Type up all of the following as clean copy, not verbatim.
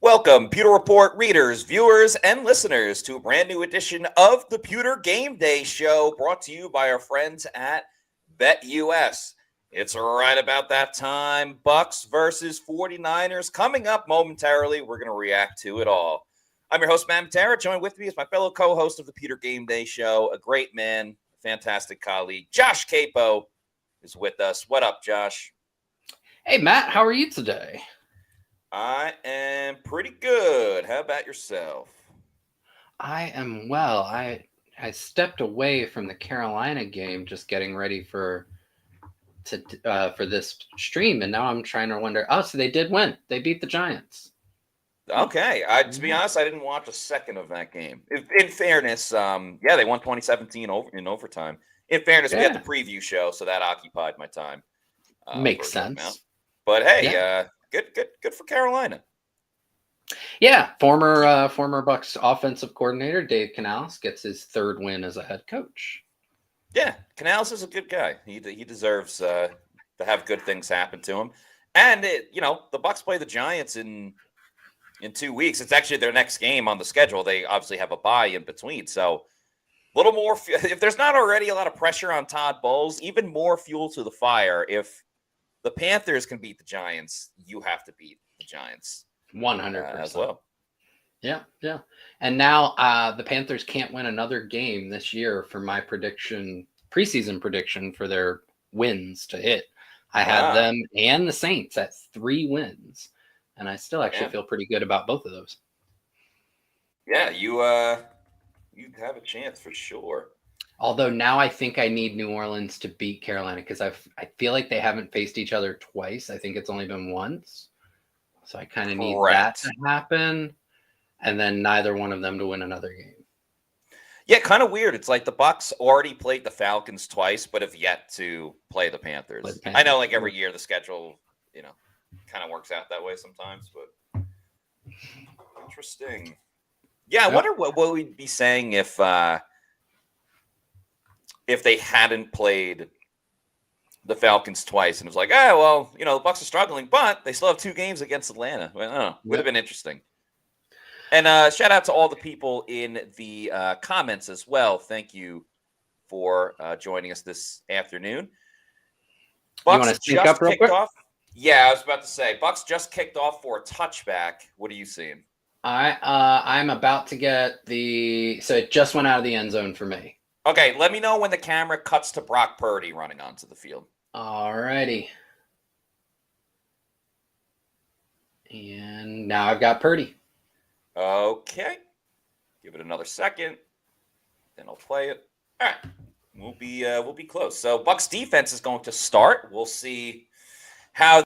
Welcome, Pewter Report readers, viewers, and listeners to a brand new edition of the Pewter Game Day Show, brought to you by our friends at BetUS. It's right about that time. Bucs versus 49ers coming up momentarily. We're going to react to it all. I'm your host, Matera. Joined with me is my fellow co-host of the Pewter Game Day Show, a great man, fantastic colleague, Josh Queipo is with us. What up, Josh? Hey, Matt, how are you today? I am pretty good. How about yourself? I am well. I stepped away from the Carolina game, just getting ready for this stream, and now I'm trying to wonder. Oh, so they did win. They beat the Giants. Okay. To be honest, I didn't watch a second of that game. In fairness, they won 2017 in overtime. In fairness, we had the preview show, so that occupied my time. Makes sense. But hey, good for Carolina. Yeah, former Bucs offensive coordinator Dave Canales gets his third win as a head coach. Yeah, Canales is a good guy. He deserves to have good things happen to him. And the Bucs play the Giants in 2 weeks. It's actually their next game on the schedule. They obviously have a bye in between, so a little more. If there's not already a lot of pressure on Todd Bowles, even more fuel to the fire. If the Panthers can beat the Giants, you have to beat the Giants 100% as well. Yeah. And now the Panthers can't win another game this year for my preseason prediction for their wins to hit. I had them and the Saints at 3 wins, and I still actually feel pretty good about both of those. Yeah, you have a chance for sure. Although now I think I need New Orleans to beat Carolina because I feel like they haven't faced each other twice. I think it's only been once. So I kind of need that to happen, and then neither one of them to win another game. Yeah, kind of weird. It's like the Bucs already played the Falcons twice, but have yet to play the Panthers. I know, like every year the schedule, kind of works out that way sometimes, but interesting. Yeah, I wonder what we'd be saying if they hadn't played the Falcons twice, and it was like, the Bucs are struggling, but they still have 2 games against Atlanta. Well, I don't know. Would have been interesting. And shout out to all the people in the comments as well. Thank you for joining us this afternoon. Bucs you want to speak up real quick? Yeah, I was about to say, Bucs just kicked off for a touchback. What are you seeing? I'm about to get so it just went out of the end zone for me. Okay, let me know when the camera cuts to Brock Purdy running onto the field. Alrighty. And now I've got Purdy. Okay. Give it another second. Then I'll play it. All right. We'll be close. So Bucs defense is going to start. We'll see how.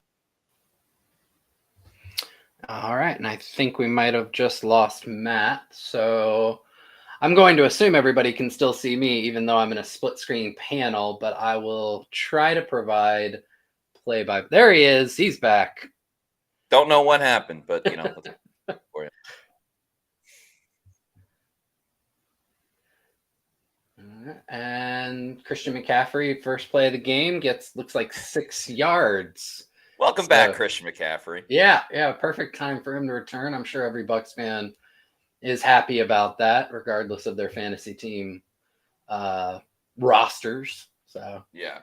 All right, and I think we might have just lost Matt. So I'm going to assume everybody can still see me, even though I'm in a split screen panel, but I will try to provide play-by. There he is. He's back. Don't know what happened, but for you. And Christian McCaffrey, first play of the game, looks like 6 yards. Welcome back, Christian McCaffrey. Yeah, perfect time for him to return. I'm sure every Bucs fan is happy about that, regardless of their fantasy team rosters. So yeah.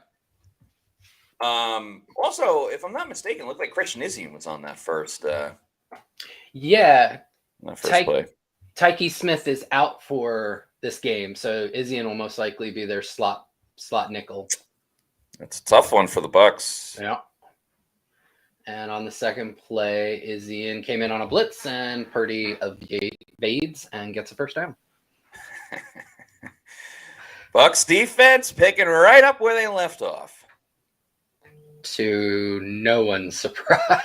Also, if I'm not mistaken, it looked like Christian Izien was on that first. Yeah. That first play. Tyke Smith is out for this game, so Izien will most likely be their slot nickel. That's a tough one for the Bucs. Yeah. And on the second play, Izien came in on a blitz, and Purdy evades and gets a first down. Bucs defense picking right up where they left off. To no one's surprise.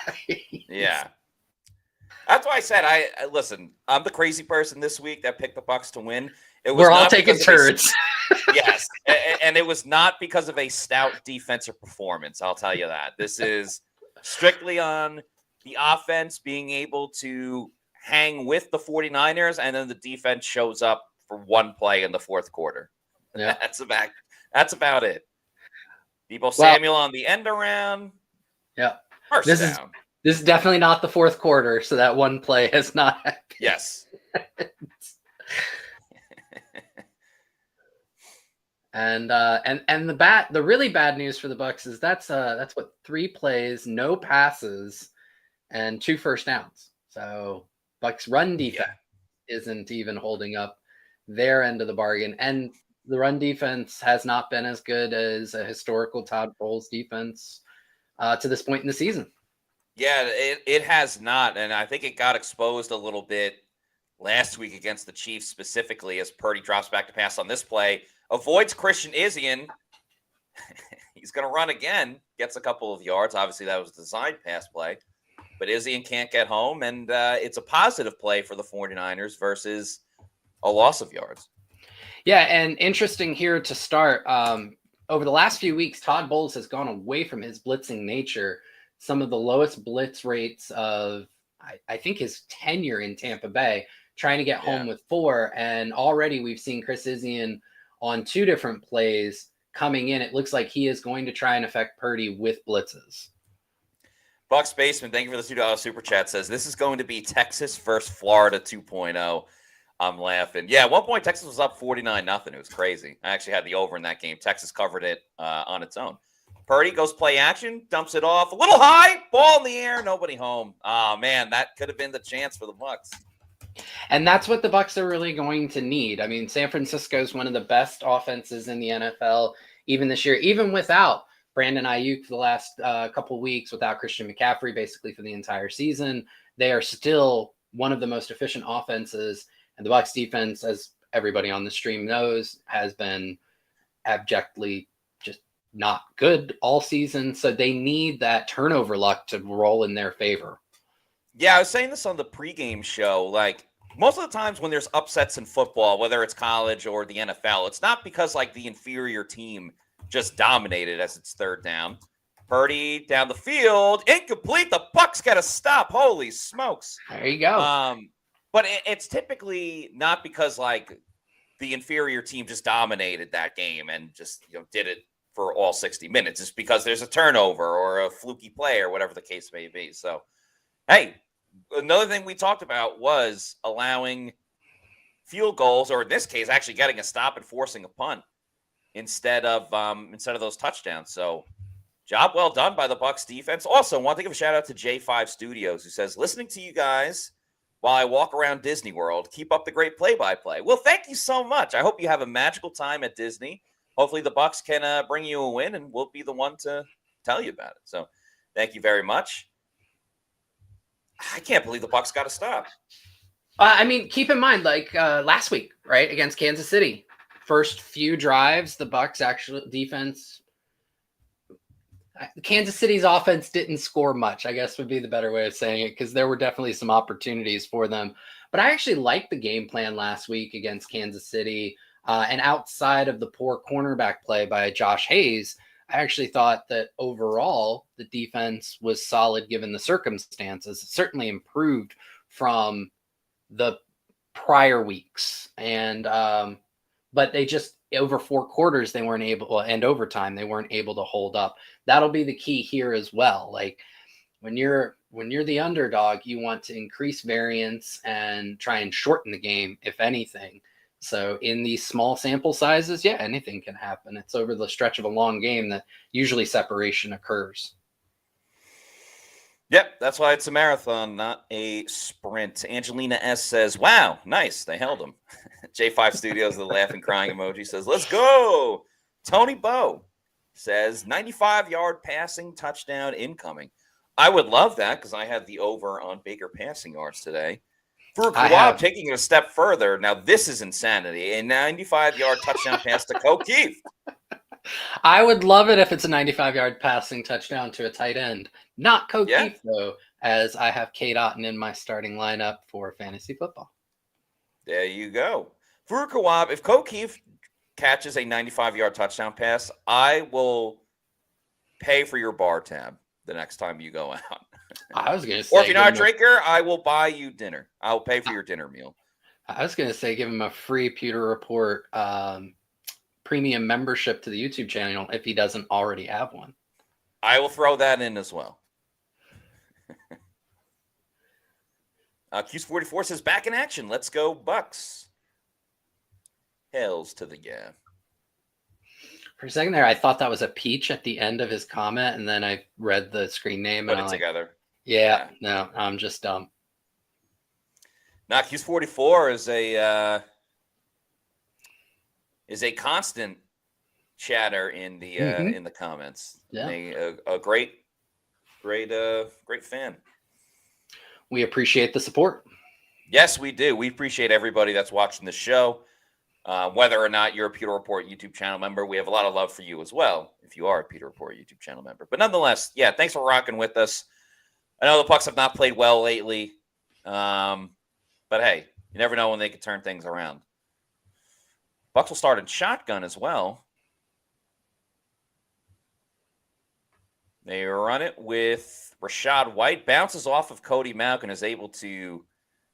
Yeah. That's why I said, listen, I'm the crazy person this week that picked the Bucs to win. We're all taking turns. Yes. And it was not because of a stout defensive performance. I'll tell you that. This is strictly on the offense being able to hang with the 49ers, and then the defense shows up for one play in the fourth quarter. Yeah. That's about it. Debo Samuel on the end around. Yeah. First down. This is definitely not the fourth quarter, so that one play has not happened. Yes. And the really bad news for the Bucs is that's what 3 plays, no passes, and 2 first downs. So Bucs run defense isn't even holding up their end of the bargain, and the run defense has not been as good as a historical Todd Bowles defense to this point in the season. Yeah, it has not, and I think it got exposed a little bit last week against the Chiefs specifically as Purdy drops back to pass on this play, avoids Christian Izien. He's going to run again, gets a couple of yards. Obviously, that was a designed pass play, but Izien can't get home, and it's a positive play for the 49ers versus a loss of yards. Yeah, and interesting here to start. Over the last few weeks, Todd Bowles has gone away from his blitzing nature. Some of the lowest blitz rates of, I think, his tenure in Tampa Bay, trying to get home with 4. And already we've seen Chris Izien on 2 different plays coming in. It looks like he is going to try and affect Purdy with blitzes. Bucs Basement, thank you for the $2 super chat, says this is going to be Texas versus Florida 2.0. I'm laughing. Yeah, at one point, Texas was up 49-0. It was crazy. I actually had the over in that game. Texas covered it on its own. Purdy goes play action, dumps it off. A little high, ball in the air, nobody home. Oh, man, that could have been the chance for the Bucs. And that's what the Bucs are really going to need. I mean, San Francisco is one of the best offenses in the NFL, even this year, even without Brandon Ayuk for the last couple weeks, without Christian McCaffrey basically for the entire season. They are still one of the most efficient offenses. And the Bucs defense, as everybody on the stream knows, has been abjectly just not good all season. So they need that turnover luck to roll in their favor. Yeah, I was saying this on the pregame show. Like, most of the times when there's upsets in football, whether it's college or the NFL, it's not because, like, the inferior team just dominated as it's third down. Purdy down the field, incomplete. The Bucs got to stop. Holy smokes. There you go. But it's typically not because, like, the inferior team just dominated that game and just, did it for all 60 minutes. It's because there's a turnover or a fluky play or whatever the case may be. So, hey, another thing we talked about was allowing field goals, or in this case, actually getting a stop and forcing a punt instead of those touchdowns. So, job well done by the Bucs defense. Also, want to give a shout out to J5 Studios, who says, listening to you guys while I walk around Disney World, keep up the great play-by-play. Well, thank you so much. I hope you have a magical time at Disney. Hopefully the Bucs can bring you a win, and we'll be the one to tell you about it. So thank you very much. I can't believe the Bucs got to stop. I mean, keep in mind, like last week, right, against Kansas City, first few drives, the Bucs actually defense, Kansas City's offense didn't score much, I guess would be the better way of saying it, because there were definitely some opportunities for them. But I actually liked the game plan last week against Kansas City. And outside of the poor cornerback play by Josh Hayes, I actually thought that overall the defense was solid given the circumstances. It certainly improved from the prior weeks. And but they just, over 4 quarters, they weren't able, and overtime, they weren't able to hold up. That'll be the key here as well. Like when you're the underdog, you want to increase variance and try and shorten the game, if anything. So in these small sample sizes, yeah, anything can happen. It's over the stretch of a long game that usually separation occurs. Yep, that's why it's a marathon, not a sprint. Angelina S. says, wow, nice. They held him. J5 Studios, the laughing, crying emoji, says, let's go. Tony Bow says, 95-yard passing touchdown incoming. I would love that because I had the over on Baker passing yards today. For Queipo, taking it a step further, now this is insanity. A 95-yard touchdown pass to Queipo. I would love it if it's a 95-yard passing touchdown to a tight end. Not Queipo, though, as I have Kate Otten in my starting lineup for fantasy football. There you go. For Queipo, if Queipo catches a 95-yard touchdown pass, I will pay for your bar tab the next time you go out. I was going to say, or if you're not a drinker, I will buy you dinner. I'll pay for your dinner meal. I was going to say, give him a free Pewter Report premium membership to the YouTube channel if he doesn't already have one. I will throw that in as well. Q's44 says, back in action. Let's go, Bucs. Hells to the yeah. For a second there, I thought that was a peach at the end of his comment, and then I read the screen name Put and it I'm together. Like, yeah, no, I'm just dumb. Now, Q's44 is a constant chatter in the comments. Yeah, a great fan. We appreciate the support. Yes, we do. We appreciate everybody that's watching the show. Whether or not you're a Pewter Report YouTube channel member, we have a lot of love for you as well if you are a Pewter Report YouTube channel member. But nonetheless, yeah, thanks for rocking with us. I know the Bucs have not played well lately, but hey, you never know when they can turn things around. Bucs will start in shotgun as well. They run it with Rachaad White. Bounces off of Cody Mauch and is able to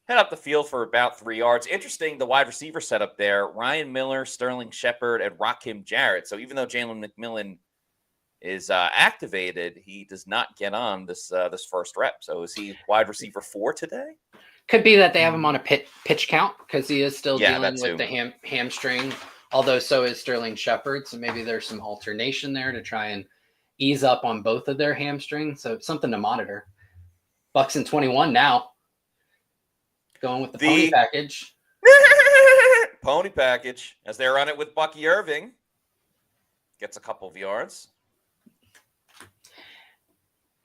head up the field for about 3 yards. Interesting, the wide receiver setup there. Ryan Miller, Sterling Shepard, and Rakim Jarrett. So even though Jalen McMillan is activated, he does not get on this first rep. So is he wide receiver 4 today? Could be that they have him on a pitch count because he is still dealing with the hamstring, although so is Sterling Shepard. So maybe there's some alternation there to try and ease up on both of their hamstrings. So something to monitor. Bucs in 21 now. Going with the pony package. Pony package. As they run it with Bucky Irving. Gets a couple of yards.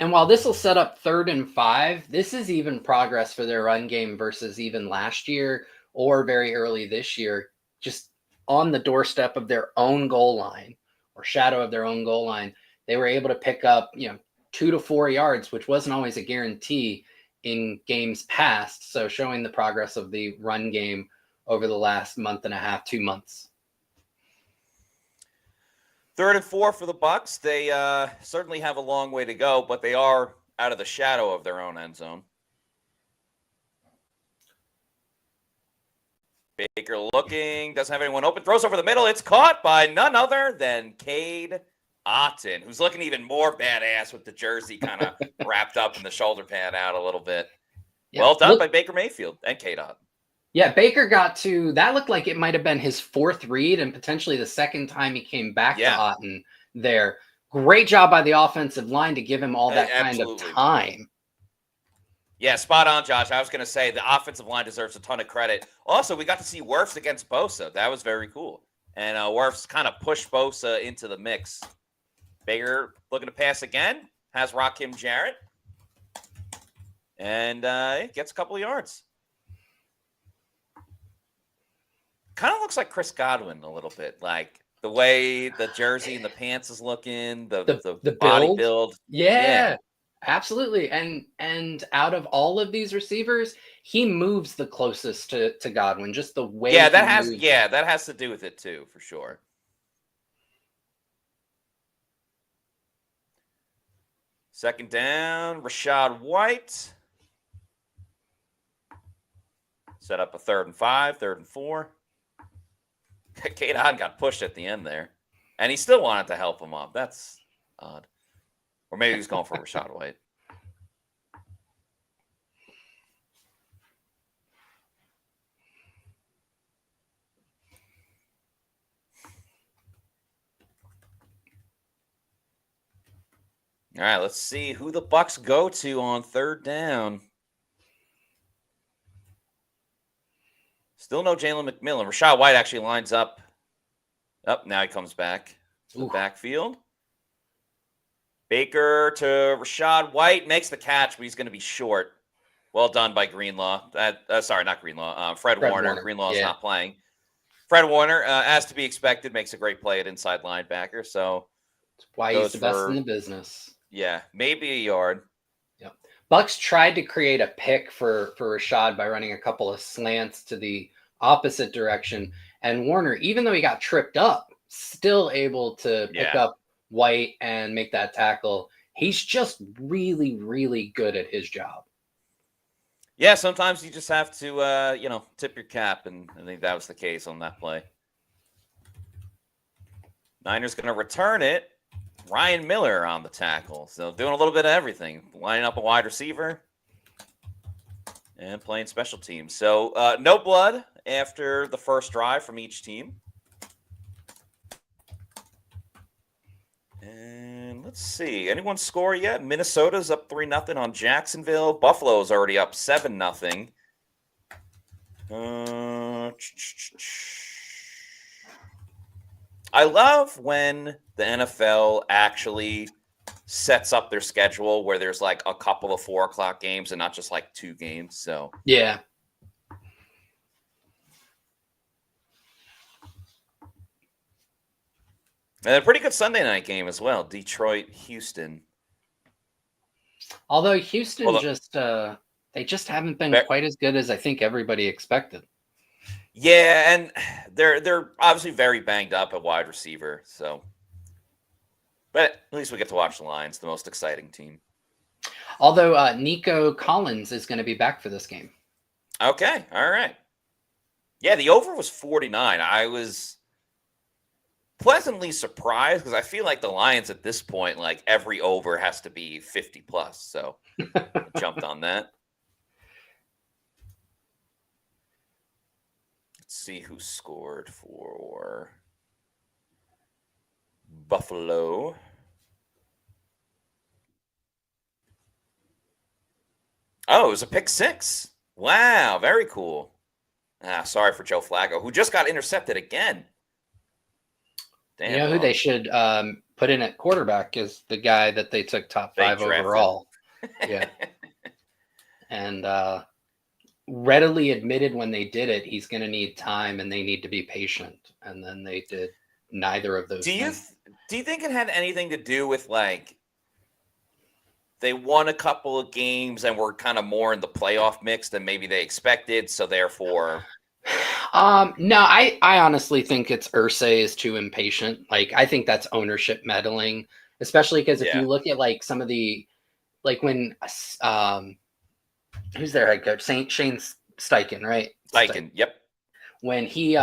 And while this will set up 3rd and 5, this is even progress for their run game versus even last year or very early this year. Just on the doorstep of their own goal line or shadow of their own goal line, they were able to pick up, 2 to 4 yards, which wasn't always a guarantee in games past. So showing the progress of the run game over the last month and a half, 2 months. 3rd and 4 for the Bucs. They certainly have a long way to go, but they are out of the shadow of their own end zone. Baker looking, doesn't have anyone open, throws over the middle. It's caught by none other than Cade Otton, who's looking even more badass with the jersey kind of wrapped up and the shoulder pad out a little bit. Yeah. Well done by Baker Mayfield and Cade Otton. Yeah, Baker got to, that looked like it might have been his 4th read and potentially the second time he came back to Otton there. Great job by the offensive line to give him all that kind of time. Yeah, spot on, Josh. I was going to say the offensive line deserves a ton of credit. Also, we got to see Wirfs against Bosa. That was very cool. And Wirfs kind of pushed Bosa into the mix. Baker looking to pass again. Has Rakim Jarrett. And gets a couple of yards. Kind of looks like Chris Godwin a little bit. Like the way the jersey and the pants is looking, the body build. Yeah. Absolutely. And out of all of these receivers, he moves the closest to Godwin. Just the way that has to do with it too, for sure. Second down, Rachaad White. Set up a 3rd and 5, 3rd and 4. Cade Otton got pushed at the end there. And he still wanted to help him up. That's odd. Or maybe he's going for Rachaad White. All right, let's see who the Bucs go to on 3rd down. Still no Jalen McMillan. Rachaad White actually lines up. Now he comes back to the backfield. Baker to Rachaad White makes the catch, but he's going to be short. Well done by Greenlaw. Sorry, not Greenlaw. Fred Warner. Greenlaw is not playing. Fred Warner, as to be expected, makes a great play at inside linebacker. So that's why he's the best in the business. Yeah, maybe a yard. Yep. Bucs tried to create a pick for Rachaad by running a couple of slants to the opposite direction. And Warner, even though he got tripped up, still able to pick up White and make that tackle. He's just really, really good at his job. Yeah, sometimes you just have to, tip your cap, and I think that was the case on that play. Niners going to return it. Ryan Miller on the tackle. So doing a little bit of everything. Lining up a wide receiver. and playing special teams. So no blood after the first drive from each team. And let's see. Anyone score yet? Minnesota's up 3-0 on Jacksonville. Buffalo's already up 7-0. I love when the NFL actually sets up their schedule where there's like a couple of 4 o'clock games and not just like 2 games. So yeah. And a pretty good Sunday night game as well. Detroit, Houston. Although Houston they just haven't been quite as good as I think everybody expected. Yeah, and they're obviously very banged up at wide receiver. So, but at least we get to watch the Lions, the most exciting team. Although Nico Collins is going to be back for this game. Okay, all right. Yeah, the over was 49. I was pleasantly surprised because I feel like the Lions at this point, like every over has to be 50 plus. So I jumped on that. Let's see who scored for Buffalo. Oh, it was a pick 6. Wow, very cool. Sorry for Joe Flacco, who just got intercepted again. Damn, you know who they should put in at quarterback is the guy that they took top 5 overall. Yeah. And readily admitted when they did it, he's going to need time and they need to be patient. And then they did neither of those things. Do you think it had anything to do with like they won a couple of games and were kind of more in the playoff mix than maybe they expected, so therefore no, I honestly think it's Irsay is too impatient. Like I think that's ownership meddling, especially because if you look at like some of the like when who's their head coach? Shane Steichen, right? Steichen, yep. When he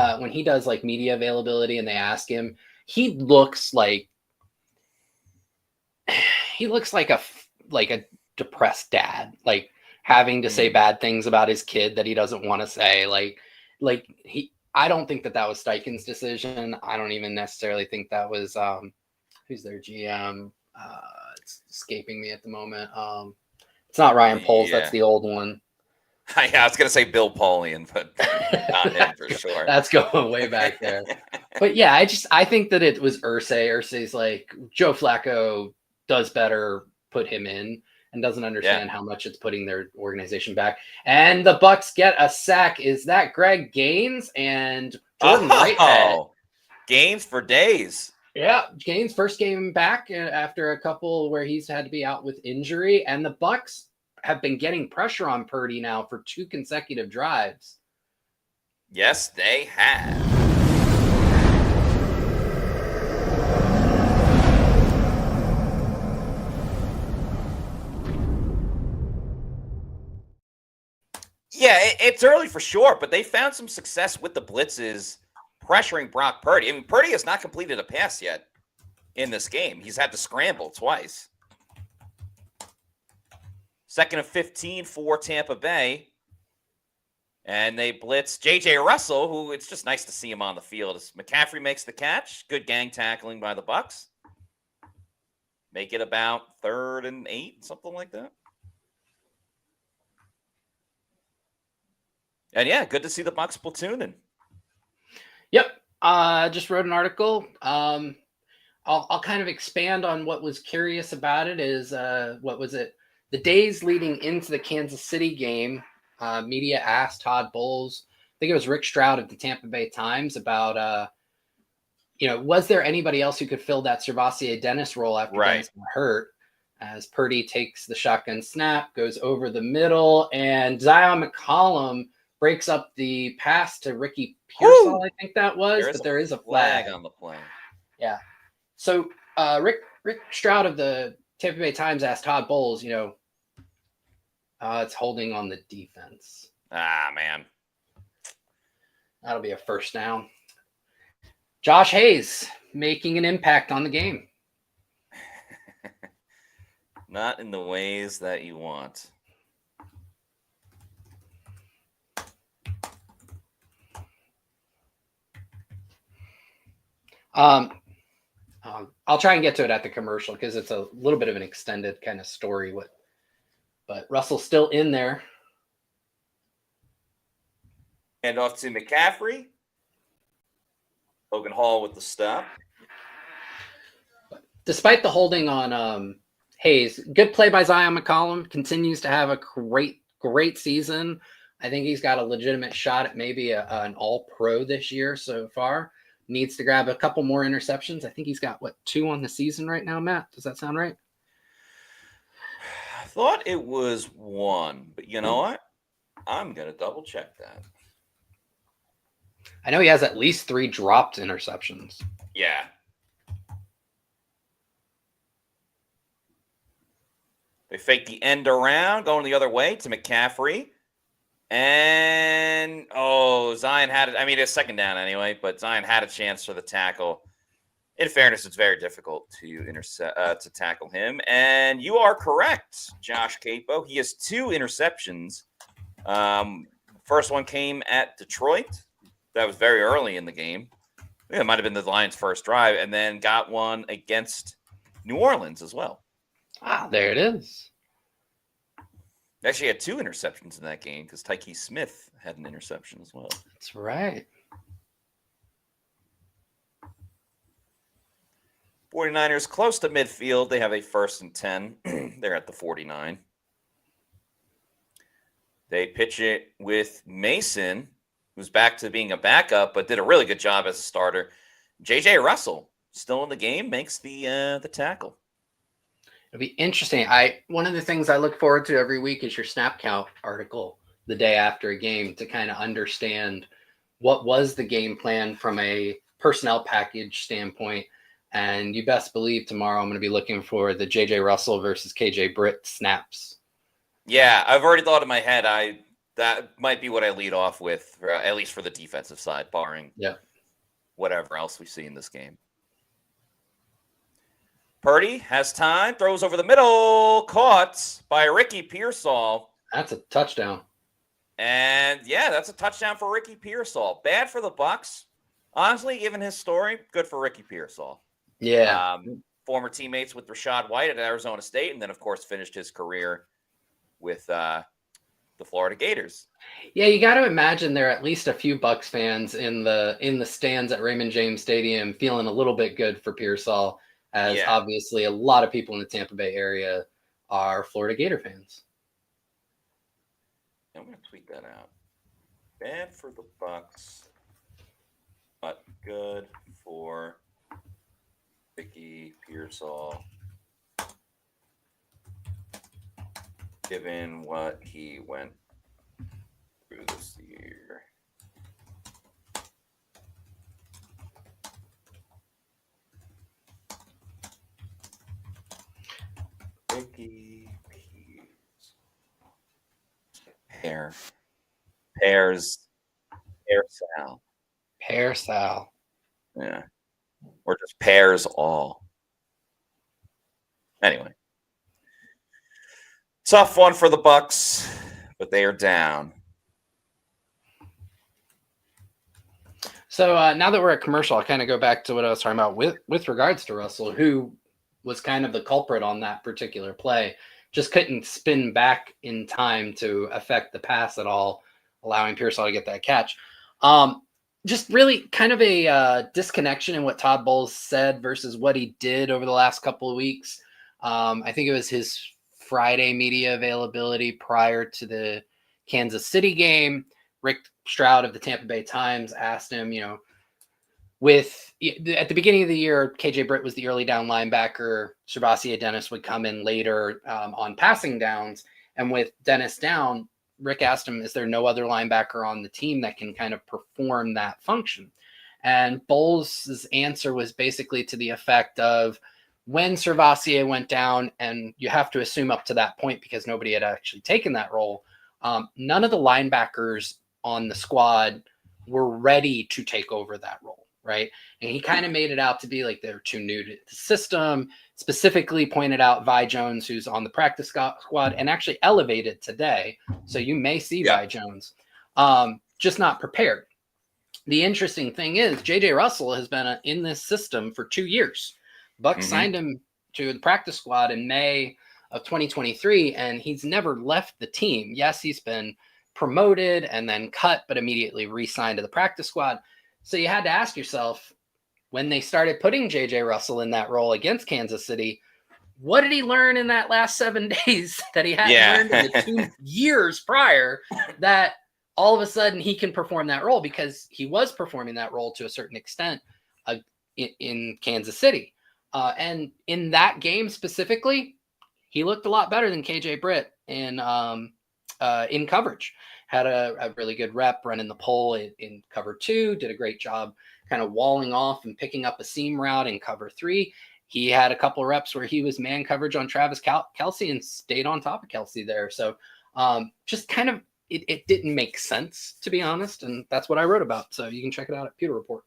does like media availability and they ask him, he looks like a depressed dad, like having to say bad things about his kid that he doesn't want to say. I don't think that was Steichen's decision. I don't even necessarily think that was who's their GM. It's escaping me at the moment. It's not Ryan Poles. That's the old one. Yeah, I was going to say Bill Polian, but not him for sure. That's going way back there. But yeah, I think that it was Irsay. Irsay's like, Joe Flacco does better, put him in, and doesn't understand how much it's putting their organization back. And the Bucs get a sack. Is that Greg Gaines and Jordan Whitehead? Gaines for days. Yeah, Gaines' first game back after a couple where he's had to be out with injury. And the Bucs have been getting pressure on Purdy now for 2 consecutive drives. Yes, they have. Yeah, it's early for sure, but they found some success with the blitzes pressuring Brock Purdy. I mean, Purdy has not completed a pass yet in this game. He's had to scramble twice. 2nd and 15 for Tampa Bay. And they blitz J.J. Russell, who it's just nice to see him on the field. As McCaffrey makes the catch. Good gang tackling by the Bucs. Make it about 3rd and 8, something like that. And yeah, good to see the Bucs platooning. Yep. Just wrote an article. I'll kind of expand on what was curious about it is, what was it? The days leading into the Kansas City game, media asked Todd Bowles, I think it was Rick Stroud of the Tampa Bay Times, about, was there anybody else who could fill that Servassier Dennis role after Dennis got hurt? As Purdy takes the shotgun snap, goes over the middle, and Zion McCollum breaks up the pass to Ricky Pearsall, I think that was, but there is a flag on the play. Yeah. So Rick Stroud of the Tampa Bay Times asked Todd Bowles, it's holding on the defense. Man. That'll be a first down. Josh Hayes making an impact on the game. Not in the ways that you want. I'll try and get to it at the commercial because it's a little bit of an extended kind of story. But Russell's still in there. Hand off to McCaffrey. Logan Hall with the stop. Despite the holding on Hayes, good play by Zion McCollum. Continues to have a great season. I think he's got a legitimate shot at maybe an all-pro this year so far. Needs to grab a couple more interceptions. I think he's got, 2 on the season right now, Matt? Does that sound right? I thought it was 1, but you know what? I'm going to double check that. I know he has at least 3 dropped interceptions. Yeah. They fake the end around, going the other way to McCaffrey. And, Zion had it. I mean, it's second down anyway, but Zion had a chance for the tackle. In fairness, it's very difficult to tackle him. And you are correct, Josh Queipo. He has 2 interceptions. First one came at Detroit. That was very early in the game. It might have been the Lions' first drive, and then got one against New Orleans as well. Ah, there it is. Actually had 2 interceptions in that game because Tyke Smith had an interception as well. That's right. 49ers close to midfield. They have a 1st and 10. They're at the 49. They pitch it with Mason, who's back to being a backup, but did a really good job as a starter. J.J. Russell, still in the game, makes the tackle. It'll be interesting. One of the things I look forward to every week is your snap count article the day after a game to kind of understand what was the game plan from a personnel package standpoint. And you best believe tomorrow I'm going to be looking for the J.J. Russell versus K.J. Britt snaps. Yeah, I've already thought in my head that might be what I lead off with, at least for the defensive side, barring whatever else we see in this game. Purdy has time, throws over the middle, caught by Ricky Pearsall. That's a touchdown. And yeah, that's a touchdown for Ricky Pearsall. Bad for the Bucs. Honestly, given his story, good for Ricky Pearsall. Yeah. Former teammates with Rashad White at Arizona State, and then, of course, finished his career with the Florida Gators. Yeah, you got to imagine there are at least a few Bucs fans in the stands at Raymond James Stadium feeling a little bit good for Pearsall, as obviously a lot of people in the Tampa Bay area are Florida Gator fans. I'm going to tweet that out. Bad for the Bucs, but good for Ricky Pearsall, given what he went through this year. Ricky Pearsall. Yeah. Or just pairs all. Anyway. Tough one for the Bucs, but they are down. So now that we're at commercial, I'll kind of go back to what I was talking about with regards to Russell, who was kind of the culprit on that particular play. Just couldn't spin back in time to affect the pass at all, allowing Pearsall to get that catch. Just really kind of a disconnection in what Todd Bowles said versus what he did over the last couple of weeks. I think it was his Friday media availability prior to the Kansas City game. Rick Stroud of the Tampa Bay Times asked him, at the beginning of the year, KJ Britt was the early down linebacker. Shavassia Dennis would come in later on passing downs. And with Dennis down, Rick asked him, is there no other linebacker on the team that can kind of perform that function? And Bowles' answer was basically to the effect of, when Shavassia went down, and you have to assume up to that point because nobody had actually taken that role, none of the linebackers on the squad were ready to take over that role, right? And he kind of made it out to be like they're too new to the system, specifically pointed out Vi Jones, who's on the practice squad and actually elevated today. So you may see Vi Jones, just not prepared. the interesting thing is J.J. Russell has been in this system for 2 years. Bucs signed him to the practice squad in May of 2023, and he's never left the team. Yes, he's been promoted and then cut, but immediately re-signed to the practice squad. So you had to ask yourself, when they started putting J.J. Russell in that role against Kansas City, what did he learn in that last 7 days that he hadn't learned in the 2 years prior, that all of a sudden he can perform that role? Because he was performing that role to a certain extent in Kansas City. And in that game specifically, he looked a lot better than KJ Britt in coverage. Had a really good rep running the pole in cover 2, did a great job kind of walling off and picking up a seam route in cover 3. He had a couple of reps where he was man coverage on Travis Kelce and stayed on top of Kelce there. So just kind of, it didn't make sense, to be honest. And that's what I wrote about. So you can check it out at Pewter Report.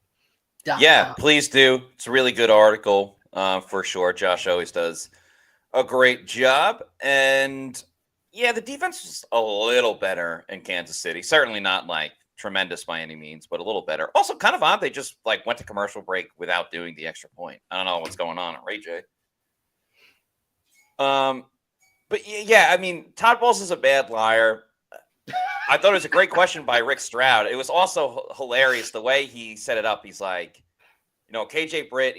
Yeah, please do. It's a really good article for sure. Josh always does a great job. And yeah, the defense was a little better in Kansas City. Certainly not like tremendous by any means, but a little better. Also kind of odd they just like went to commercial break without doing the extra point. I don't know what's going on, right, Jay? But yeah, I mean, Todd Bowles is a bad liar. I thought it was a great question by Rick Stroud. It was also hilarious the way he set it up. He's like, KJ Britt,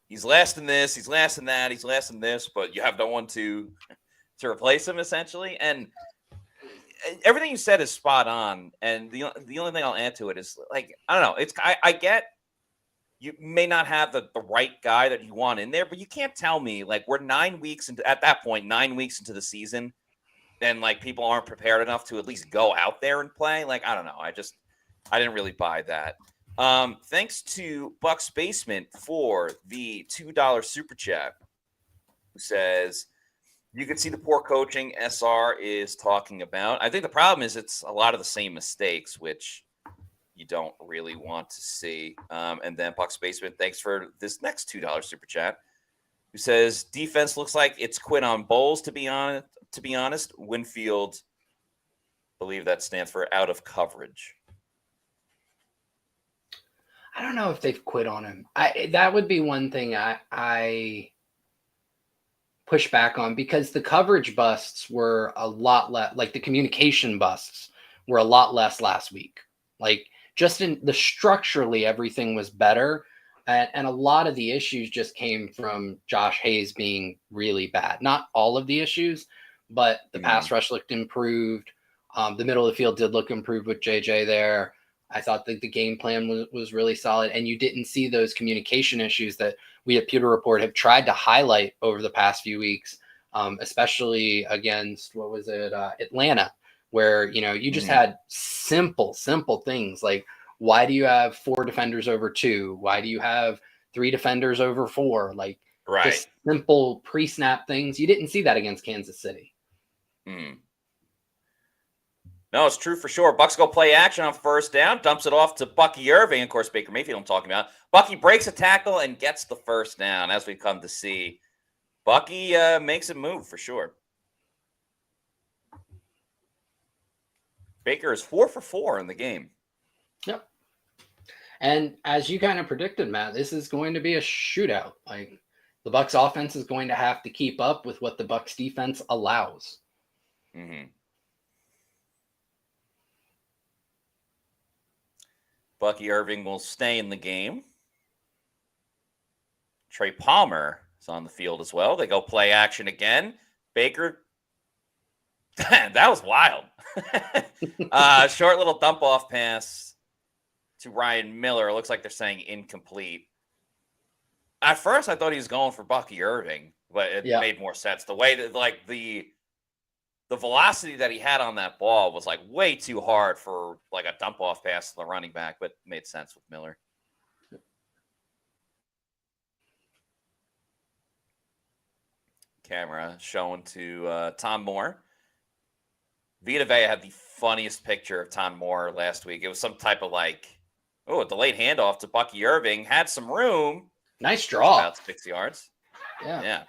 he's last in this, he's last in that, he's last in this, but you have no one to replace him, essentially. And everything you said is spot on. And the only thing I'll add to it is, like, I don't know. I get you may not have the right guy that you want in there, but you can't tell me, like, we're 9 weeks into, at that point, 9 weeks into the season, and like people aren't prepared enough to at least go out there and play. Like, I don't know. I didn't really buy that. Thanks to Bucs Basement for the $2 super chat, who says, you can see the poor coaching SR is talking about. I think the problem is it's a lot of the same mistakes, which you don't really want to see. And then Bucs Basement, thanks for this next $2 super chat, who says, defense looks like it's quit on Bowles, to be honest. Winfield, believe that stands for out of coverage. I don't know if they've quit on him. That would be one thing I push back on, because the coverage busts were a lot less, like the communication busts were a lot less last week. Like, just in the structurally, everything was better. And a lot of the issues just came from Josh Hayes being really bad. Not all of the issues, but the pass rush looked improved. The middle of the field did look improved with JJ there. I thought that the game plan was really solid, and you didn't see those communication issues that we at Pewter Report have tried to highlight over the past few weeks, especially against, Atlanta, where, you just had simple things like, why do you have 4 defenders over 2? Why do you have 3 defenders over 4? Like, just simple pre-snap things. You didn't see that against Kansas City. No, it's true for sure. Bucs go play action on first down, dumps it off to Bucky Irving. Of course, Baker Mayfield I'm talking about. Bucky breaks a tackle and gets the first down, as we've come to see. Bucky makes it move for sure. Baker is 4 for 4 in the game. Yep. And as you kind of predicted, Matt, this is going to be a shootout. Like, the Bucs offense is going to have to keep up with what the Bucs defense allows. Bucky Irving will stay in the game. Trey Palmer is on the field as well. They go play action again. Baker, that was wild. Short little dump off pass to Ryan Miller. It looks like they're saying incomplete. At first, I thought he was going for Bucky Irving, but it made more sense. The way that, like, the velocity that he had on that ball was like way too hard for like a dump off pass to the running back, but made sense with Miller. Camera showing to Tom Moore. Vita Vea had the funniest picture of Tom Moore last week. It was some type of a delayed handoff to Bucky Irving. Had some room. Nice draw. About 6 yards. Yeah.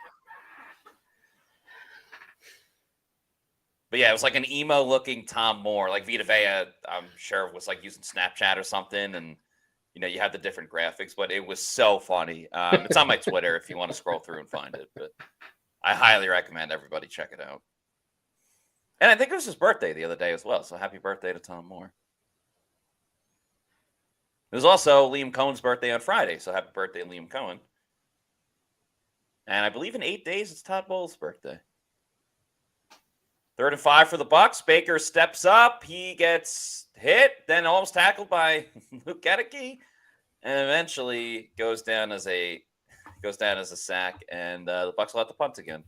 But yeah, it was like an emo-looking Tom Moore. Like Vita Vea, I'm sure was like using Snapchat or something, and you had the different graphics. But it was so funny. It's on my Twitter if you want to scroll through and find it. But I highly recommend everybody check it out. And I think it was his birthday the other day as well. So happy birthday to Tom Moore. It was also Liam Cohen's birthday on Friday. So happy birthday, Liam Cohen. And I believe in 8 days, it's Todd Bowles' birthday. 3rd and 5 for the Bucs. Baker steps up. He gets hit, then almost tackled by Luke Gedeke, and eventually goes down as a sack. And the Bucs will have to punt again.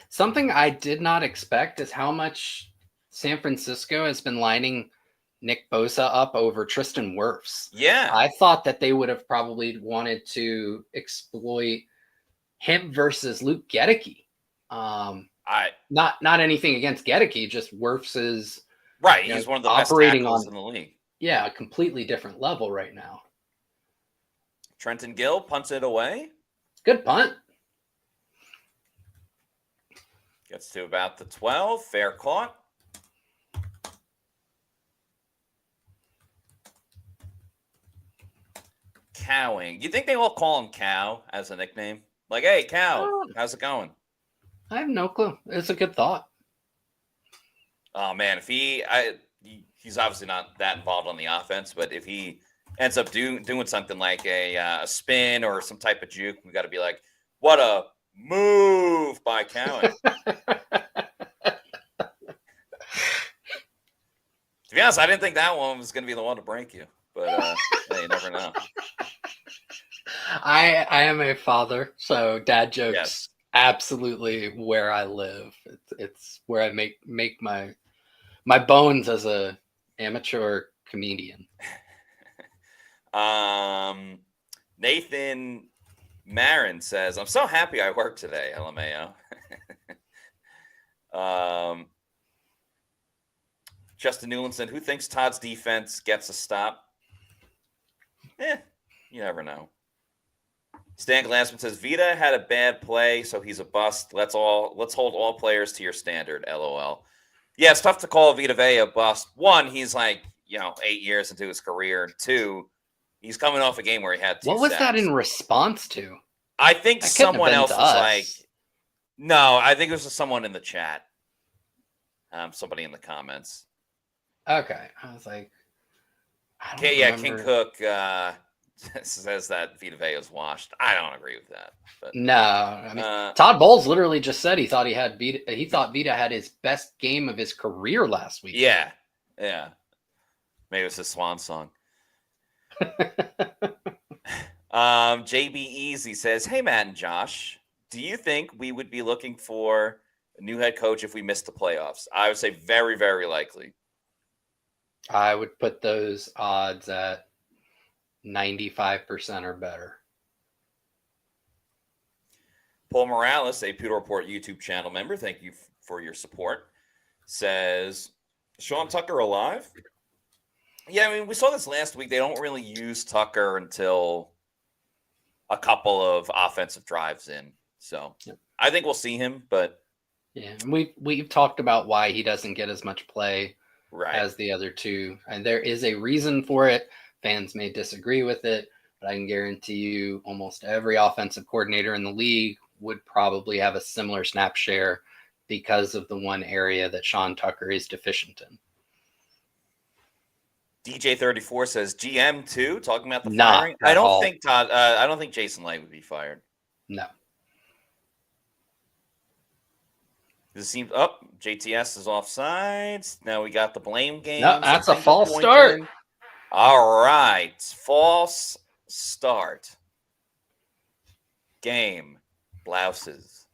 Something I did not expect is how much San Francisco has been lining Nick Bosa up over Tristan Wirfs. Yeah. I thought that they would have probably wanted to exploit him versus Luke Gedeke. Not anything against Gedeke, just Wirfs is right. He's one of the best tackles in the league. Yeah, a completely different level right now. Trenton Gill punts it away. Good punt. Gets to about the 12. Fair caught. Cowing. You think they will call him Cow as a nickname? Like, hey, Cow, how's it going? I have no clue. It's a good thought. Oh, man. If he's obviously not that involved on the offense, but if he ends up doing something like a spin or some type of juke, we got to be like, what a move by Cowing. To be honest, I didn't think that one was going to be the one to break you, but hey, you never know. I am a father, so dad jokes absolutely where I live. It's where I make my bones as a amateur comedian. Nathan Marin says, "I'm so happy I worked today." LMAO. Justin Newland said, "Who thinks Todd's defense gets a stop?" You never know. Stan Glassman says, "Vita had a bad play, so he's a bust. Let's hold all players to your standard." LOL. Yeah, it's tough to call Vita Vea a bust. One, he's like 8 years into his career. Two, he's coming off a game where he had 2 What was sacks. that in response to? I think someone else was like, no, I think it was someone in the chat. Somebody in the comments. Okay. I was like, King Cook says that Vita Vea is washed. I don't agree with that. But no, I mean, Todd Bowles literally just said he thought Vita had his best game of his career last week. Yeah. Maybe it's his swan song. JB Easy says, "Hey Matt and Josh, do you think we would be looking for a new head coach if we missed the playoffs?" I would say very, very likely. I would put those odds at 95% or better. Paul Morales, a Pewter Report YouTube channel member, thank you for your support, says, "Sean Tucker alive?" Yeah, I mean, we saw this last week. They don't really use Tucker until a couple of offensive drives in. So I think we'll see him, but yeah, we've talked about why he doesn't get as much play as the other two, and there is a reason for it. Fans may disagree with it, but I can guarantee you almost every offensive coordinator in the league would probably have a similar snap share because of the one area that Sean Tucker is deficient in. DJ34 says GM too, talking about the firing. I don't think Todd. I don't think Jason Light would be fired. No. This seems up. JTS is offsides. Now we got the blame game. No, that's a false start. All right, false start. Game blouses.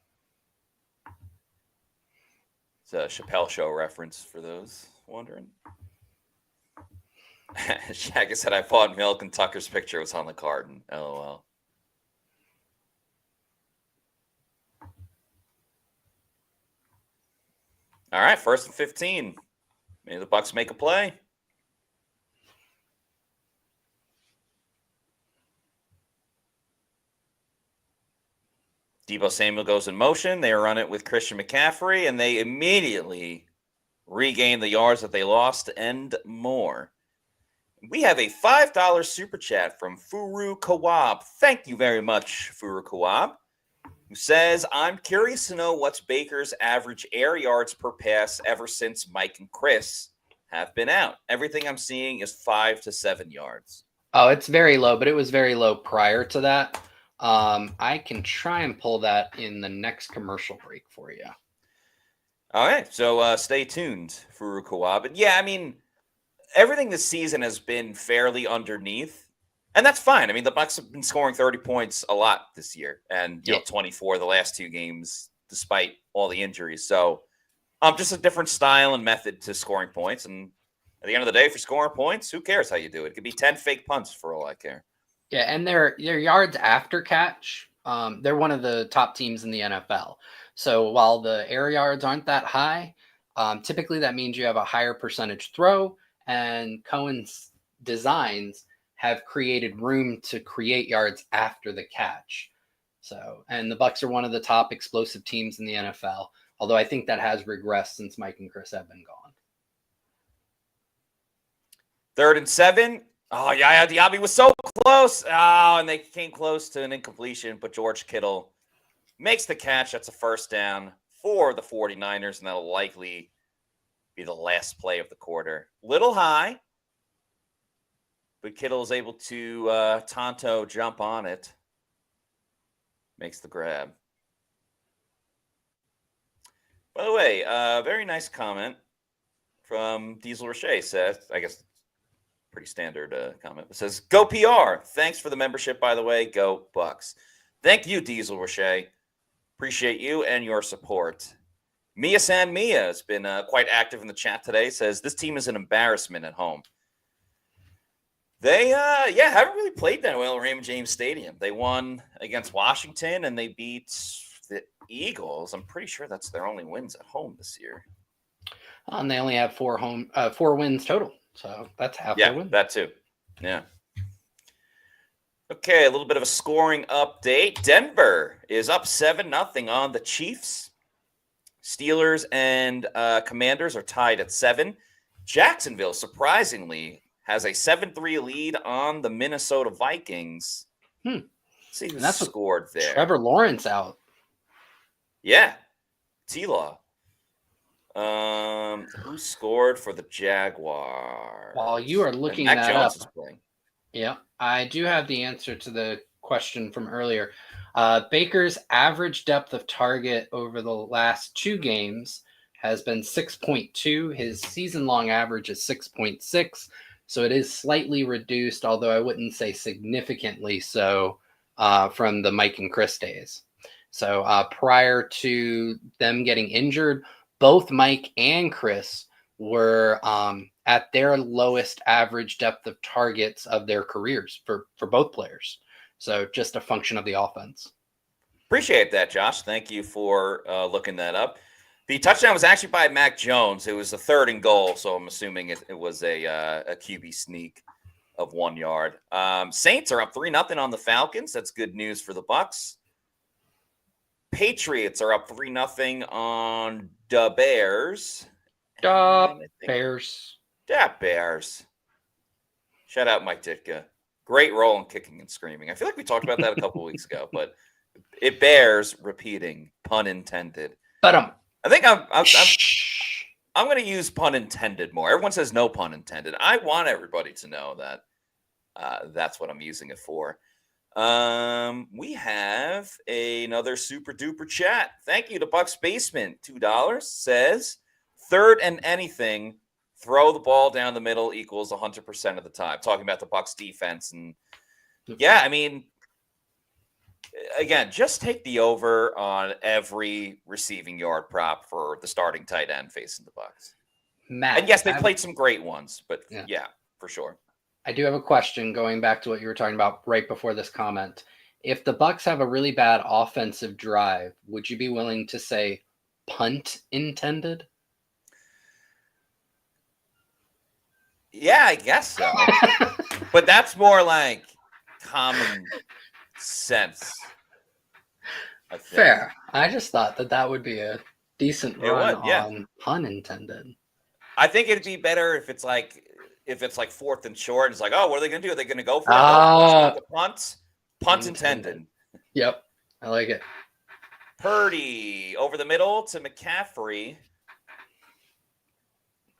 It's a Chappelle Show reference for those wondering. Shaggy said, "I bought milk and Tucker's picture was on the carton." LOL. All right, 1st and 15. Maybe the Bucs make a play. Deebo Samuel goes in motion. They run it with Christian McCaffrey, and they immediately regain the yards that they lost and more. We have a $5 super chat from Furu Kawab. Thank you very much, Furu Kawab, who says, I'm curious to know what's Baker's average air yards per pass ever since Mike and Chris have been out. Everything I'm seeing is 5 to 7 yards. Oh, it's very low, but it was very low prior to that. I can try and pull that in the next commercial break for you. All right, so stay tuned, Furu Kawab. But yeah, I mean, everything this season has been fairly underneath, and that's fine. I mean, the Bucs have been scoring 30 points a lot this year, and 24 the last 2 games, despite all the injuries. So, just a different style and method to scoring points. And at the end of the day, for scoring points, who cares how you do it? It could be 10 fake punts for all I care. Yeah, and their yards after catch, they're one of the top teams in the NFL. So while the air yards aren't that high, typically that means you have a higher percentage throw, and Cohen's designs have created room to create yards after the catch. So, and the Bucs are one of the top explosive teams in the NFL, although I think that has regressed since Mike and Chris have been gone. 3rd and 7. Oh, Yaya Diaby was so close. Oh, and they came close to an incompletion, but George Kittle makes the catch. That's a first down for the 49ers, and that'll likely be the last play of the quarter. Little high, but Kittle is able to Tonto jump on it. Makes the grab. By the way, very nice comment from Diesel Roche. Says, I guess, pretty standard comment. It says, go PR. Thanks for the membership, by the way. Go Bucs. Thank you, Diesel Roche. Appreciate you and your support. Mia San Mia has been quite active in the chat today. Says, this team is an embarrassment at home. They, haven't really played that well at Raymond James Stadium. They won against Washington, and they beat the Eagles. I'm pretty sure that's their only wins at home this year. And they only have 4 wins total. So that's half their win. Yeah, that too. Yeah. Okay, a little bit of a scoring update. Denver is up 7-0 on the Chiefs. Steelers and Commanders are tied at 7. Jacksonville, surprisingly, has a 7-3 lead on the Minnesota Vikings. Let's see who scored there. Trevor Lawrence out. Yeah. T-Law. Who scored for the Jaguars? While you are looking Mac that Jones up, is playing. Yeah, I do have the answer to the question from earlier. Baker's average depth of target over the last 2 games has been 6.2. His season-long average is 6.6, so it is slightly reduced, although I wouldn't say significantly so from the Mike and Chris days. So prior to them getting injured, both Mike and Chris were at their lowest average depth of targets of their careers for both players. So just a function of the offense. Appreciate that, Josh. Thank you for looking that up. The touchdown was actually by Mac Jones. It was a 3rd and goal, so I'm assuming it was a QB sneak of 1 yard. Saints are up 3-0 on the Falcons. That's good news for the Bucs. Patriots are up 3-0 on the Bears. Bears. Yeah, Bears. Shout out Mike Ditka. Great role in kicking and screaming. I feel like we talked about that a couple weeks ago, but it bears repeating, pun intended. But I think I'm going to use pun intended more. Everyone says no pun intended. I want everybody to know that that's what I'm using it for. We have another super duper chat. Thank you to Bucks Basement. $2 says 3rd and anything, throw the ball down the middle equals 100% of the time. Talking about the Bucks defense. And yeah, I mean, again, just take the over on every receiving yard prop for the starting tight end facing the Bucks. Matt, and yes, they played some great ones, but yeah, for sure. I do have a question going back to what you were talking about right before this comment. If the Bucs have a really bad offensive drive, would you be willing to say punt intended? Yeah, I guess so. But that's more like common sense. I think. Fair. I just thought that would be a decent It run would, yeah. on pun intended. I think it'd be better if it's like 4th and short. It's like, oh, what are they going to do? Are they going to go for it? Nope. Let's go with the punt. Punt intended. Yep. I like it. Purdy over the middle to McCaffrey.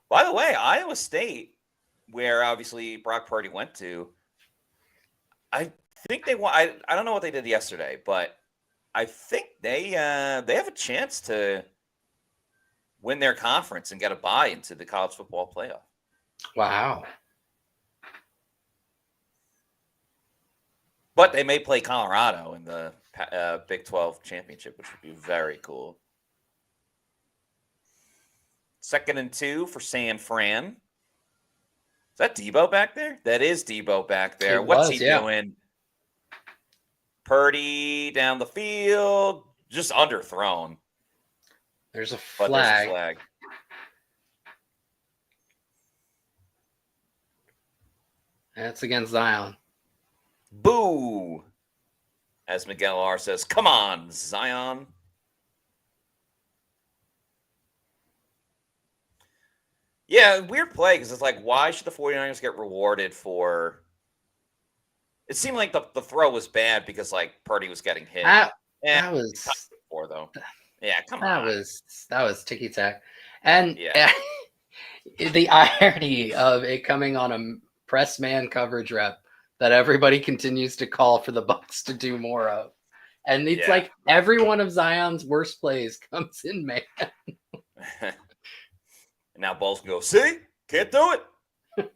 By the way, Iowa State, where obviously Brock Purdy went to, I think they won. I don't know what they did yesterday, but I think they have a chance to win their conference and get a bye into the college football playoff. Wow. But they may play Colorado in the Big 12 championship, which would be very cool. 2nd and 2 for San Fran. Is that Debo back there? That is Debo back there. What's he doing? Purdy down the field, just underthrown. There's a flag. That's against Zion. Boo! As Miguel R. says, come on, Zion. Yeah, weird play because it's like, why should the 49ers get rewarded for... It seemed like the throw was bad because, like, Purdy was getting hit. That was... Before, though. Yeah, come on. That was ticky-tack. And the irony of it coming on a press man coverage rep that everybody continues to call for the Bucs to do more of. And it's like every one of Zion's worst plays comes in man. And now Bowles can go, see? Can't do it.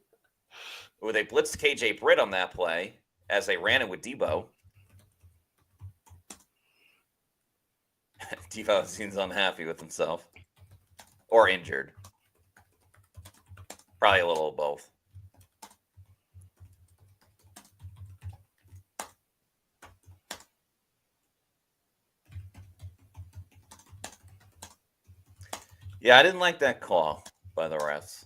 Well, they blitzed KJ Britt on that play as they ran it with Debo. Debo seems unhappy with himself. Or injured. Probably a little of both. Yeah, I didn't like that call by the refs.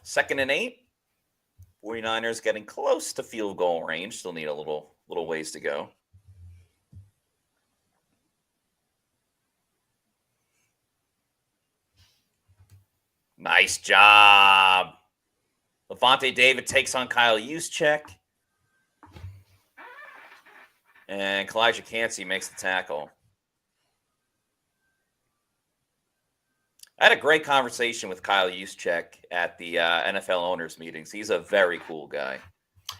2nd and 8. 49ers getting close to field goal range. Still need a little ways to go. Nice job. Levante David takes on Kyle Juszczyk. And Kalijah Cansey makes the tackle. I had a great conversation with Kyle Juszczyk at the NFL owners meetings. He's a very cool guy.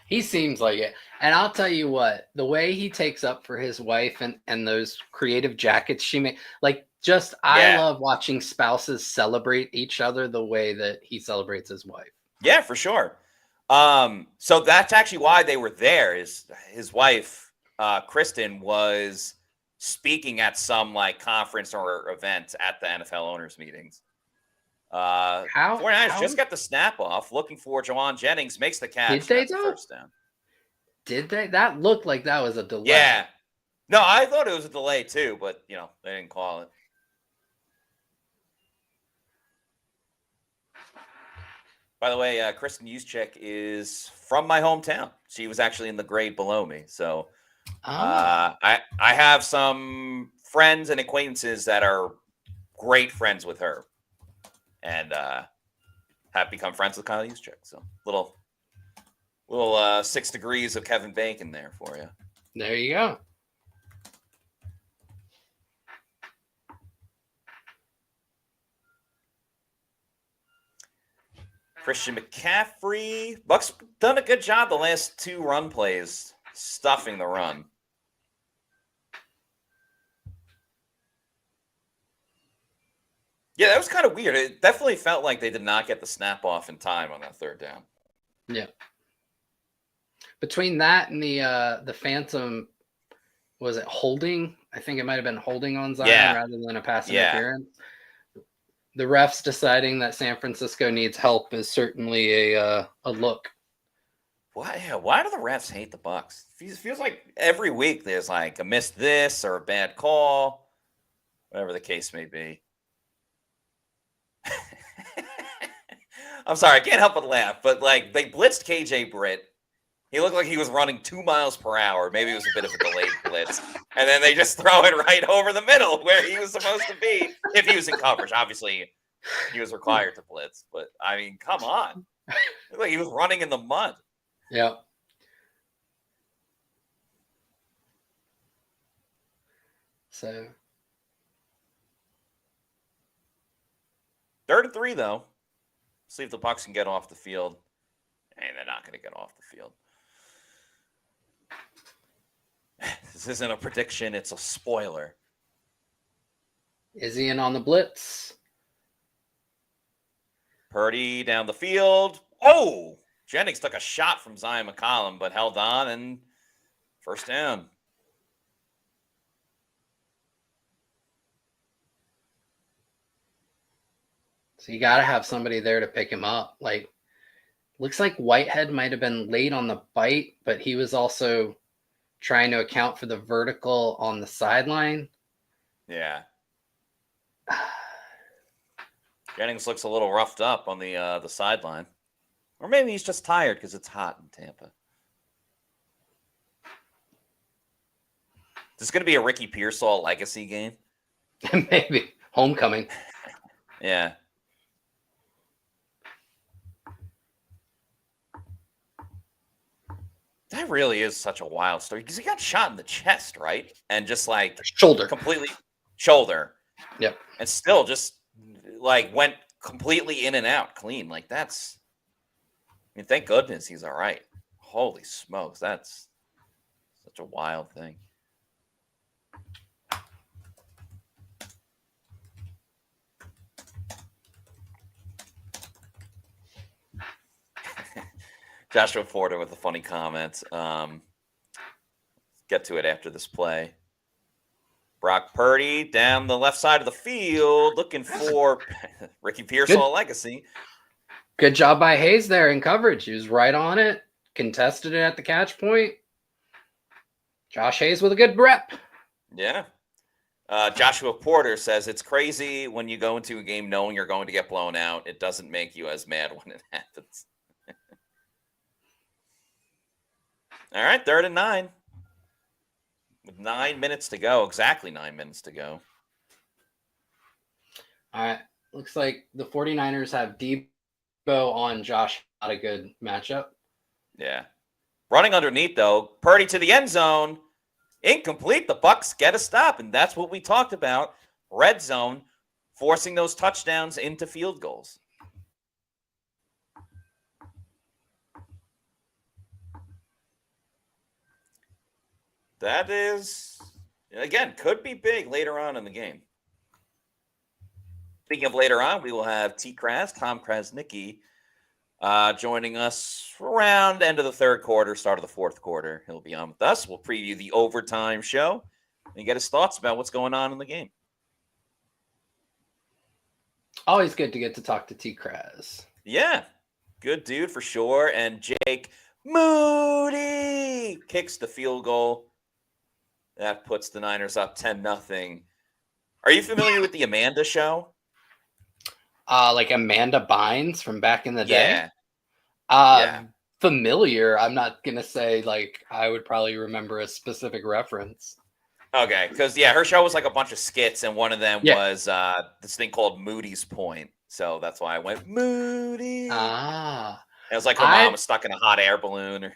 He seems like it. And I'll tell you what, the way he takes up for his wife and those creative jackets she made, like I love watching spouses celebrate each other the way that he celebrates his wife. Yeah, for sure. So that's actually why they were there. Is his wife, Kristen, was speaking at some like conference or event at the NFL owners meetings. 49ers just got the snap off, looking for Jawan Jennings, makes the catch. Did they the first down? Did they? That looked like that was a delay. Yeah. No, I thought it was a delay too, but they didn't call it. By the way, Kristen Juszczyk is from my hometown. She was actually in the grade below me. So I have some friends and acquaintances that are great friends with her. And have become friends with Kyle Juszczyk. So little 6 degrees of Kevin Bacon there for you. There you go. Christian McCaffrey. Bucs done a good job the last 2 run plays, stuffing the run. Yeah, that was kind of weird. It definitely felt like they did not get the snap off in time on that 3rd down. Yeah. Between that and the phantom, was it holding? I think it might have been holding on Zion rather than a pass interference. The refs deciding that San Francisco needs help is certainly a look. Why do the refs hate the Bucs? It feels like every week there's like a missed this or a bad call, whatever the case may be. I'm sorry, I can't help but laugh, but like they blitzed KJ Britt He looked like he was running 2 miles per hour. Maybe it was a bit of a delayed blitz. And then they just throw it right over the middle where he was supposed to be if he was in coverage. Obviously, he was required to blitz. But, I mean, come on. It looked like he was running in the mud. Yep. So 3rd and 3, though. See if the Bucs can get off the field. And they're not going to get off the field. This isn't a prediction. It's a spoiler. Is he in on the blitz? Purdy down the field. Oh! Jennings took a shot from Zion McCollum, but held on, and first down. So you got to have somebody there to pick him up. Like, looks like Whitehead might have been late on the bite, but he was also trying to account for the vertical on the sideline. Yeah. Jennings looks a little roughed up on the sideline. Or maybe he's just tired because it's hot in Tampa. Is this going to be a Ricky Pearsall legacy game? Maybe. Homecoming. Yeah. That really is such a wild story because he got shot in the chest, right? And just like shoulder. Completely shoulder. Yep. And still just like went completely in and out clean. Like that's, I mean, thank goodness he's all right. Holy smokes. That's such a wild thing. Joshua Porter with a funny comment. Get to it after this play. Brock Purdy down the left side of the field looking for Ricky Pearsall legacy. Good job by Hayes there in coverage. He was right on it. Contested it at the catch point. Josh Hayes with a good rep. Yeah. Joshua Porter says it's crazy when you go into a game knowing you're going to get blown out. It doesn't make you as mad when it happens. All right, 3rd and 9. With 9 minutes to go, exactly 9 minutes to go. All right, looks like the 49ers have Debo on Josh. Not a good matchup. Yeah. Running underneath, though. Purdy to the end zone. Incomplete. The Bucs get a stop, and that's what we talked about. Red zone, forcing those touchdowns into field goals. That is, again, could be big later on in the game. Speaking of later on, we will have Tom Krasnicki, joining us around end of the 3rd quarter, start of the 4th quarter. He'll be on with us. We'll preview the overtime show and get his thoughts about what's going on in the game. Always good to get to talk to T. Kraz. Yeah, good dude for sure. And Jake Moody kicks the field goal. That puts the Niners up 10-0. Are you familiar with the Amanda Show? Like Amanda Bynes from back in the day? Yeah. Familiar. I'm not going to say, like, I would probably remember a specific reference. Okay, because, her show was like a bunch of skits, and one of them was this thing called Moody's Point. So that's why I went, Moody. It was like her mom was stuck in a hot air balloon or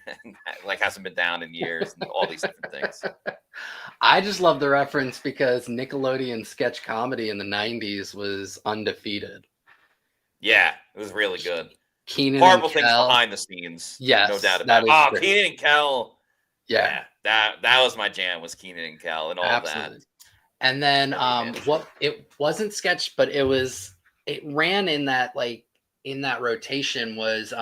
like hasn't been down in years and all these different things. I just love the reference because Nickelodeon sketch comedy in the 90s was undefeated. Yeah, it was really good. Keenan Horrible and things Kel. behind the scenes. Yes, no doubt about it. Oh, Keenan and Kel. Yeah. That was my jam, was Keenan and Kel and all Absolutely. That. And then what it wasn't sketch, but it ran in that rotation was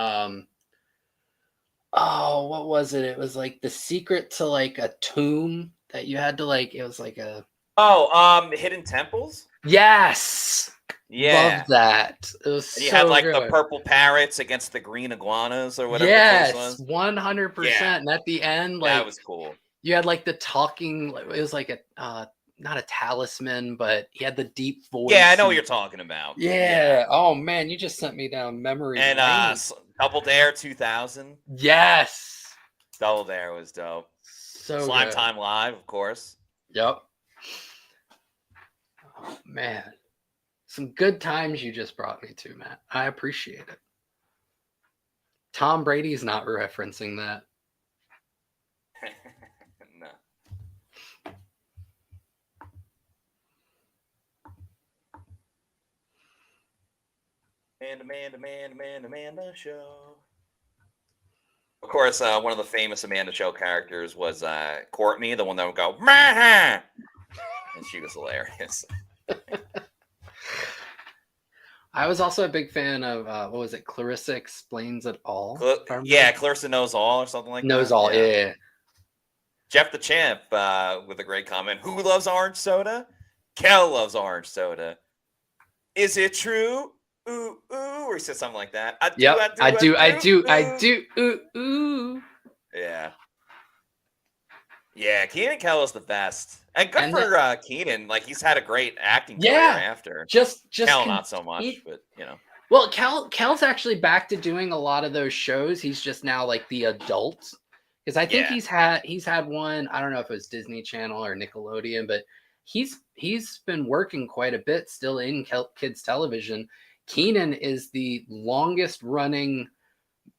what was it? It was like the secret to like a tomb that you had to like, it was like a Hidden Temples? Yes. Yeah. Love that. It was and you so had like good. the purple parrots against the green iguanas or whatever yes, the case was. 100%. Yeah. And at the end, like that was cool. You had like the talking, it was like a not a talisman, but he had the deep voice. Yeah, I know what you're talking about. Yeah. Oh man, you just sent me down memory lane. And Double Dare 2000. Yes. Double Dare was dope. So Slime good. Time Live, of course. Yep. Oh, man. Some good times you just brought me to, Matt. I appreciate it. Tom Brady's not referencing that. No. Amanda Show. Of course, one of the famous Amanda Show characters was Courtney, the one that would go, Maha! And she was hilarious. I was also a big fan of, what was it? Clarissa Explains It All. Clarissa Knows All or something like Knows that. All, yeah. Jeff the Champ with a great comment. Who loves orange soda? Kel loves orange soda. Is it true? Ooh, ooh. Or he said something like that. I do. Ooh, ooh. Yeah. Yeah, Keenan Kel is the best. And good for Keenan. Like, he's had a great acting career after. Just Kel, not so much, but, you know. Well, Kel's actually back to doing a lot of those shows. He's just now, like, the adult. Because I think he's had one, I don't know if it was Disney Channel or Nickelodeon, but he's been working quite a bit still in kids television. Keenan is the longest running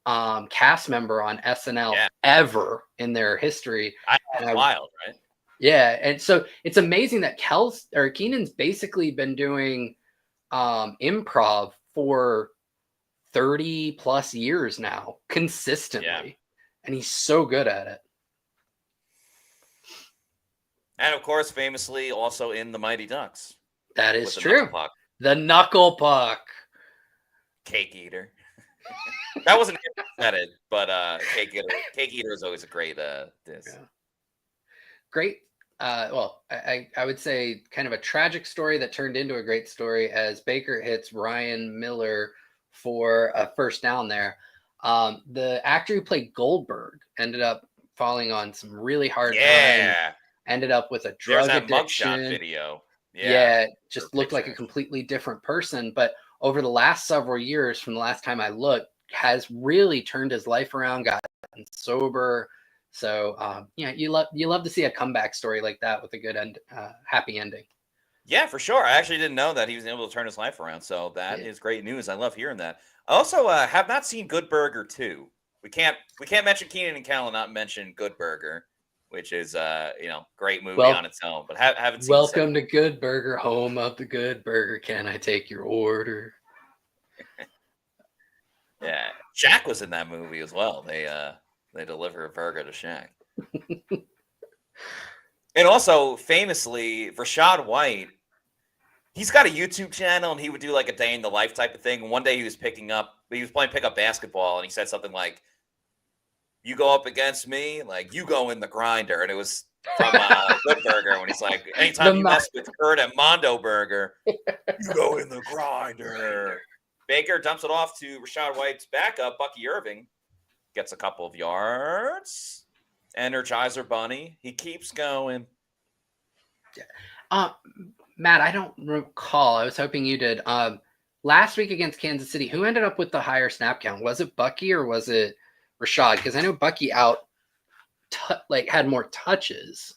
cast member on SNL ever in their history. Wild, right? Yeah, and so it's amazing that Keenan's basically been doing improv for 30 plus years now, consistently. And he's so good at it. And of course, famously also in the Mighty Ducks. That is true. The Knuckle Puck. Cake Eater. That wasn't said it, but Cake Eater is always a great diss. Yeah. Great. Well, I would say kind of a tragic story that turned into a great story as Baker hits Ryan Miller for a first down there. The actor who played Goldberg ended up falling on some really hard times. Ended up with a drug addiction. Mugshot video. Just looked like a completely different person. But over the last several years, from the last time I looked, has really turned his life around, gotten sober. So you love to see a comeback story like that with a good happy ending. Yeah, for sure. I actually didn't know that he was able to turn his life around. So that is great news. I love hearing that. I also have not seen Good Burger 2. We can't mention Keenan and Kel and not mention Good Burger, which is great movie on its own. But haven't seen. Welcome to Good Burger, home of the Good Burger. Can I take your order? Yeah, Shaq was in that movie as well. They deliver a burger to Shaq. And also, famously, Rashad White, he's got a YouTube channel, and he would do like a day in the life type of thing. And one day he was playing pickup basketball, and he said something like, "You go up against me, like you go in the grinder." And it was from Good Burger when he's like, "Anytime you mess with Kurt at Mondo Burger, you go in the grinder." Baker dumps it off to Rashad White's backup, Bucky Irving. Gets a couple of yards. Energizer Bunny. He keeps going. Matt, I don't recall. I was hoping you did. Last week against Kansas City, who ended up with the higher snap count? Was it Bucky or was it Rashad? Because I know Bucky had more touches.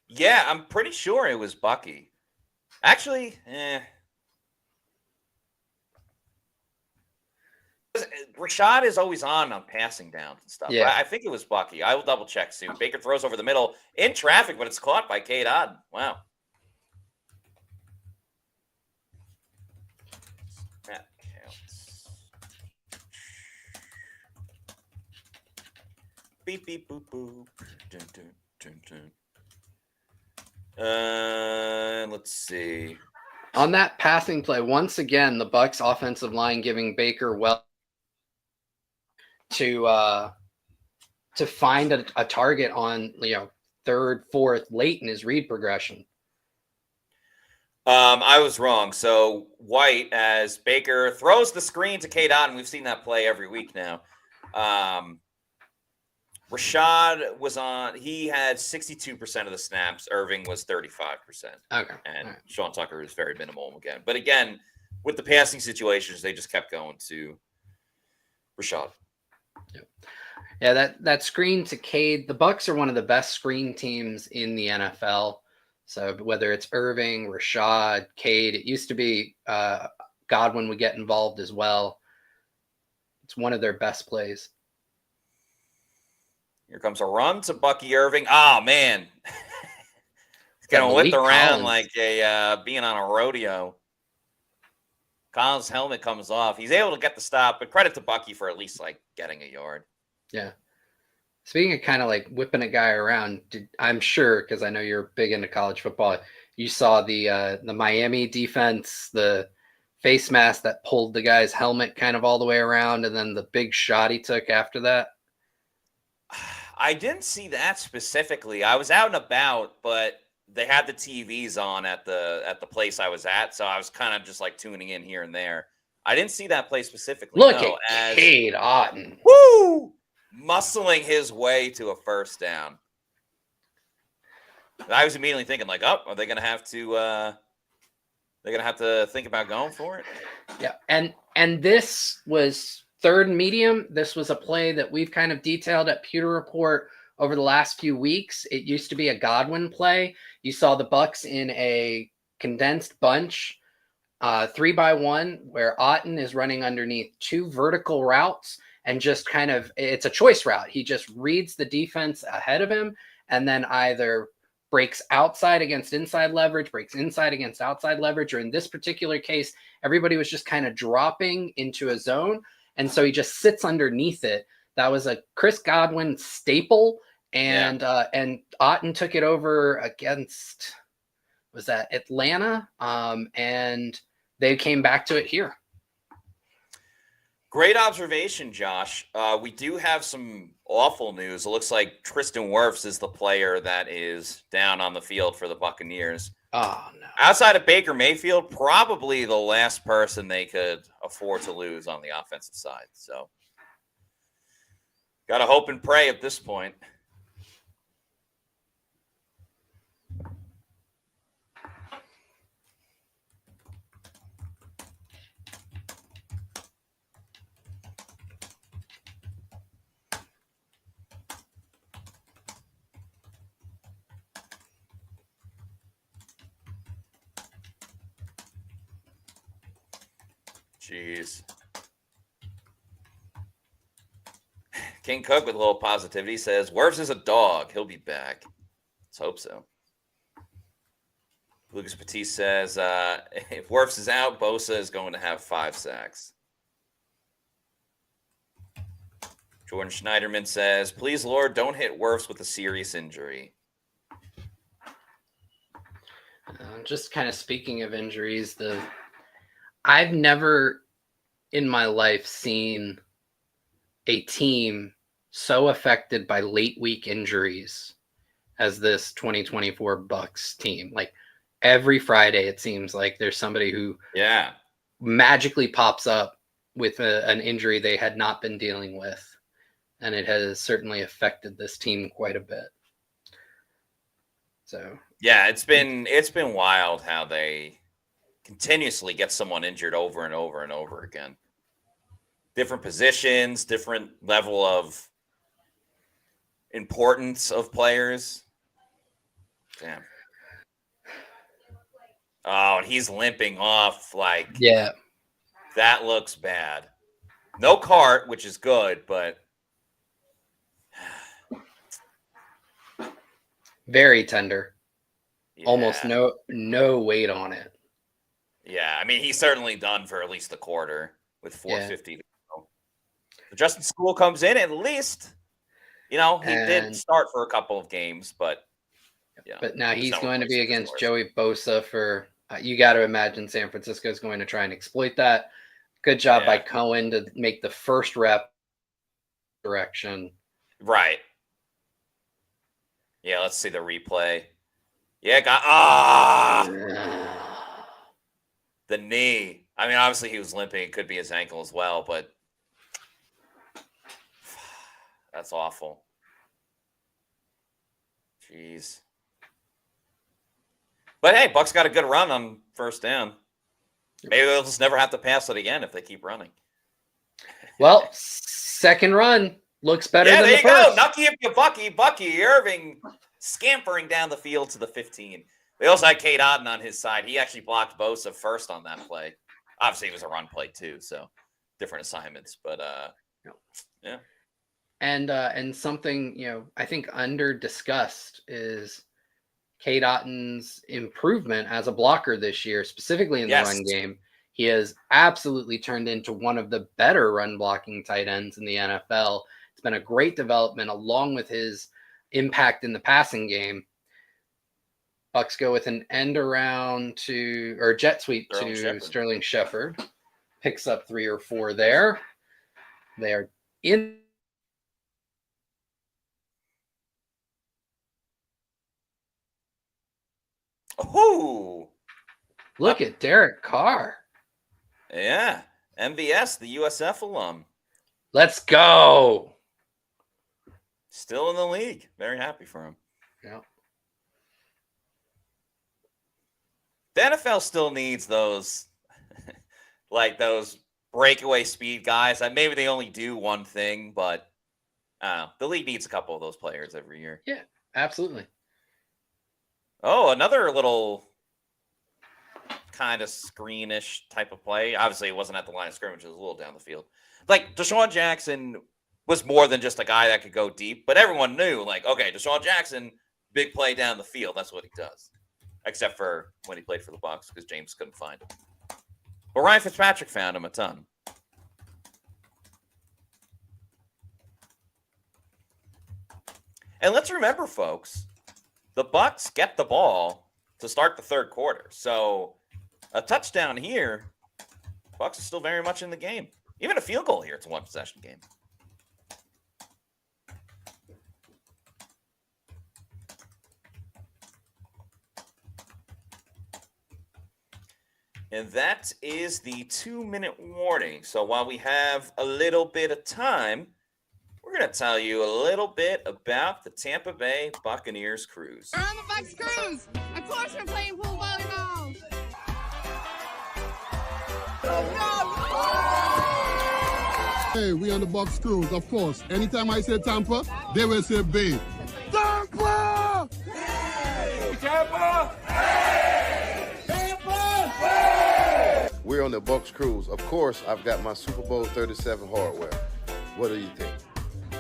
Yeah, I'm pretty sure it was Bucky. Actually, Rashad is always on passing downs and stuff. Yeah. I think it was Bucky. I will double check soon. Baker throws over the middle in traffic, but it's caught by Cade Otton. Wow. That counts. Beep, beep, boop, boop. Dun, dun, dun, dun. Let's see. On that passing play, once again, the Bucs offensive line giving Baker to find a target on third, fourth, late in his read progression. I was wrong. So White, as Baker throws the screen to Cade Otton, we've seen that play every week now. Rashad was on. He had 62% of the snaps. Irving was 35%. Okay. And Sean Tucker was very minimal again. But again, with the passing situations, they just kept going to Rashad. Yeah, that screen to Cade, the Bucs are one of the best screen teams in the NFL. So whether it's Irving, Rashad, Cade, it used to be Godwin would get involved as well. It's one of their best plays. Here comes a run to Bucky Irving. Oh, man. He's going to whip around like a being on a rodeo. Collins' helmet comes off. He's able to get the stop, but credit to Bucky for at least like getting a yard. Yeah. Speaking of kind of like whipping a guy around, I'm sure, because I know you're big into college football, you saw the Miami defense, the face mask that pulled the guy's helmet kind of all the way around, and then the big shot he took after that. I didn't see that specifically. I was out and about, but they had the TVs on at the place I was at, so I was kind of just like tuning in here and there. I didn't see that play specifically. Look at Cade Otton. Woo! Muscling his way to a first down. I was immediately thinking, like, oh, are they going to have to? They're going to have to think about going for it. Yeah, and this was third and medium. This was a play that we've kind of detailed at Pewter Report over the last few weeks. It used to be a Godwin play. You saw the Bucs in a condensed bunch, 3-by-1, where Otton is running underneath two vertical routes. And just kind of, it's a choice route. He just reads the defense ahead of him and then either breaks outside against inside leverage, breaks inside against outside leverage, or in this particular case, everybody was just kind of dropping into a zone. And so he just sits underneath it. That was a Chris Godwin staple. And Otton took it over against, was that Atlanta? And they came back to it here. Great observation, Josh. We do have some awful news. It looks like Tristan Wirfs is the player that is down on the field for the Buccaneers. Oh, no. Outside of Baker Mayfield, probably the last person they could afford to lose on the offensive side. So, got to hope and pray at this point. Jeez. King Cook with a little positivity says, Wirfs is a dog. He'll be back. Let's hope so. Lucas Petit says, if Wirfs is out, Bosa is going to have 5 sacks. Jordan Schneiderman says, please, Lord, don't hit Wirfs with a serious injury. Just kind of speaking of injuries, I've never in my life seen a team so affected by late week injuries as this 2024 Bucs team. Like every Friday, it seems like there's somebody who magically pops up with an injury they had not been dealing with. And it has certainly affected this team quite a bit. So yeah, it's been wild how they continuously get someone injured over and over and over again. Different positions, different level of importance of players. Damn. Oh, and he's limping off like that looks bad. No cart, which is good, but very tender. Almost no weight on it. Yeah, I mean, he's certainly done for at least the quarter with 450 to go. Justin School comes in, at least, he did start for a couple of games, but But now he's going to be against Joey Bosa for, you got to imagine San Francisco is going to try and exploit that. Good job by Cohen to make the first rep direction. Right. Yeah, let's see the replay. Yeah, the knee. I mean, obviously he was limping. It could be his ankle as well, but that's awful. Jeez. But hey, Bucs got a good run on first down. Maybe they'll just never have to pass it again if they keep running. Well, second run looks better than there the you first. go. Nucky if you Bucky. Irving scampering down the field to the 15. We also had Cade Otton on his side. He actually blocked Bosa first on that play. Obviously, it was a run play too, so different assignments. But yeah. And something I think under discussed is Cade Otton's improvement as a blocker this year, specifically in the run game. He has absolutely turned into one of the better run blocking tight ends in the NFL. It's been a great development along with his impact in the passing game. Bucs go with an end around jet sweep to Sterling Shepard. Picks up 3 or 4 there. They are in. Oh, look at Derek Carr. Yeah, MVS, the USF alum. Let's go. Still in the league. Very happy for him. Yeah. The NFL still needs those, like those breakaway speed guys. Maybe they only do one thing, but the league needs a couple of those players every year. Yeah, absolutely. Oh, another little kind of screenish type of play. Obviously, it wasn't at the line of scrimmage. It was a little down the field. Like, Deshaun Jackson was more than just a guy that could go deep, but everyone knew, like, okay, Deshaun Jackson, big play down the field. That's what he does. Except for when he played for the Bucs, because James couldn't find him. But Ryan Fitzpatrick found him a ton. And let's remember, folks, the Bucs get the ball to start the third quarter. So a touchdown here, Bucs are still very much in the game. Even a field goal here, it's a one-possession game. And that is the 2-minute warning. So while we have a little bit of time, we're going to tell you a little bit about the Tampa Bay Buccaneers cruise. We're on the Bucs cruise. Of course we're playing pool volleyball. Hey, we on the Bucs cruise, of course. Anytime I say Tampa, they will say Bay. Tampa! Hey! Tampa! Hey! Tampa! Hey! We're on the Bucs cruise. Of course, I've got my Super Bowl 37 hardware. What do you think?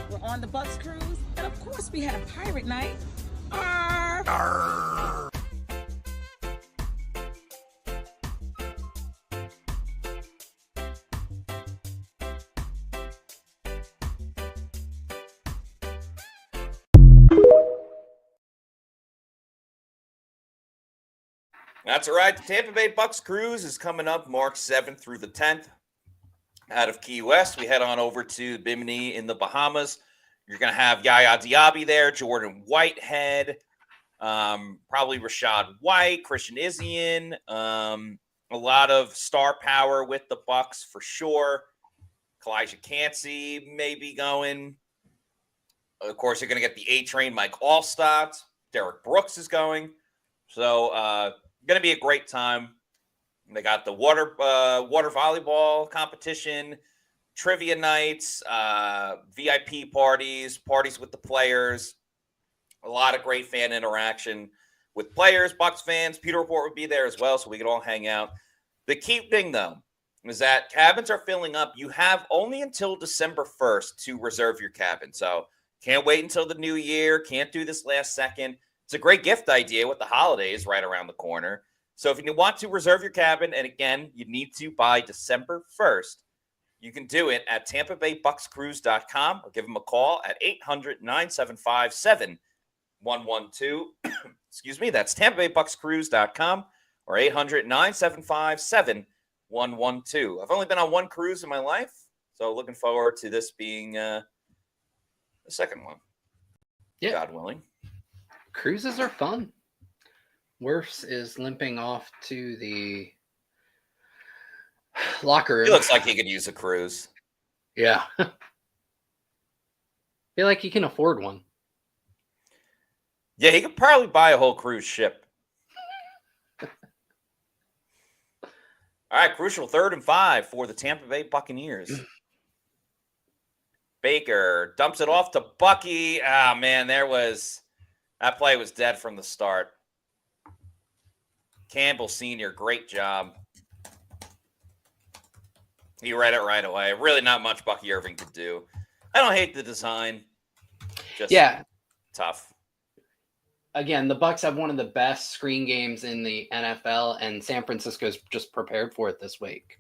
We're on the Bucs cruise, and of course we had a pirate night. Arr! Arr! That's all right. The Tampa Bay Bucs cruise is coming up March 7th through the 10th. Out of Key West, we head on over to Bimini in the Bahamas. You're going to have Yaya Diaby there, Jordan Whitehead, probably Rashad White, Christian Izzian, a lot of star power with the Bucs for sure. Kalijah Cansey may be going. Of course, you're going to get the A-Train, Mike Allstott. Derek Brooks is going. So, going to be a great time. They got the water volleyball competition, trivia nights, VIP parties with the players, a lot of great fan interaction with players, Bucs fans. Pewter Report would be there as well, so we could all hang out. The key thing, though, is that cabins are filling up. You have only until December 1st to reserve your cabin. So can't wait until the new year. Can't do this last second. It's a great gift idea with the holidays right around the corner. So if you want to reserve your cabin, and again, you need to by December 1st, you can do it at TampaBayBucsCruise.com or give them a call at 800-975-7112. Excuse me, that's TampaBayBucsCruise.com or 800-975-7112. I've only been on one cruise in my life, so looking forward to this being the second one. Yeah. God willing. Cruises are fun. Worse is limping off to the locker room. He looks like he could use a cruise. Yeah. Feel like he can afford one. Yeah, he could probably buy a whole cruise ship. All right, crucial 3rd and 5 for the Tampa Bay Buccaneers. Baker dumps it off to Bucky. Ah, man, that play was dead from the start. Campbell Sr., great job. He read it right away. Really not much Bucky Irving could do. I don't hate the design. Just tough. Again, the Bucs have one of the best screen games in the NFL, and San Francisco's just prepared for it this week.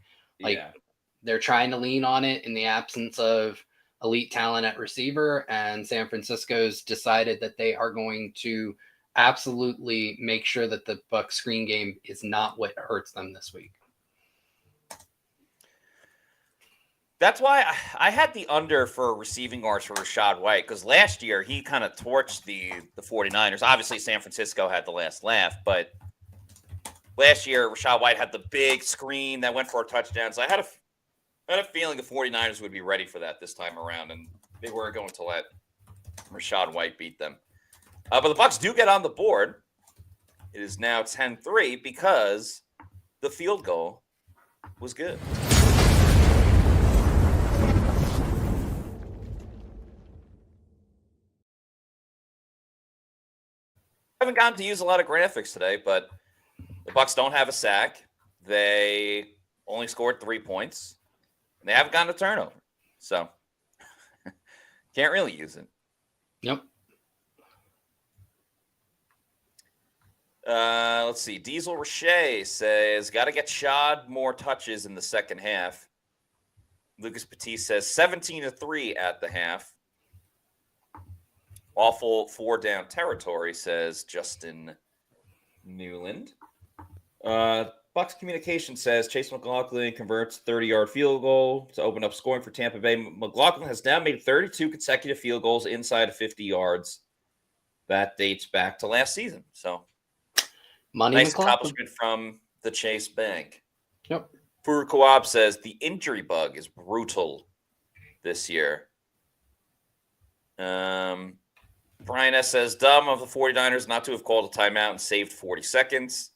They're trying to lean on it in the absence of elite talent at receiver, and San Francisco's decided that they are going to absolutely make sure that the Bucs screen game is not what hurts them this week. That's why I had the under for receiving yards for Rachaad White, because last year he kind of torched the 49ers. Obviously, San Francisco had the last laugh, but last year Rachaad White had the big screen that went for a touchdown. So I had a feeling the 49ers would be ready for that this time around, and they were going to let Rachaad White beat them. But the Bucs do get on the board. It is now 10-3 because the field goal was good. I haven't gotten to use a lot of graphics today, but the Bucs don't have a sack. They only scored 3 points. And they haven't gotten a turnover. So can't really use it. Yep. Let's see. Diesel Roche says, got to get Shad more touches in the second half. Lucas Petit says 17-3 at the half. Awful 4-down territory, says Justin Newland. Bucs Communication says Chase McLaughlin converts 30-yard field goal to open up scoring for Tampa Bay. McLaughlin has now made 32 consecutive field goals inside of 50 yards. That dates back to last season. So, nice accomplishment from the Chase Bank. Yep. Furu Kawab says the injury bug is brutal this year. Brian S. says, dumb of the 49ers not to have called a timeout and saved 40 seconds.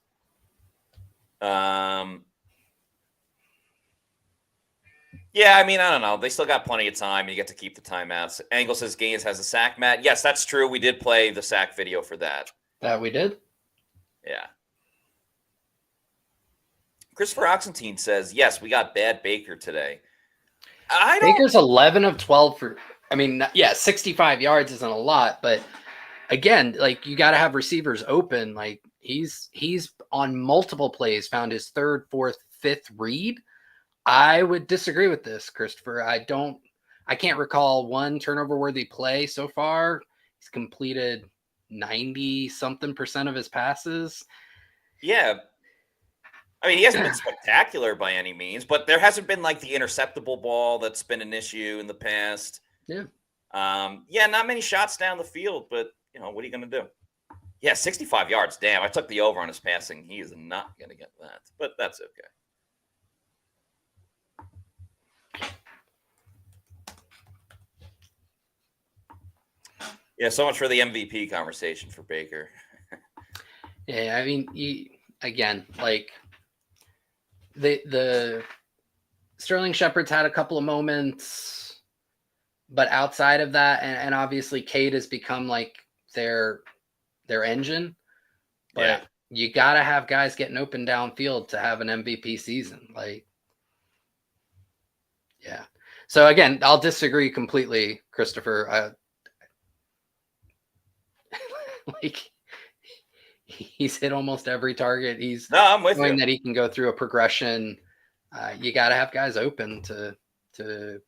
Yeah, I mean, I don't know. They still got plenty of time. You get to keep the timeouts. Angle says Gaines has a sack, Matt. Yes, that's true. We did play the sack video for that. That we did? Yeah. Christopher Oxentine says, yes, we got bad Baker today. Baker's 11 of 12 for, 65 yards isn't a lot, but again, like, you got to have receivers open. Like, he's on multiple plays found his third, fourth, fifth read. I would disagree with this, Christopher. I can't recall one turnover worthy play so far. He's completed 90-something% of his passes. Yeah. I mean, he hasn't been spectacular by any means, but there hasn't been like the interceptable ball that's been an issue in the past. Yeah. Not many shots down the field, but what are you going to do? Yeah, 65 yards. Damn, I took the over on his passing. He is not going to get that, but that's okay. Yeah, so much for the MVP conversation for Baker. Yeah, I mean, again, like the Sterling Shepard's had a couple of moments, but outside of that, and obviously Cade has become like their engine. But you got to have guys getting open downfield to have an MVP season. Like, yeah. So again, I'll disagree completely, Christopher. Like, he's hit almost every target. I'm with showing you that he can go through a progression. You got to have guys open to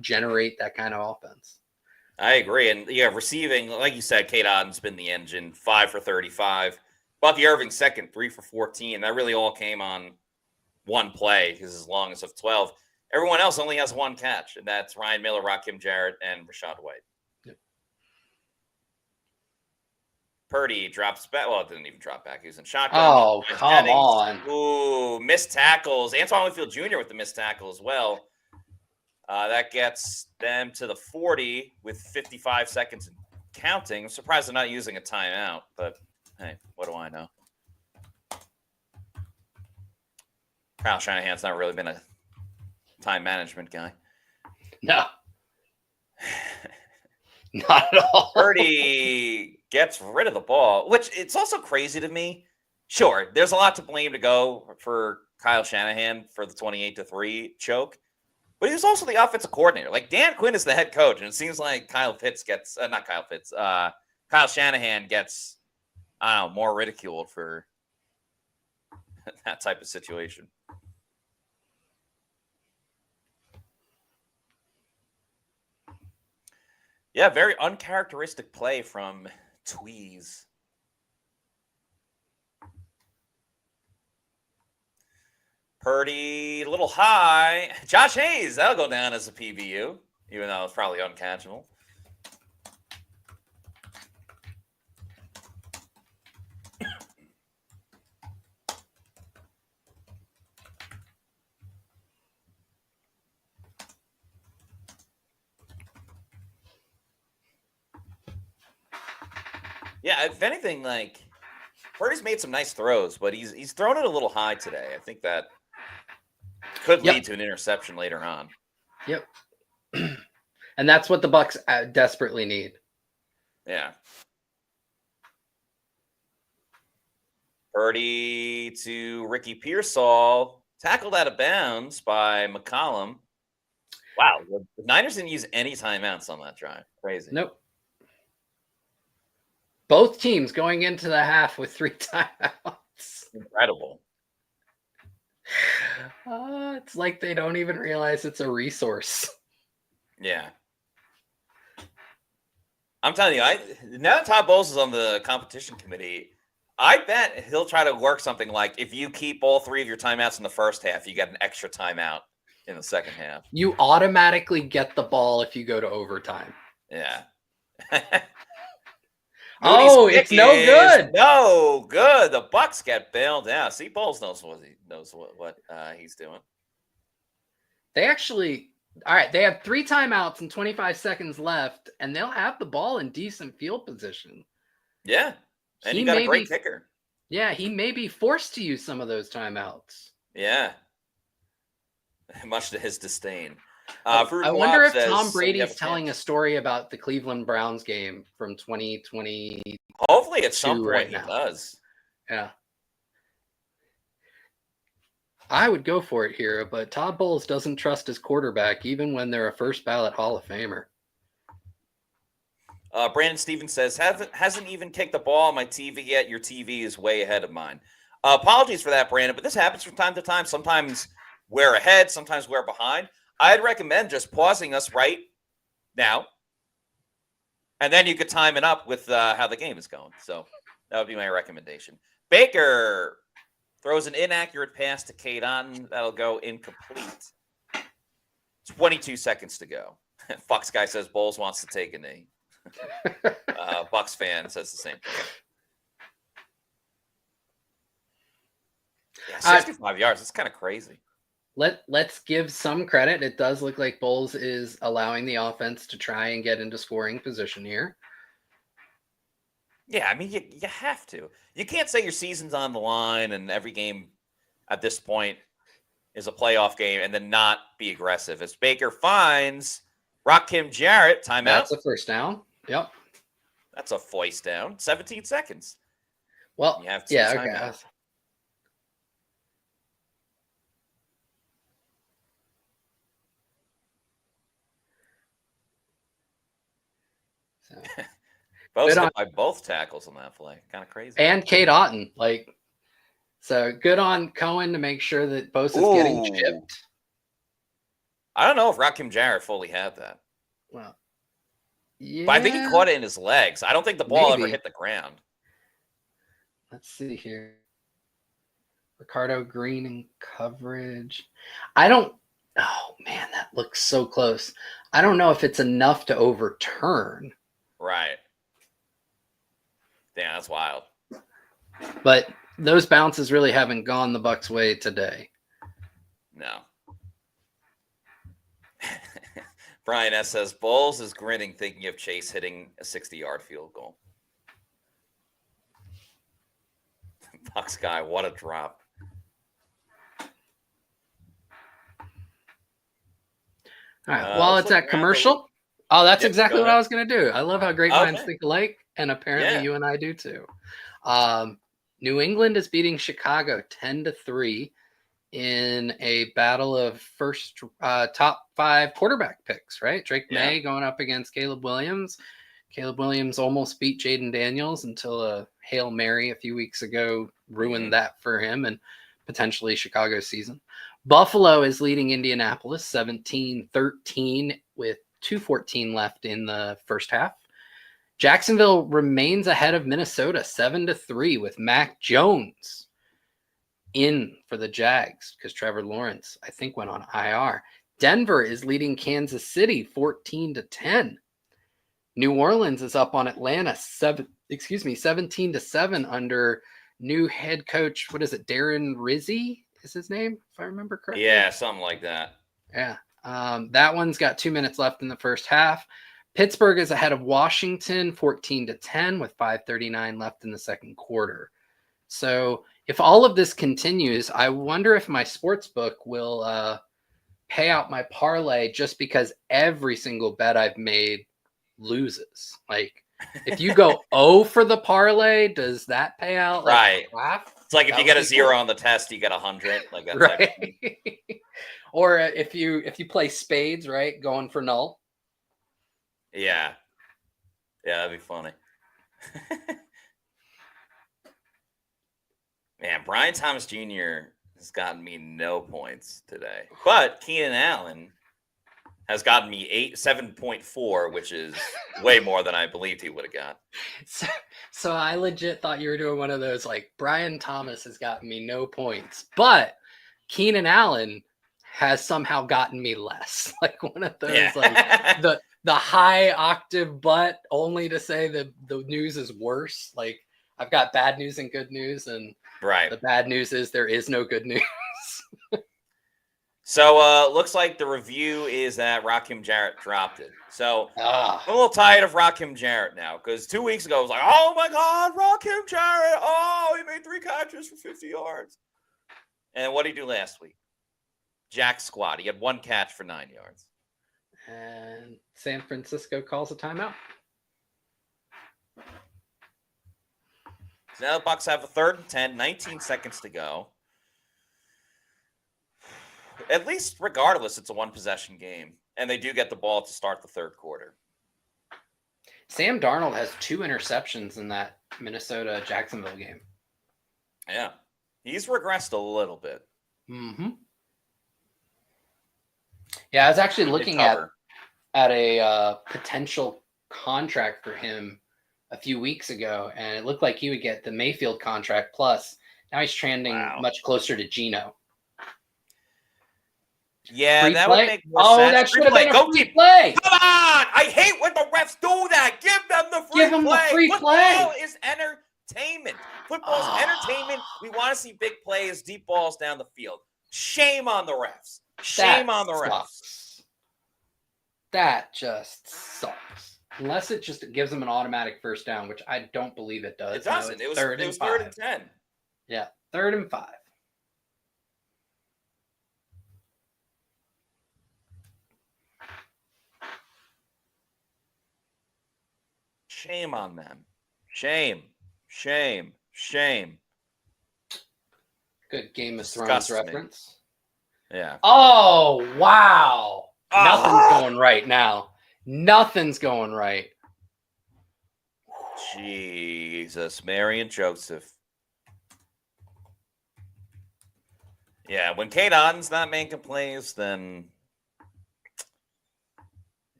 generate that kind of offense. I agree. And receiving, like you said, Cade Otton's been the engine, 5 for 35. Bucky Irving second, 3 for 14. That really all came on one play because as long as of 12. Everyone else only has one catch, and that's Ryan Miller, Rakim Jarrett, and Rachaad White. Yep. Purdy drops back. Well, it didn't even drop back. He was in shotgun. Oh, come on. Ooh, missed tackles. Antoine Winfield Jr. with the missed tackle as well. That gets them to the 40 with 55 seconds and counting. I'm surprised they're not using a timeout, but hey, what do I know? Kyle Shanahan's not really been a time management guy. No. Not at all. Purdy gets rid of the ball, which it's also crazy to me. Sure, there's a lot to blame to go for Kyle Shanahan for the 28-3 choke, but he was also the offensive coordinator. Like Dan Quinn is the head coach, and it seems like Kyle Shanahan gets, I don't know, more ridiculed for that type of situation. Yeah, very uncharacteristic play from Tweez. Purdy, a little high. Josh Hayes, that'll go down as a PBU, even though it's probably uncatchable. Yeah, if anything, like Purdy's made some nice throws, but he's thrown it a little high today. I think that could lead to an interception later on. Yep. And that's what the Bucs desperately need. Yeah. Purdy to Ricky Pearsall, tackled out of bounds by McCollum. Wow, the Niners didn't use any timeouts on that drive. Crazy. Nope. Both teams going into the half with 3 timeouts. Incredible. It's like they don't even realize it's a resource. Yeah. I'm telling you, now that Todd Bowles is on the competition committee, I bet he'll try to work something like if you keep all 3 of your timeouts in the first half, you get an extra timeout in the second half. You automatically get the ball if you go to overtime. Yeah. Oh, it's no good. No good. The Bucs get bailed out. See, Bowles knows what he's doing. They actually, all right, they have 3 timeouts and 25 seconds left, and they'll have the ball in decent field position. Yeah. And you got a great kicker. Yeah, he may be forced to use some of those timeouts. Yeah. Much to his disdain. I wonder if Tom Brady's telling a story about the Cleveland Browns game from 2020. Hopefully at some point he does. Yeah. I would go for it here, but Todd Bowles doesn't trust his quarterback even when they're a first ballot Hall of Famer. Brandon Stevens says, hasn't even kicked the ball on my TV yet. Your TV is way ahead of mine. Apologies for that, Brandon, but this happens from time to time. Sometimes we're ahead, sometimes we're behind. I'd recommend just pausing us right now, and then you could time it up with how the game is going. So that would be my recommendation. Baker throws an inaccurate pass to Cade Otton. That'll go incomplete. 22 seconds to go. Bucs guy says Bowles wants to take a knee. Bucs fan says the same thing. Yeah, 65 yards. That's kind of crazy. Let's give some credit. It does look like Bowles is allowing the offense to try and get into scoring position here. Yeah, I mean, you have to. You can't say your season's on the line and every game at this point is a playoff game and then not be aggressive. As Baker finds Rakim Jarrett, timeout. That's a first down. Yep. That's a foist down. 17 seconds. Well, you have to okay. Both hit by both tackles on that play. Kind of crazy. And Cade Otton. So good on Cohen to make sure that Bose is getting chipped. I don't know if Rakim Jarrett fully had that. Well, yeah. But I think he caught it in his legs. I don't think the ball ever hit the ground. Let's see here. Ricardo Green in coverage. Oh, man, that looks so close. I don't know if it's enough to overturn. Right. Damn, that's wild. But those bounces really haven't gone the Bucs' way today. No. Brian S. says, Bowles is grinning thinking of Chase hitting a 60-yard field goal. Bucs guy, what a drop. All right, while it's at commercial, Oh, that's Yep, exactly go what I ahead. was going to do. I love how great minds Okay. think alike, and apparently Yeah. you and I do too. New England is beating Chicago 10-3 in a battle of first top 5 quarterback picks, right? Drake Yeah. May going up against Caleb Williams. Caleb Williams almost beat Jaden Daniels until a Hail Mary a few weeks ago ruined that for him and potentially Chicago's season. Buffalo is leading Indianapolis 17-13 with 2:14 left in the first half. Jacksonville remains ahead of Minnesota 7-3 with Mac Jones in for the Jags because Trevor Lawrence, I think, went on IR. Denver is leading Kansas City 14-10. New Orleans is up on Atlanta 17-7 under new head coach. What is it? Darren Rizzi is his name, if I remember correctly. Yeah, something like that. Yeah. That one's got 2 minutes left in the first half. Pittsburgh is ahead of Washington 14-10 with 5:39 left in the second quarter. So if all of this continues, I wonder if my sports book will pay out my parlay just because every single bet I've made loses. Like if you go 0 for the parlay, does that pay out? Like Right. half? It's like if That you get would a be 0 cool. on the test, you get 100. Like that type of thing. Right. Or if you play spades, right, going for null. Yeah. Yeah, that'd be funny. Man, Brian Thomas Jr. has gotten me no points today. But Keenan Allen has gotten me 7.4, which is way more than I believed he would have got. So I legit thought you were doing one of those like Brian Thomas has gotten me no points, but Keenan Allen has somehow gotten me less. Like one of those like the high octave but only to say that the news is worse. Like I've got bad news and good news, and Right. the bad news is there is no good news. So looks like the review is that Rakim Jarrett dropped it. So I'm a Ah, little tired of Rakim Jarrett now because 2 weeks ago I was like, oh my God, Rakim Jarrett. Oh, he made 3 catches for 50 yards. And what did he do last week? Jack squat. He had 1 catch for 9 yards. and San Francisco calls a timeout. So now the Bucs have a 3rd and 10, 19 seconds to go. At least, regardless, it's a 1-possession game, and they do get the ball to start the 3rd quarter. Sam Darnold has 2 interceptions in that Minnesota-Jacksonville game. Yeah, he's regressed a little bit. Mm-hmm. Yeah, I was actually looking at a potential contract for him a few weeks ago, and it looked like he would get the Mayfield contract plus. Now he's trending much closer to Geno. Yeah, Free that play? would make more Oh, sense. that Free should have play. been a Go free team. play. Come on! I hate when the refs do that. Give them the free Give them the play. free Football play. is entertainment. Football is entertainment. We want to see big plays, deep balls down the field. Shame on the refs. Shame on the refs. Sucks. That just sucks. Unless it just gives them an automatic first down, which I don't believe it does. It doesn't. No, It was third and 5. 10. Yeah, 3rd and 5. Shame on them. Shame. Shame. Shame. Good Game of Thrones Disgusts me. reference. Yeah. Oh, wow. Oh. Nothing's going right now. Nothing's going right. Jesus, Mary and Joseph. Yeah, when Kate Otten's not making plays, then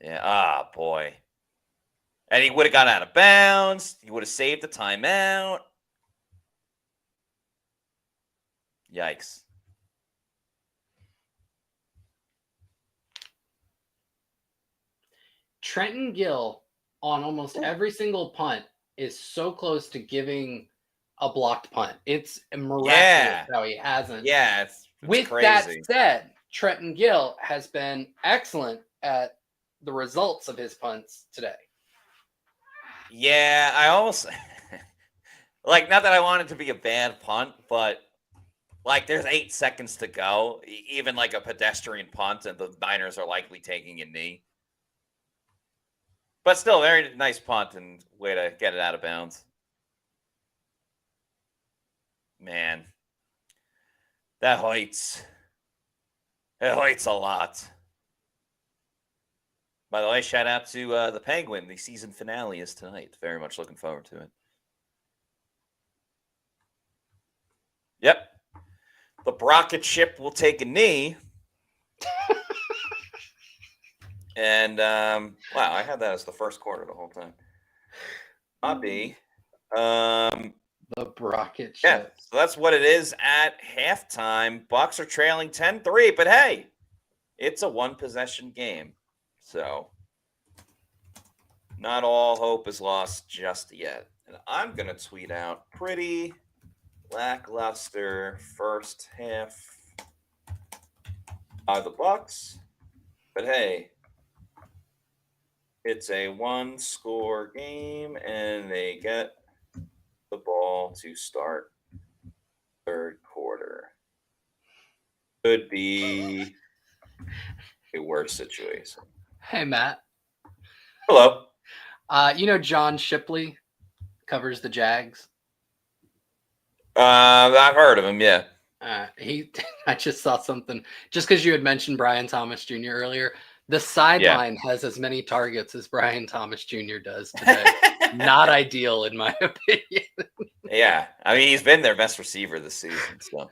yeah, boy. And he would have got out of bounds. He would have saved the timeout. Yikes. Trenton Gill on almost every single punt is so close to giving a blocked punt. It's miraculous how he hasn't. Yeah, it's With crazy. that said, Trenton Gill has been excellent at the results of his punts today. Yeah, I almost like, not that I want it to be a bad punt, but like there's 8 seconds to go, even like a pedestrian punt, and the Niners are likely taking a knee. But still, very nice punt and way to get it out of bounds. Man, that hurts. It hurts a lot. By the way, shout out to the Penguin. The season finale is tonight. Very much looking forward to it. Yep. The Brocket ship will take a knee. And, wow, I had that as the first quarter the whole time. Bobby. The Brocket Yeah, ship. so that's what it is at halftime. Bucs are trailing 10-3, but hey, it's a one-possession game. So not all hope is lost just yet. And I'm going to tweet out pretty lackluster first half by the Bucs. But hey, it's a one-score game, and they get the ball to start third quarter. Could be a worse situation. Hey, Matt. Hello. John Shipley covers the Jags. I've heard of him, yeah. I just saw something, just because you had mentioned Brian Thomas Jr. earlier. The sideline has as many targets as Brian Thomas Jr. does today. Not ideal, in my opinion. Yeah, I mean, he's been their best receiver this season, so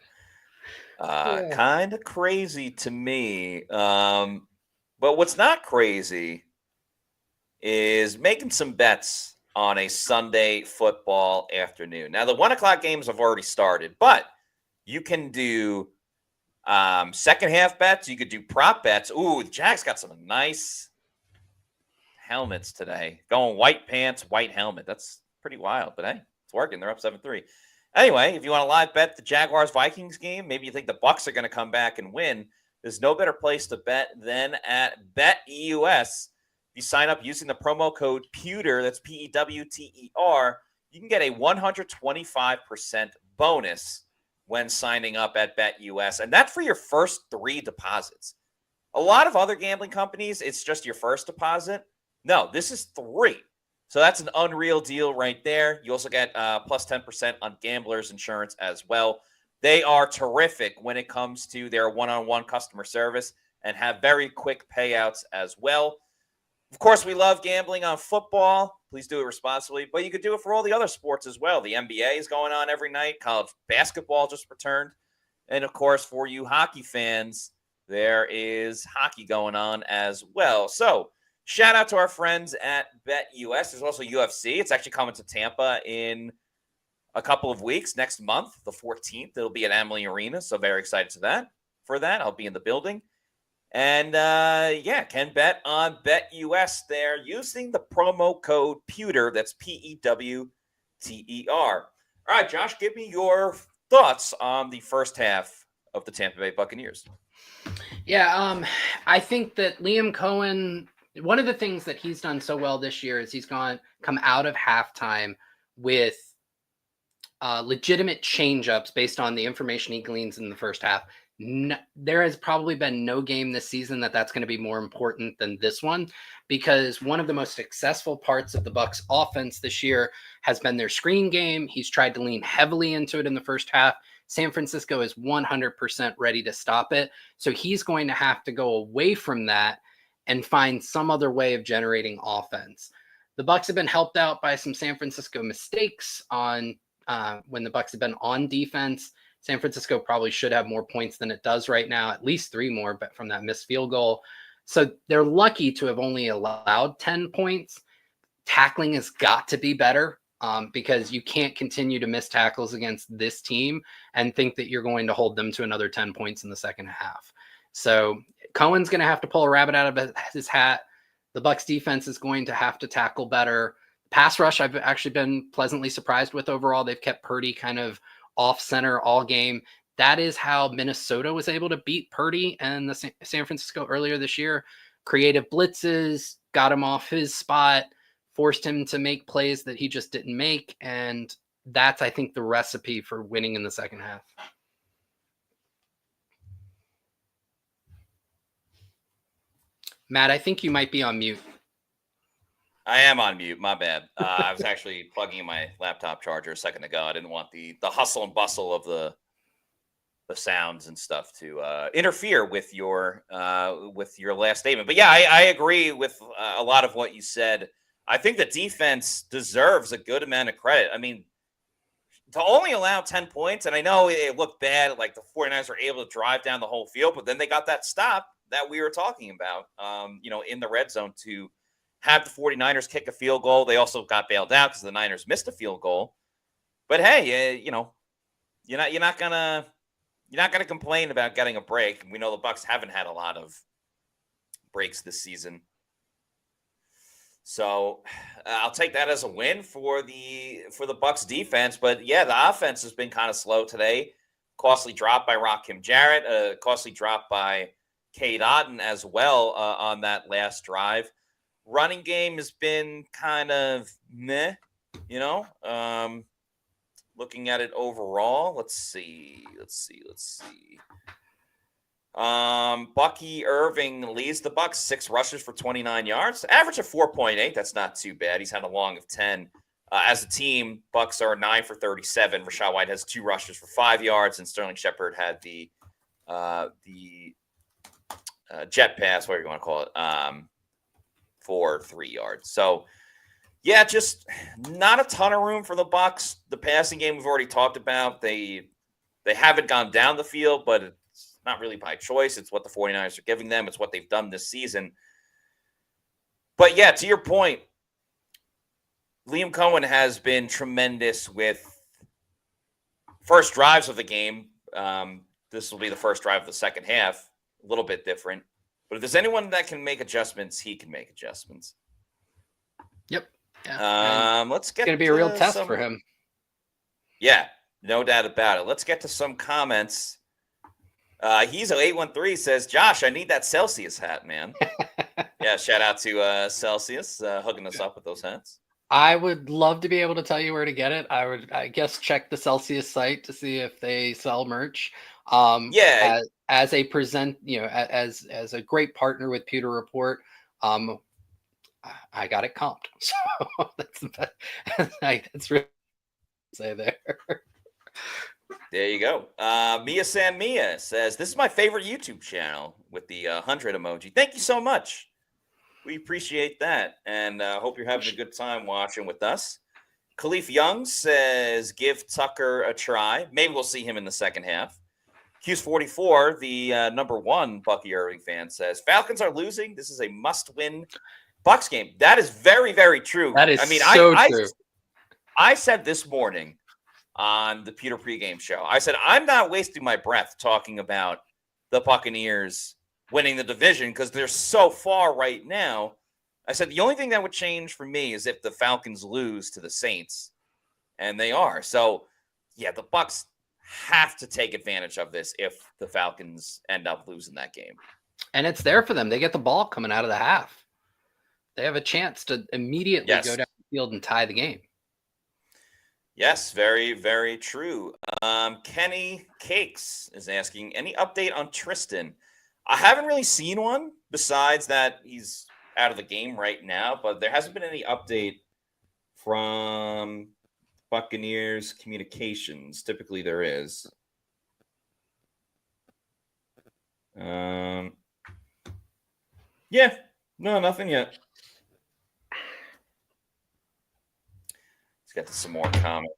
kind of crazy to me. But what's not crazy is making some bets on a Sunday football afternoon. Now, the 1:00 games have already started, but you can do second half bets. You could do prop bets. Ooh, the Jags got some nice helmets today. Going white pants, white helmet. That's pretty wild, but hey, it's working. They're up 7-3. Anyway, if you want to live bet the Jaguars-Vikings game, maybe you think the Bucs are going to come back and win, there's no better place to bet than at BetUS. If you sign up using the promo code Pewter, that's Pewter, you can get a 125% bonus when signing up at BetUS, and that's for your first 3 deposits. A lot of other gambling companies, it's just your first deposit. No, this is 3. So that's an unreal deal right there. You also get plus 10% on Gamblers Insurance as well. They are terrific when it comes to their one-on-one customer service and have very quick payouts as well. Of course, we love gambling on football. Please do it responsibly, but you could do it for all the other sports as well. The NBA is going on every night. College basketball just returned. And, of course, for you hockey fans, there is hockey going on as well. So, shout out to our friends at BetUS. There's also UFC. It's actually coming to Tampa in a couple of weeks, next month, the 14th. It'll be at Amalie Arena, so very excited for that. I'll be in the building. And, can bet on BetUS there using the promo code Pewter. That's Pewter. All right, Josh, give me your thoughts on the first half of the Tampa Bay Buccaneers. Yeah, I think that Liam Cohen, one of the things that he's done so well this year is he's come out of halftime with legitimate change-ups based on the information he gleans in the first half. There has probably been no game this season that's going to be more important than this one, because one of the most successful parts of the Bucs offense this year has been their screen game. He's tried to lean heavily into it in the first half. San Francisco is 100% ready to stop it. So he's going to have to go away from that and find some other way of generating offense. The Bucs have been helped out by some San Francisco mistakes on when the Bucs have been on defense. San Francisco probably should have more points than it does right now, at least 3 more, but from that missed field goal. So they're lucky to have only allowed 10 points. Tackling has got to be better because you can't continue to miss tackles against this team and think that you're going to hold them to another 10 points in the second half. So Cohen's going to have to pull a rabbit out of his hat. The Bucs defense is going to have to tackle better. Pass rush, I've actually been pleasantly surprised with overall. They've kept Purdy kind of off center all game. That is how Minnesota was able to beat Purdy and the San Francisco earlier this year. Creative blitzes, got him off his spot, forced him to make plays that he just didn't make. And that's, I think, the recipe for winning in the second half. Matt, I think you might be on mute. I am on mute. My bad. I was actually plugging in my laptop charger a second ago. I didn't want the hustle and bustle of the sounds and stuff to interfere with your last statement. But yeah, I agree with a lot of what you said. I think the defense deserves a good amount of credit. I mean, to only allow 10 points, and I know it looked bad, like the 49ers were able to drive down the whole field, but then they got that stop that we were talking about, in the red zone to have the 49ers kick a field goal. They also got bailed out because the Niners missed a field goal. But hey, you're not gonna complain about getting a break. We know the Bucs haven't had a lot of breaks this season. So I'll take that as a win for the Bucs defense. But yeah, the offense has been kind of slow today. Costly drop by Rakim Jarrett. Costly drop by Cade Otton as well on that last drive. Running game has been kind of meh, looking at it overall. Let's see. Bucky Irving leads the Bucs, 6 rushes for 29 yards, average of 4.8. That's not too bad. He's had a long of 10. As a team, Bucs are 9 for 37. Rachaad White has 2 rushes for 5 yards, and Sterling Shepard had the jet pass, whatever you want to call it, for 3 yards. So yeah, just not a ton of room for the Bucs. The passing game we've already talked about. They haven't gone down the field, but it's not really by choice. It's what the 49ers are giving them. It's what they've done this season. But yeah, to your point, Liam Cohen has been tremendous with first drives of the game. This will be the first drive of the second half, a little bit different. But if there's anyone that can make adjustments, he can make adjustments. Yep. Yeah. Let's get. It's going to be a real test for him. Yeah, no doubt about it. Let's get to some comments. He's an 813 says, Josh, I need that Celsius hat, man. Yeah, shout out to Celsius hooking us up with those hats. I would love to be able to tell you where to get it. I guess, check the Celsius site to see if they sell merch. Yeah. As a as a great partner with Pewter Report, I got it comped. So that's the best. That's really say there. There you go. Mia San Mia says, this is my favorite YouTube channel with the 100 emoji. Thank you so much. We appreciate that. And hope you're having a good time watching with us. Khalif Young says, give Tucker a try. Maybe we'll see him in the second half. Q's44, the number 1 Bucky Irving fan, says, Falcons are losing. This is a must-win Bucs game. That is very, very true. That is so true. I said this morning on the Pewter pregame show, I said, I'm not wasting my breath talking about the Buccaneers winning the division because they're so far right now. I said, the only thing that would change for me is if the Falcons lose to the Saints, and they are. So, yeah, the Bucs have to take advantage of this if the Falcons end up losing that game. And it's there for them. They get the ball coming out of the half. They have a chance to immediately go down the field and tie the game. Yes, very, very true. Kenny Cakes is asking, any update on Tristan? I haven't really seen one besides that he's out of the game right now, but there hasn't been any update from Buccaneers communications. Typically there is. Yeah, no, nothing yet. Let's get to some more comments.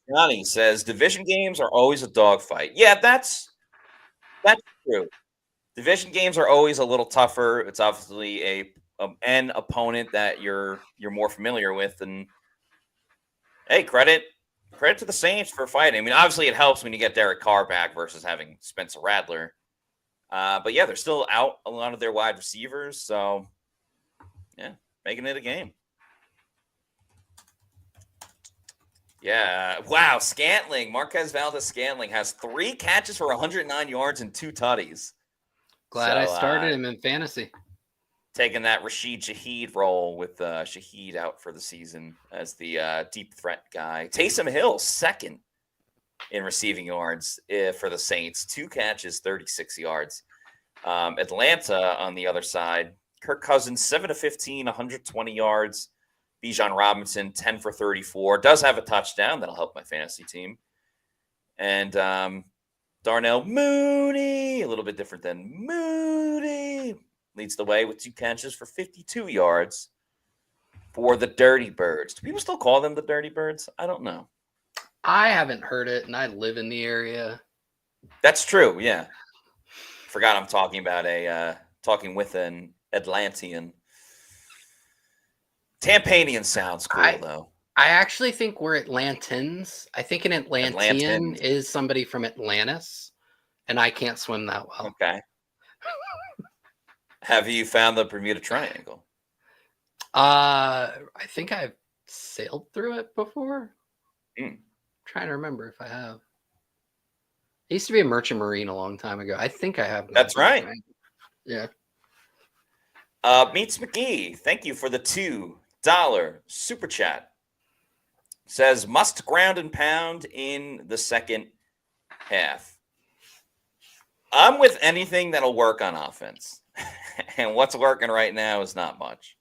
Johnny says division games are always a dogfight. Yeah, that's true. Division games are always a little tougher. It's obviously an opponent that you're more familiar with, and hey, credit to the Saints for fighting. I mean, obviously it helps when you get Derek Carr back versus having Spencer Rattler. But yeah, they're still out a lot of their wide receivers, so yeah, making it a game. Yeah. Wow. Scantling. Marquez Valdez-Scantling has 3 catches for 109 yards and 2 tutties. Glad I started him in fantasy. Taking that Rashid Shaheed role with Shaheed out for the season as the deep threat guy. Taysom Hill, 2nd in receiving yards for the Saints. 2 catches, 36 yards. Atlanta, on the other side, Kirk Cousins, 7 of 15, 120 yards. Bijan Robinson, 10 for 34. Does have a touchdown. That'll help my fantasy team. And Darnell Mooney, a little bit different than Mooney, leads the way with 2 catches for 52 yards for the Dirty Birds. Do people still call them the Dirty Birds? I don't know. I haven't heard it, and I live in the area. That's true, yeah. Forgot I'm talking about talking with an Atlantean. Tampanian sounds cool, though. I actually think we're Atlantans. I think an Atlantean is somebody from Atlantis, and I can't swim that well. Okay. Have you found the Bermuda Triangle? I think I've sailed through it before. Mm. Trying to remember if I have. I used to be a merchant marine a long time ago. I think I have. That's right. Yeah. Meets McGee, thank you for the $2 super chat. Says must ground and pound in the second half. I'm with anything that'll work on offense. And what's working right now is not much.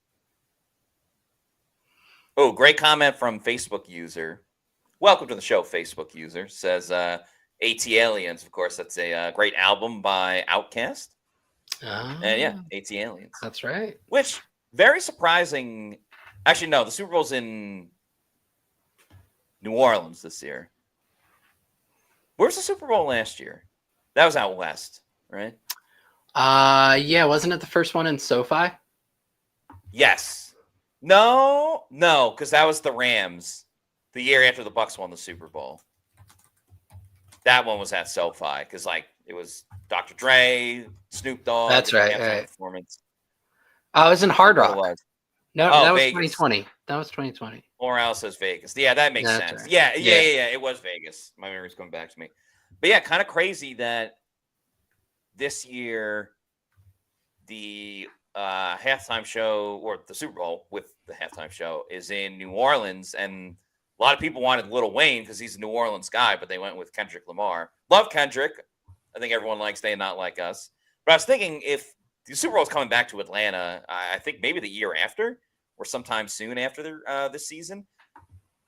Oh, great comment from Facebook user. Welcome to the show, Facebook user. Says AT Aliens. Of course, that's a great album by Outkast. And yeah, AT Aliens. That's right. Which, very surprising. Actually, no, the Super Bowl's in New Orleans this year. Where's the Super Bowl last year? That was out west, right? Yeah, wasn't it the first one in SoFi? Yes. No, because that was the Rams the year after the Bucs won the Super Bowl. That one was at SoFi because, like, it was Dr. Dre, Snoop Dogg. That's right. Right. Performance. I was in Hard Rock. No, that was Vegas. 2020. That was 2020. Laurel says Vegas. Yeah, that makes That's sense. right. Yeah. It was Vegas. My memory's coming back to me. But yeah, kind of crazy that this year the halftime show, or the Super Bowl with the halftime show, is in New Orleans, and a lot of people wanted Lil Wayne because he's a New Orleans guy, but they went with Kendrick Lamar. Love Kendrick. I think everyone likes They Not Like Us. But I was thinking, if the Super Bowl is coming back to Atlanta, I think maybe the year after or sometime soon after this season,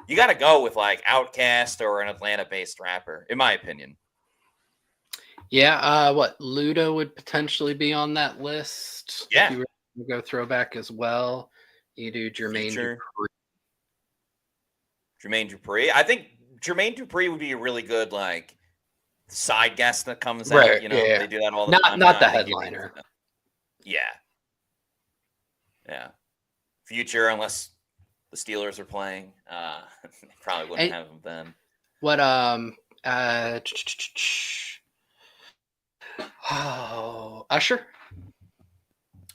you got to go with like Outkast or an Atlanta-based rapper, in my opinion. Yeah, what Luda would potentially be on that list. Yeah, if you were to go throwback as well. You do Jermaine Dupri. Jermaine Dupri. I think Jermaine Dupri would be a really good like side guest that comes out. You know, they do that all the time. Not the headliner. Yeah. Future, unless the Steelers are playing, probably wouldn't have him then. What Usher?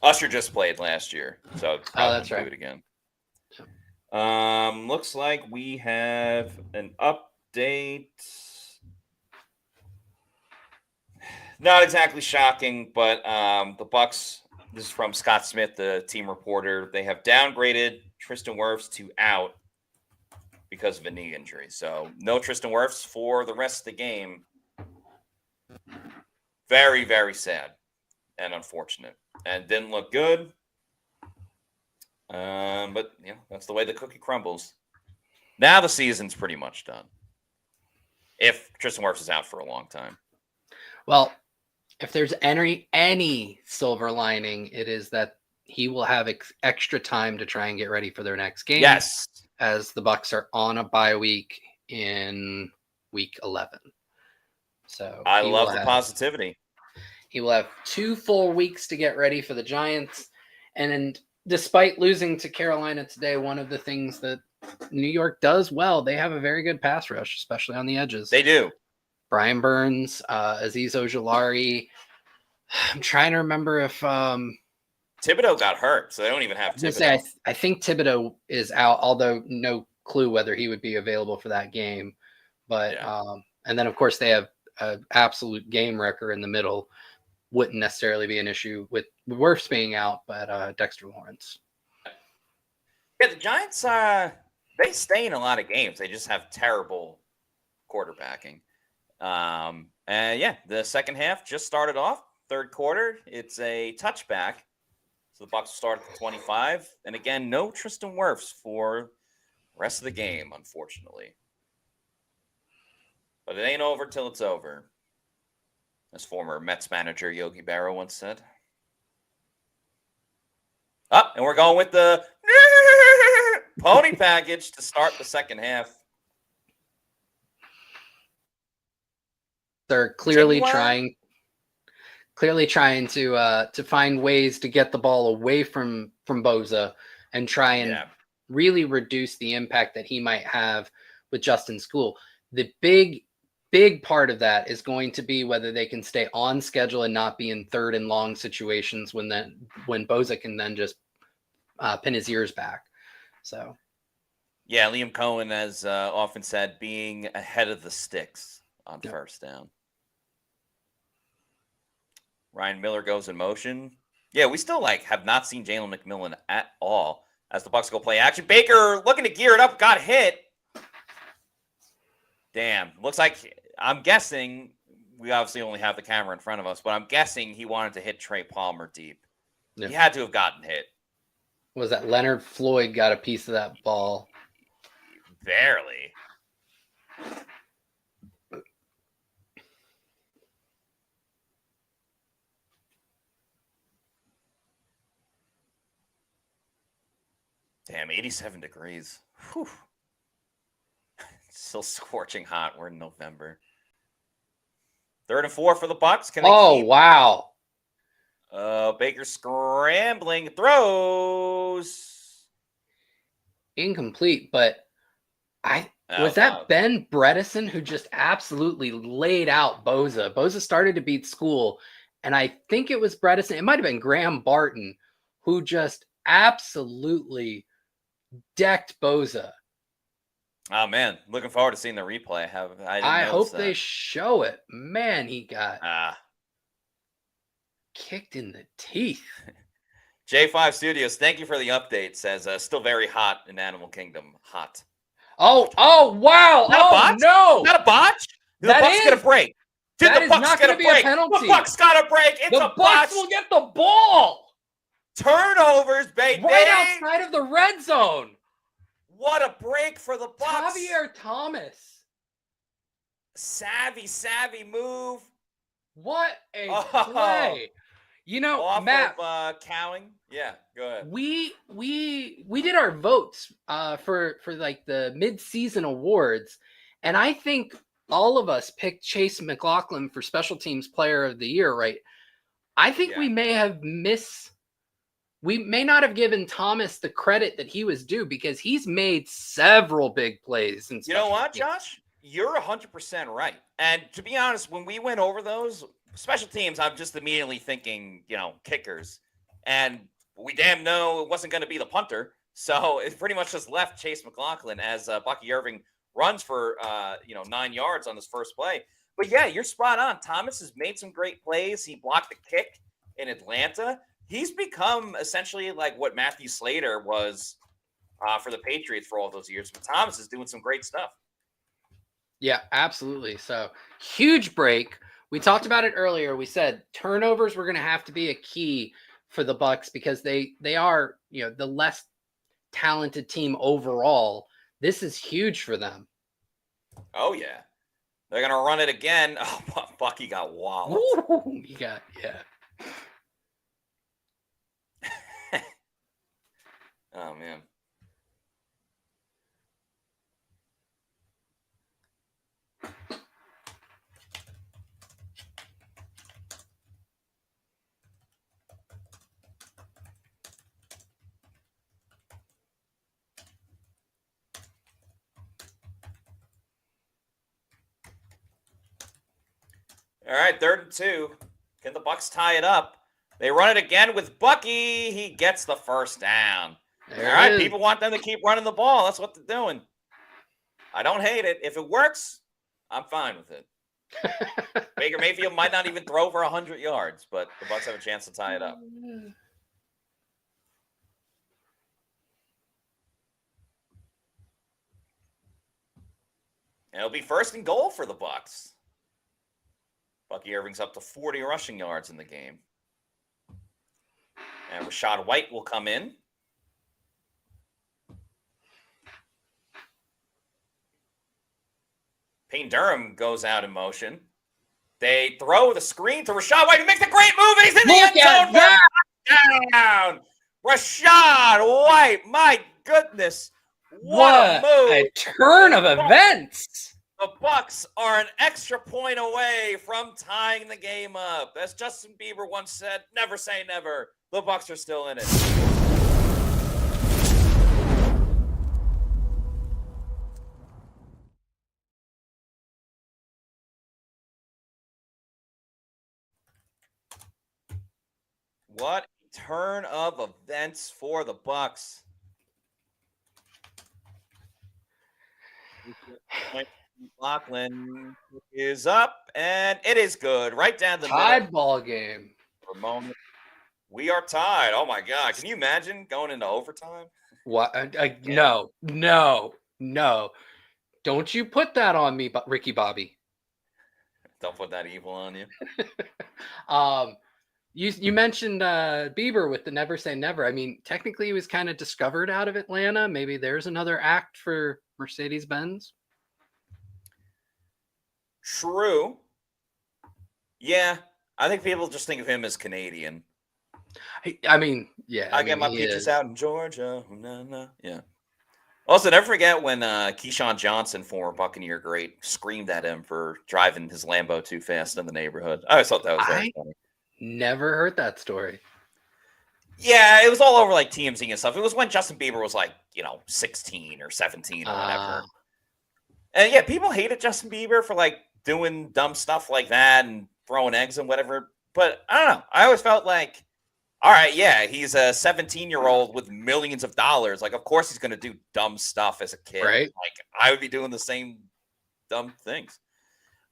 Usher just played last year, so that's right. Do it again. Looks like we have an update. Not exactly shocking, but the Bucs. This is from Scott Smith, the team reporter. They have downgraded Tristan Wirfs to out because of a knee injury. So no Tristan Wirfs for the rest of the game. Very, very sad and unfortunate. And didn't look good. But, you know, that's the way the cookie crumbles. Now the season's pretty much done. If Tristan Wirfs is out for a long time. Well, if there's any silver lining, it is that he will have extra time to try and get ready for their next game. Yes. As the Bucs are on a bye week in week 11. So I love the positivity. He will have 2 full weeks to get ready for the Giants. And despite losing to Carolina today, one of the things that New York does well, they have a very good pass rush, especially on the edges. They do. Brian Burns, Azeez Ojulari. I'm trying to remember if Thibodeau got hurt, so they don't even have Thibodeau. I think Thibodeau is out, although no clue whether he would be available for that game. But and then of course they have an absolute game wrecker in the middle. Wouldn't necessarily be an issue with Wirfs being out, but Dexter Lawrence. Yeah, the Giants they stay in a lot of games. They just have terrible quarterbacking. And yeah, the second half just started off. Third quarter, it's a touchback. So the Bucs will start at the 25. And again, no Tristan Wirfs for the rest of the game, unfortunately. But it ain't over till it's over, as former Mets manager Yogi Berra once said. And we're going with the pony package to start the second half. They're clearly trying to find ways to get the ball away from Boza and try and really reduce the impact that he might have with Justin School. The big part of that is going to be whether they can stay on schedule and not be in third and long situations when Boza can then just pin his ears back. So, yeah, Liam Cohen has often said being ahead of the sticks on first down. Ryan Miller goes in motion. Yeah, we still have not seen Jalen McMillan at all as the Bucs go play action. Baker looking to gear it up, got hit. Damn, looks like, I'm guessing, we obviously only have the camera in front of us, but I'm guessing he wanted to hit Trey Palmer deep. Yeah. He had to have gotten hit. Was that Leonard Floyd got a piece of that ball? Barely. Damn, 87 degrees. Whew. Still scorching hot. We're in November. 3rd and 4 for the Bucs. Can they keep? Wow. Baker scrambling, throws. Incomplete, but was that Ben Bredesen who just absolutely laid out Boza? Boza started to beat School, and I think it was Bredesen. It might have been Graham Barton who just absolutely decked Boza. Oh man, looking forward to seeing the replay. I hope they show it. Man, he got kicked in the teeth. J5 Studios, thank you for the update. Says still very hot in Animal Kingdom. Hot. Oh wow! No, not a botch. The Bucs get a break. Did the Bucs get a break? The Bucs got a break. It's a botch. The Bucs will get the ball. Turnovers, baby. Right outside of the red zone. What a break for the Bucs. Javier Thomas. Savvy move. What a play. You know, off Matt, of Cowing. Yeah, go ahead. We did our votes for the mid-season awards, and I think all of us picked Chase McLaughlin for Special Teams Player of the Year, right? I think we may not have given Thomas the credit that he was due because he's made several big plays. You know what, Josh? You're 100% right. And to be honest, when we went over those special teams, I'm just immediately thinking, kickers. And we damn know it wasn't going to be the punter. So it pretty much just left Chase McLaughlin as Bucky Irving runs for, 9 yards on his first play. But yeah, you're spot on. Thomas has made some great plays. He blocked the kick in Atlanta. He's become essentially like what Matthew Slater was for the Patriots for all those years. But Thomas is doing some great stuff. Yeah, absolutely. So huge break. We talked about it earlier. We said turnovers were going to have to be a key for the Bucs because they are, the less talented team overall. This is huge for them. Oh yeah, they're going to run it again. Oh, Bucky got walloped. Ooh, yeah. Oh man. All right, 3rd and 2. Can the Bucs tie it up? They run it again with Bucky. He gets the first down. All right, people want them to keep running the ball. That's what they're doing. I don't hate it. If it works, I'm fine with it. Baker Mayfield might not even throw for 100 yards, but the Bucs have a chance to tie it up. And it'll be 1st and goal for the Bucs. Bucky Irving's up to 40 rushing yards in the game. And Rashad White will come in. Payne Durham goes out in motion. They throw the screen to Rashad White, who makes a great move, and he's in the end zone. Down. Rashad White, my goodness. What a move. A turn of events. The Bucs are an extra point away from tying the game up. As Justin Bieber once said, never say never. The Bucs are still in it. What a turn of events for the Bucs. Lachlan is up, and it is good. Right down the Tied middle. ball game. For a moment. We are tied. Oh, my God. Can you imagine going into overtime? What? No. Don't you put that on me, Ricky Bobby. Don't put that evil on you. You mentioned Bieber with the never say never. I mean, technically he was kind of discovered out of Atlanta. Maybe there's another act for Mercedes-Benz. True. Yeah. I think people just think of him as Canadian. I mean, yeah. I get my peaches out in Georgia. Yeah. Also, never forget when Keyshawn Johnson, former Buccaneer great, screamed at him for driving his Lambo too fast in the neighborhood. I always thought that was very funny. Never heard that story. Yeah, it was all over like TMZ and stuff. It was when Justin Bieber was like, 16 or 17 or whatever. And yeah, people hated Justin Bieber for like doing dumb stuff like that and throwing eggs and whatever. But I don't know. I always felt like, all right, yeah, he's a 17-year-old with millions of dollars. Like, of course he's going to do dumb stuff as a kid. Right. Like, I would be doing the same dumb things.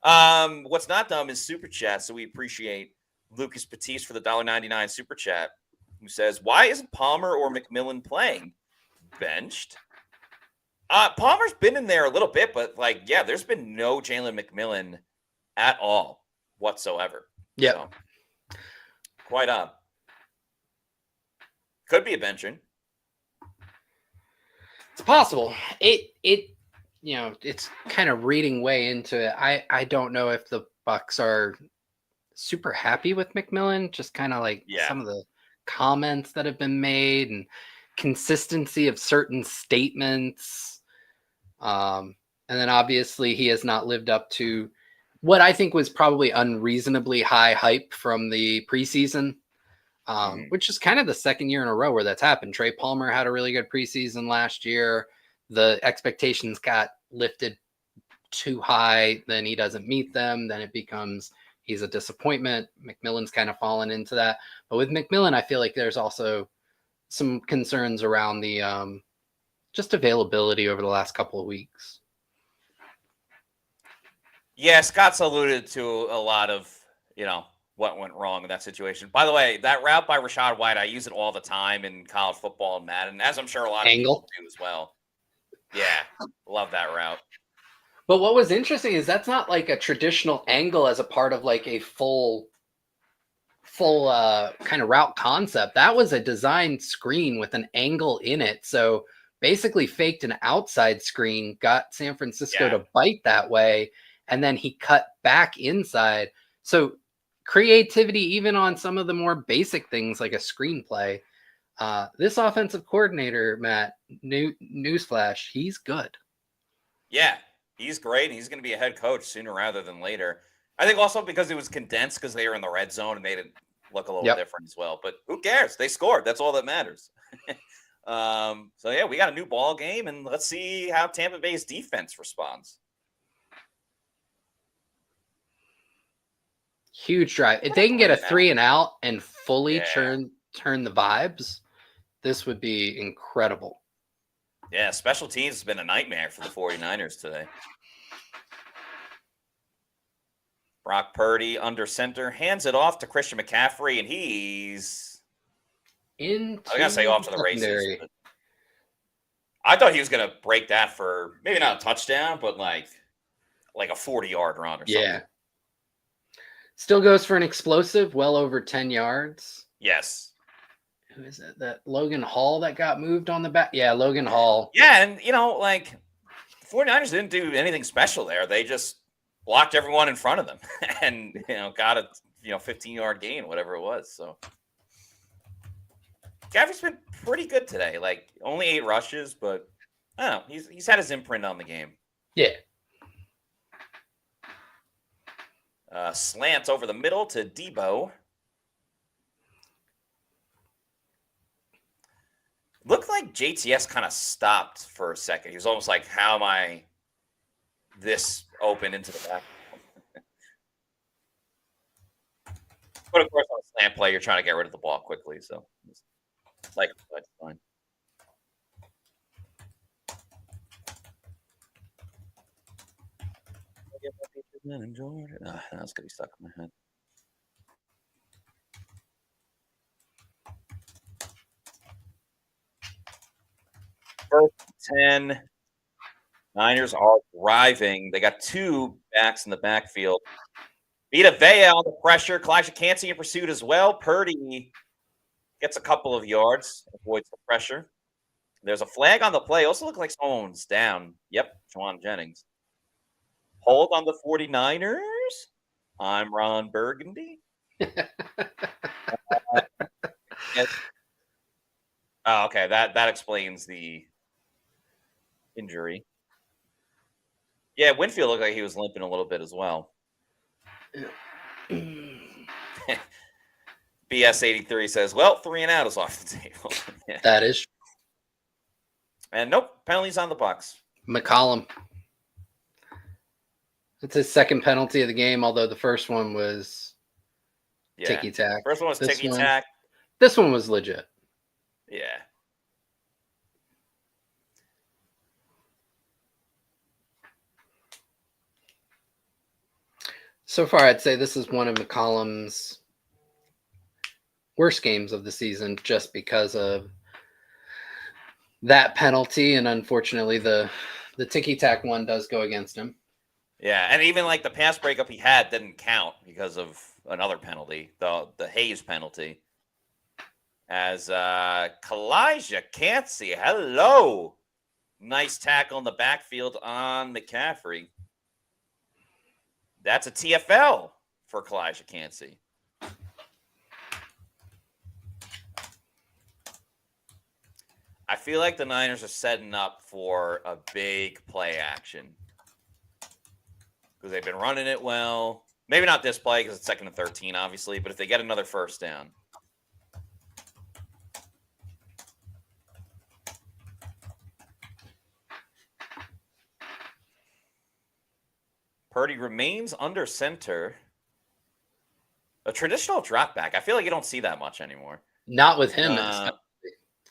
What's not dumb is Super Chat, so we appreciate Lucas Batiste for the $1.99 Super Chat, who says, why isn't Palmer or McMillan playing? Benched? Palmer's been in there a little bit, but, like, yeah, there's been no Jalen McMillan at all whatsoever. Yeah. So, quite up. Could be a benching. It's possible. It's kind of reading way into it. I don't know if the Bucs are super happy with McMillan, just kind of like some of the comments that have been made and consistency of certain statements. And then obviously he has not lived up to what I think was probably unreasonably high hype from the preseason. Which is kind of the second year in a row where that's happened. Trey Palmer had a really good preseason last year. The expectations got lifted too high. Then he doesn't meet them. Then it becomes he's a disappointment. McMillan's kind of fallen into that. But with McMillan, I feel like there's also some concerns around the just availability over the last couple of weeks. Yeah, Scott's alluded to a lot of, what went wrong in that situation. By the way, that route by Rashad White, I use it all the time in college football and Madden, as I'm sure a lot of people do as well. Yeah, love that route. But what was interesting is that's not like a traditional angle as a part of like a full kind of route concept. That was a designed screen with an angle in it. So basically faked an outside screen, got San Francisco to bite that way, and then he cut back inside. So creativity, even on some of the more basic things like a screenplay. This offensive coordinator, Matt, newsflash, he's good. Yeah, he's great. He's going to be a head coach sooner rather than later. I think also because it was condensed because they were in the red zone and made it look a little different as well. But who cares? They scored. That's all that matters. So, yeah, we got a new ball game, and let's see how Tampa Bay's defense responds. Huge drive. If they can get a 3 and out and fully turn the vibes, this would be incredible. Yeah, special teams has been a nightmare for the 49ers today. Brock Purdy under center, hands it off to Christian McCaffrey, and he's I'm going to say off to the races. I thought he was going to break that for maybe not a touchdown, but like a 40-yard run or something. Yeah. Still goes for an explosive, well over 10 yards. Yes. who is it? That Logan Hall that got moved on the back? Yeah, Logan Hall. Yeah, and like 49ers didn't do anything special there. They just blocked everyone in front of them and got a 15-yard gain, whatever it was. So Gaffey's been pretty good today. Like only 8 rushes, but I don't know. He's had his imprint on the game. Yeah. Slant over the middle to Debo. Looked like JTS kind of stopped for a second. He was almost like, how am I this open into the back? But of course, on a slant play, you're trying to get rid of the ball quickly. So, like, that's fine. Enjoyed it. That's gonna be stuck in my head. First 10. Niners are driving. They got 2 backs in the backfield. Vita Vea on the pressure. Kalijah Cansey in pursuit as well. Purdy gets a couple of yards, avoids the pressure. There's a flag on the play. Also looks like someone's down. Yep, Juwan Jennings. Hold on the 49ers. I'm Ron Burgundy. Oh, okay. That explains the injury. Yeah, Winfield looked like he was limping a little bit as well. BS83 says, well, 3 and out is off the table. Yeah. That is. And nope, penalties on the Bucs. McCollum. It's his second penalty of the game, although the first one was ticky-tack. First one was ticky-tack. This one was legit. Yeah. So far, I'd say this is one of McCollum's worst games of the season just because of that penalty. And unfortunately, the ticky-tack one does go against him. Yeah, and even like the pass breakup he had didn't count because of another penalty, the Hayes penalty. As Kalijah Cansey, hello. Nice tackle in the backfield on McCaffrey. That's a TFL for Kalijah Cansey. I feel like the Niners are setting up for a big play action because they've been running it well. Maybe not this play because it's 2nd and 13, obviously, but if they get another first down. Purdy remains under center. A traditional drop back. I feel like you don't see that much anymore. Not with him.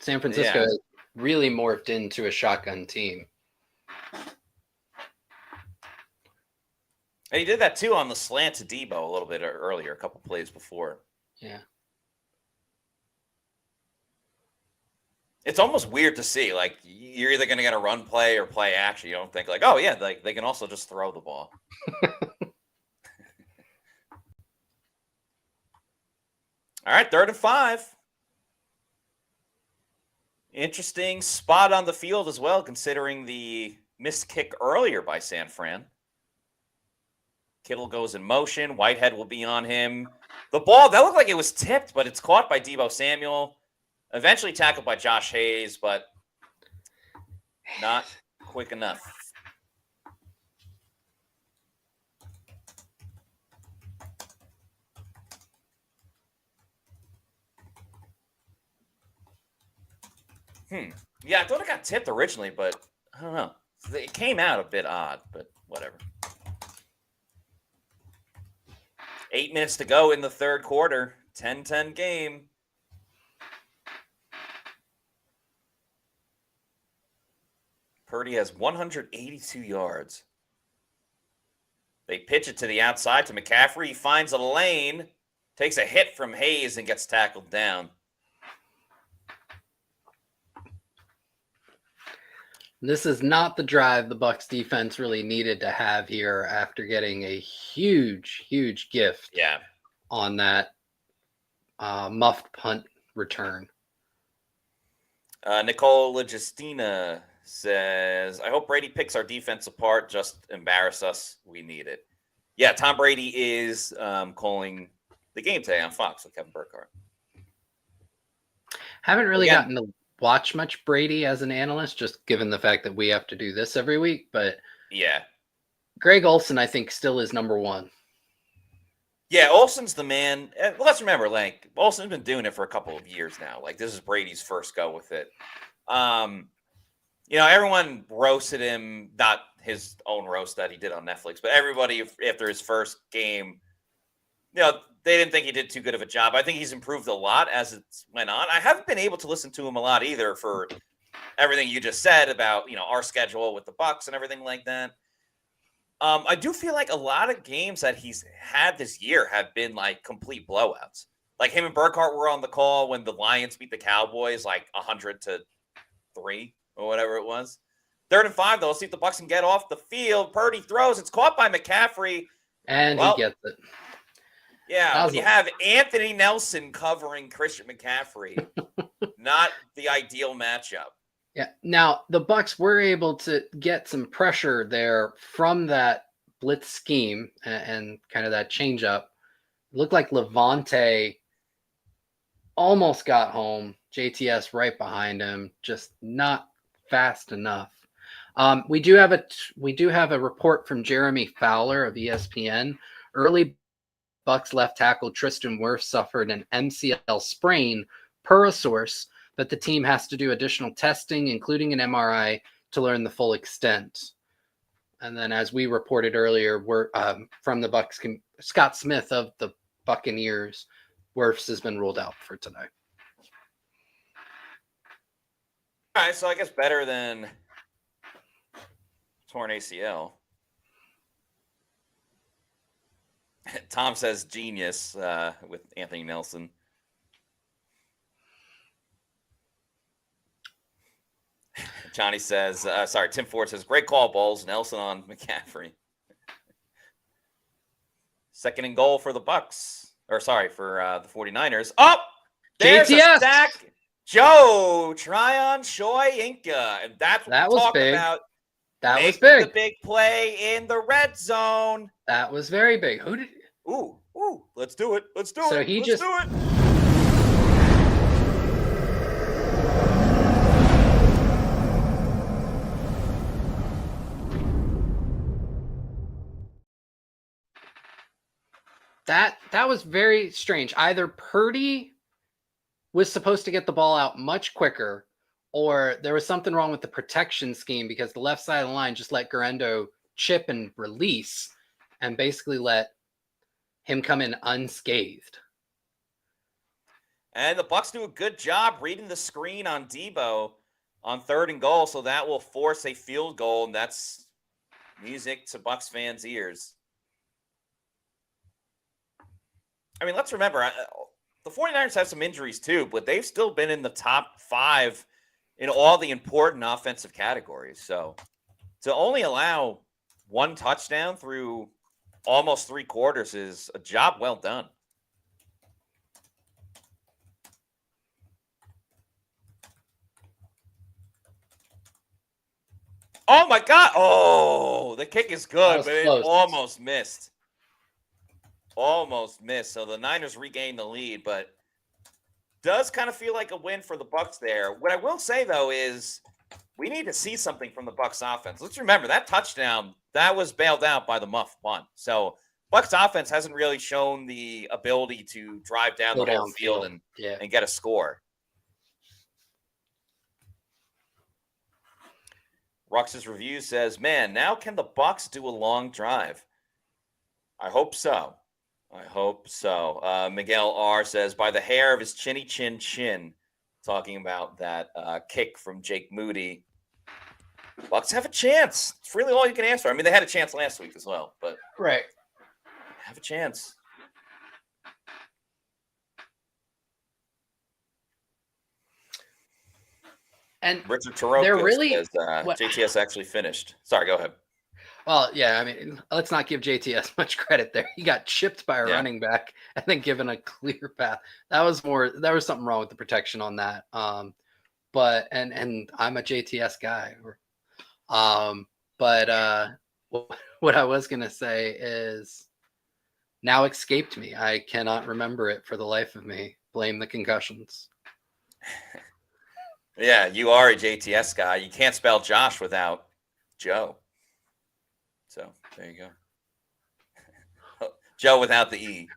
San Francisco has really morphed into a shotgun team. And he did that too on the slant to Debo a little bit earlier, a couple plays before. Yeah. It's almost weird to see. Like, you're either going to get a run play or play action. You don't think like, oh, yeah, like they can also just throw the ball. All right, 3rd and 5. Interesting spot on the field as well, considering the missed kick earlier by San Fran. Kittle goes in motion. Whitehead will be on him. The ball, that looked like it was tipped, but it's caught by Debo Samuel. Eventually tackled by Josh Hayes, but not quick enough. Yeah, I thought it got tipped originally, but I don't know. It came out a bit odd, but whatever. 8 minutes to go in the 3rd quarter. 10-10 game. Purdy has 182 yards. They pitch it to the outside to McCaffrey. He finds a lane, takes a hit from Hayes, and gets tackled down. This is not the drive the Bucs defense really needed to have here after getting a huge, huge gift on that muffed punt return. Nicole Legistina says, I hope Brady picks our defense apart. Just embarrass us. We need it. Yeah, Tom Brady is calling the game today on Fox with Kevin Burkhardt. Haven't really gotten to watch much Brady as an analyst, just given the fact that we have to do this every week. But yeah, Greg Olsen, I think, still is number one. Yeah, Olsen's the man. Let's remember, like, Olsen's been doing it for a couple of years now. Like, this is Brady's first go with it. Everyone roasted him, not his own roast that he did on Netflix, but everybody after his first game, they didn't think he did too good of a job. I think he's improved a lot as it went on. I haven't been able to listen to him a lot either for everything you just said about, our schedule with the Bucs and everything like that. I do feel like a lot of games that he's had this year have been like complete blowouts. Like him and Burkhardt were on the call when the Lions beat the Cowboys like 100-3 or whatever it was. 3rd and 5, though. Let's see if the Bucs can get off the field. Purdy throws. It's caught by McCaffrey. And he gets it. Yeah, you have Anthony Nelson covering Christian McCaffrey. Not the ideal matchup. Yeah. Now the Bucs were able to get some pressure there from that blitz scheme and kind of that change up. Looked like Levante almost got home. JTS right behind him, just not fast enough. We do have a report from Jeremy Fowler of ESPN. Early Bucs left tackle Tristan Wirfs suffered an MCL sprain per a source, but the team has to do additional testing, including an MRI, to learn the full extent. And then, as we reported earlier, we're from the Bucs, Scott Smith of the Buccaneers, Wirfs has been ruled out for tonight. All right, so I guess better than torn ACL. Tom says genius with Anthony Nelson. Johnny says, Tim Ford says, great call, Bowles. Nelson on McCaffrey. 2nd and goal for the Bucs. For the 49ers. Oh, there's JTS. A sack. Joe Tryon Shoy Inca. And that's what that we was talk big. about. That was big. The big play in the red zone. That was very big. Who did? Ooh, let's do it. Let's do So it. he Let's just- do it. That was very strange. Either Purdy was supposed to get the ball out much quicker, or there was something wrong with the protection scheme because the left side of the line just let Garendo chip and release and basically let him come in unscathed. And the Bucs do a good job reading the screen on Debo on 3rd and goal, so that will force a field goal, and that's music to Bucs fans' ears. I mean, let's remember, the 49ers have some injuries too, but they've still been in the top 5 in all the important offensive categories. So to only allow 1 touchdown through almost 3 quarters is a job well done. Oh, my God. Oh, the kick is good, but it almost missed. Almost missed. So the Niners regained the lead, but does kind of feel like a win for the Bucs there. What I will say, though, is we need to see something from the Bucs offense. Let's remember that touchdown, that was bailed out by the muff punt. So Bucs offense hasn't really shown the ability to drive down the whole field and get a score. Rux's review says, man, now can the Bucs do a long drive? I hope so. Miguel R. says, by the hair of his chinny chin, talking about that kick from Jake Moody. Bucs have a chance. It's really all you can ask for. I mean, they had a chance last week as well, but right, have a chance. And Richard Taroko says JTS actually finished. Sorry, go ahead. Well, yeah, I mean, let's not give JTS much credit there. He got chipped by a running back and then given a clear path. There was something wrong with the protection on that. but and I'm a JTS guy. But what I was gonna say is now escaped me. I cannot remember it for the life of me. Blame the concussions. Yeah, you are a JTS guy. You can't spell Josh without Joe. So there you go. Joe without the E.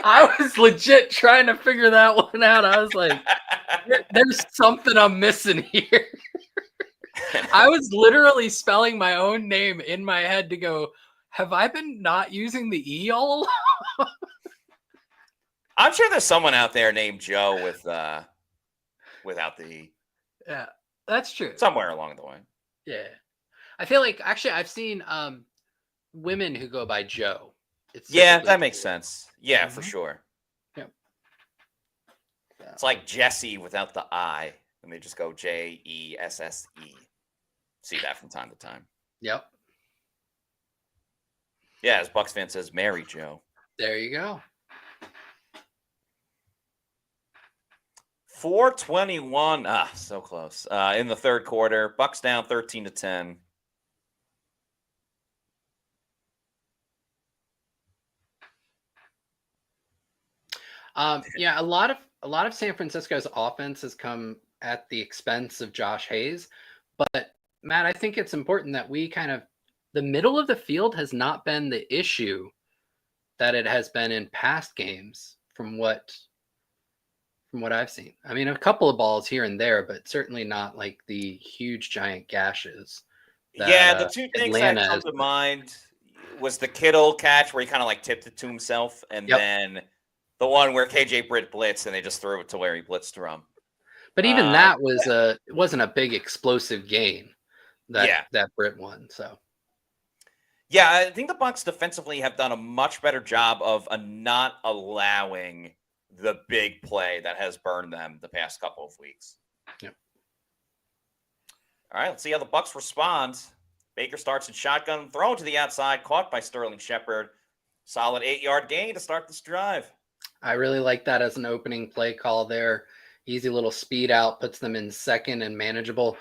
I was legit trying to figure that one out. I was like, there's something I'm missing here. I was literally spelling my own name in my head to go, have I been not using the E all along? I'm sure there's someone out there named Joe without the E. Yeah, that's true. Somewhere along the way. Yeah. I feel like actually I've seen women who go by Joe. Yeah, that makes sense. Yeah, for Mhm. sure. Yep. It's like Jesse without the I, and they just go Jesse. See that from time to time. Yep. Yeah, as Bucs fan says, Mary Joe. There you go. 4:21. So close. In the third quarter, Bucs down 13-10. Yeah, a lot of San Francisco's offense has come at the expense of Josh Hayes. But Matt, I think it's important that we the middle of the field has not been the issue that it has been in past games from what I've seen. I mean, a couple of balls here and there, but certainly not like the huge giant gashes. Yeah, the two things that come to mind was the Kittle catch where he kind of like tipped it to himself, and then the one where KJ Britt blitzed and they just threw it to where he blitzed from. But even that was it wasn't a big explosive gain that Britt won. So yeah, I think the Bucs defensively have done a much better job of not allowing the big play that has burned them the past couple of weeks. Yep. All right, let's see how the Bucs respond. Baker starts in shotgun, thrown to the outside, caught by Sterling Shepard. Solid 8-yard gain to start this drive. I really like that as an opening play call there. Easy little speed out, puts them in second and manageable.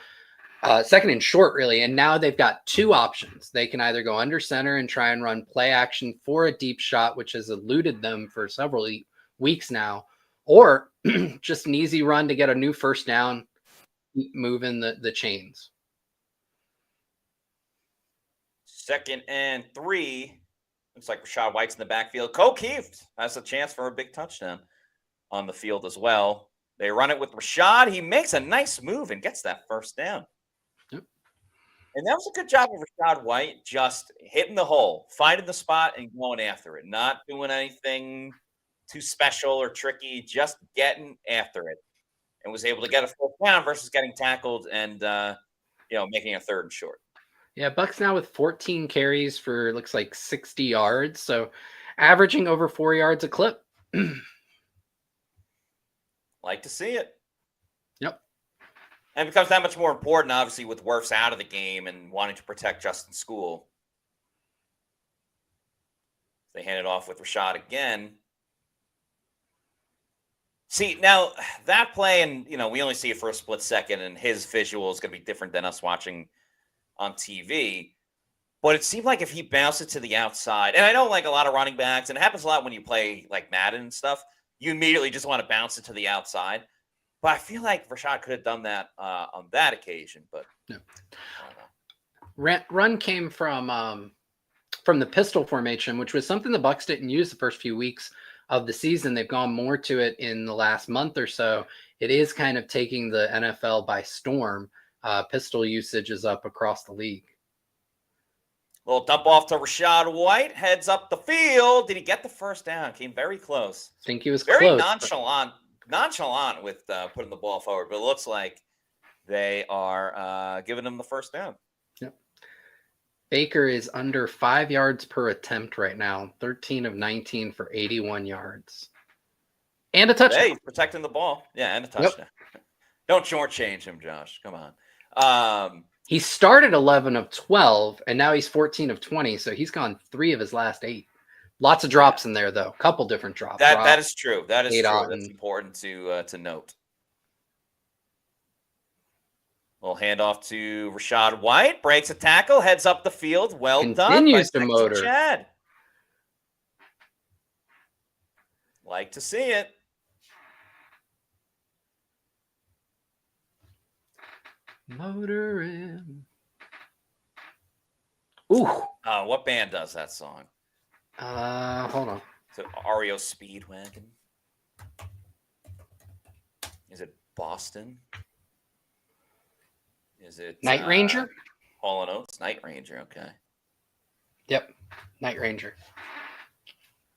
Second and short, really. And now they've got two options. They can either go under center and try and run play action for a deep shot, which has eluded them for several weeks now, or just an easy run to get a new first down, keep moving the chains. 2nd and 3. Looks like Rachaad White's in the backfield. O'Keefe has a chance for a big touchdown on the field as well. They run it with Rachaad. He makes a nice move and gets that first down. Yep. And that was a good job of Rachaad White, just hitting the hole, finding the spot and going after it, not doing anything too special or tricky, just getting after it, and was able to get a first down versus getting tackled and making a 3rd and short. Yeah, Bucs now with 14 carries for looks like 60 yards, so averaging over 4 yards a clip. Like to see it. Yep. And it becomes that much more important, obviously, with Wirfs out of the game and wanting to protect Justin School. They hand it off with Rachaad again. See, now that play, and we only see it for a split second, and his visual is going to be different than us watching on TV. But it seemed like if he bounced it to the outside, and I know like a lot of running backs, and it happens a lot when you play like Madden and stuff, you immediately just want to bounce it to the outside. But I feel like Rachaad could have done that on that occasion. But no. Run came from the pistol formation, which was something the Bucs didn't use the first few weeks of the season. They've gone more to it in the last month or so. It is kind of taking the NFL by storm. Pistol usage is up across the league. Little dump off to Rachaad White, heads up the field. Did he get the first down? Came very close. I think he was very close, nonchalant with putting the ball forward, but it looks like they are giving him the first down. Yep. Baker is under 5 yards per attempt right now, 13 of 19 for 81 yards. And a touchdown. Hey, he's protecting the ball. Yeah, and a touchdown. Yep. Don't shortchange him, Josh. Come on. He started 11 of 12, and now he's 14 of 20, so he's gone 3 of his last 8. Lots of drops in there, though. A couple different drops. That is true. That is true. on. That's important to note. We'll hand off to Rashad White. Breaks a tackle, heads up the field. Well done. Continues to motor. Chad. Like to see it. Motoring. Ooh. What band does that song? Hold on. Is it REO Speedwagon? Is it Boston? Is it Night Ranger? Hall & Oates? Night Ranger, okay. Yep. Night Ranger.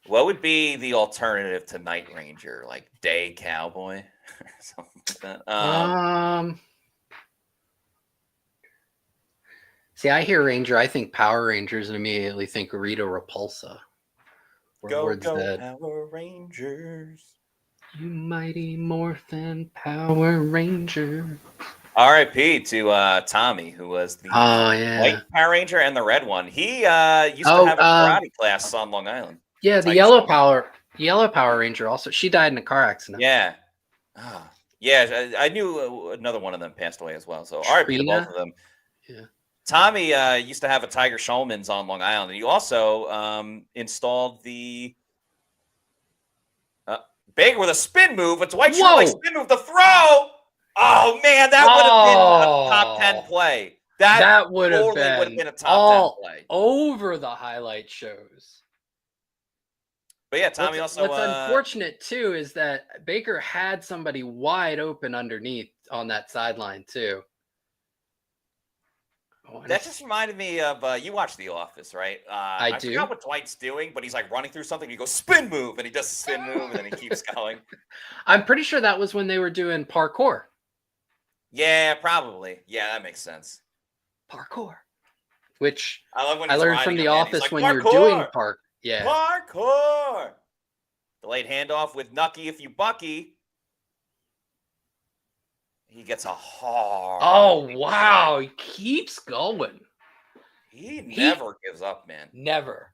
What would be the alternative to Night Ranger? Like Day Cowboy? Something like that. See, I hear Ranger, I think Power Rangers, and immediately think Rita Repulsa. Go Power Rangers. You mighty morphin Power Ranger. R.I.P. to Tommy, who was the white Power Ranger and the red one. He used to have a karate class on Long Island. Yeah, the yellow Power Ranger also. She died in a car accident. Yeah. Yeah, I knew another one of them passed away as well. So R.I.P. to both of them. Yeah. Tommy used to have a Tiger Schulman's on Long Island. And he also installed the Baker with a spin move. It's White Shirt like spin move. The throw. Oh, man, that would have been a top 10 play. That would have been a top 10 play. Over the highlight shows. But yeah, Tommy what's also... What's unfortunate, too, is that Baker had somebody wide open underneath on that sideline, too. That just reminded me of, you watch The Office, right? I do. I forgot what Dwight's doing, but he's like running through something. He goes, spin move, and he does a spin move, and then he keeps going. I'm pretty sure that was when they were doing parkour. Yeah, probably. Yeah, that makes sense. Parkour. Which I learned from The Office like, when you're doing parkour. Delayed handoff with Nucky if you bucky. He gets a hard. Oh, wow. He keeps going. He never gives up, man. Never.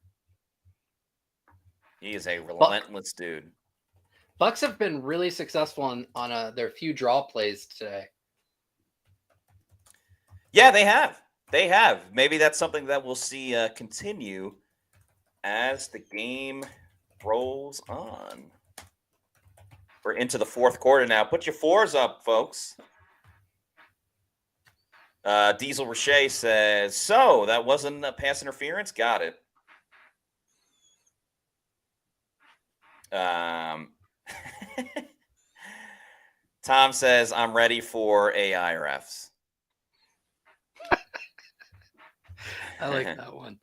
He is a relentless dude. Bucs have been really successful on their few draw plays today. Yeah, they have. They have. Maybe that's something that we'll see continue as the game rolls on. We're into the fourth quarter now. Put your fours up, folks. Diesel Roche says, so that wasn't a pass interference? Got it. Tom says, I'm ready for AI refs. I like that one.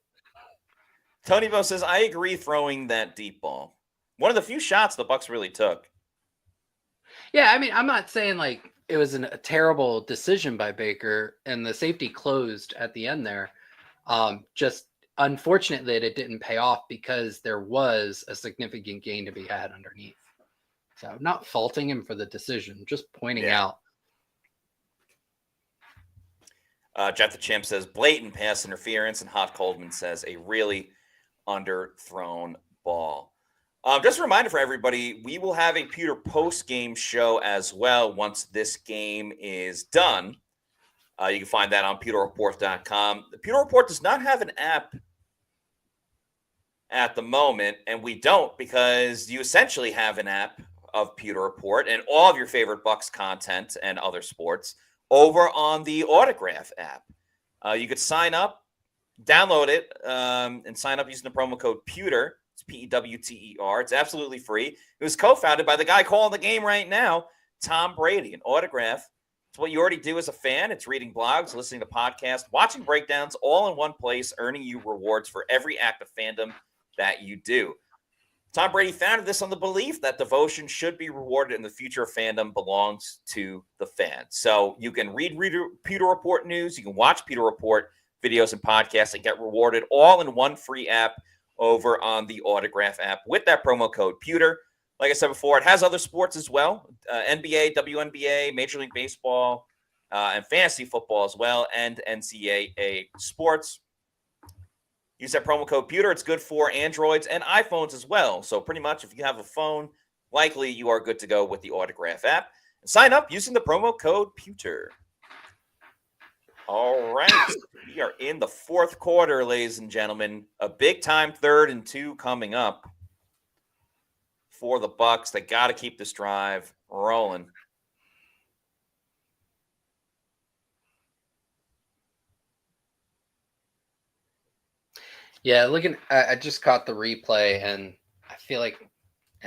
Tony Bo says, I agree throwing that deep ball. One of the few shots the Bucs really took. Yeah, I mean, I'm not saying like it was a terrible decision by Baker and the safety closed at the end there. Just unfortunately that it didn't pay off because there was a significant gain to be had underneath. So not faulting him for the decision, just pointing out. Jeff the Champ says blatant pass interference, and Hot Coldman says a really underthrown ball. Just a reminder for everybody, we will have a Pewter post-game show as well once this game is done. You can find that on pewterreport.com. The Pewter Report does not have an app at the moment, and we don't because you essentially have an app of Pewter Report and all of your favorite Bucs content and other sports over on the Autograph app. You could sign up, download it, and sign up using the promo code Pewter. It's Pewter. It's absolutely free. It was co-founded by the guy calling the game right now, Tom Brady. An Autograph. It's what you already do as a fan. It's reading blogs, listening to podcasts, watching breakdowns, all in one place, earning you rewards for every act of fandom that you do. Tom Brady founded this on the belief that devotion should be rewarded and the future of fandom belongs to the fans. So you can read Pewter Report news, you can watch Pewter Report videos and podcasts and get rewarded all in one free app over on the Autograph app with that promo code Pewter. Like I said before, it has other sports as well. NBA, WNBA, Major League Baseball, and fantasy football as well, and NCAA sports. Use that promo code Pewter. It's good for Androids and iPhones as well. So pretty much if you have a phone, likely you are good to go with the Autograph app. And sign up using the promo code Pewter. All right. We are in the fourth quarter, ladies and gentlemen. A big-time 3rd and 2 coming up for the Bucs. They got to keep this drive rolling. Yeah, I just caught the replay, and I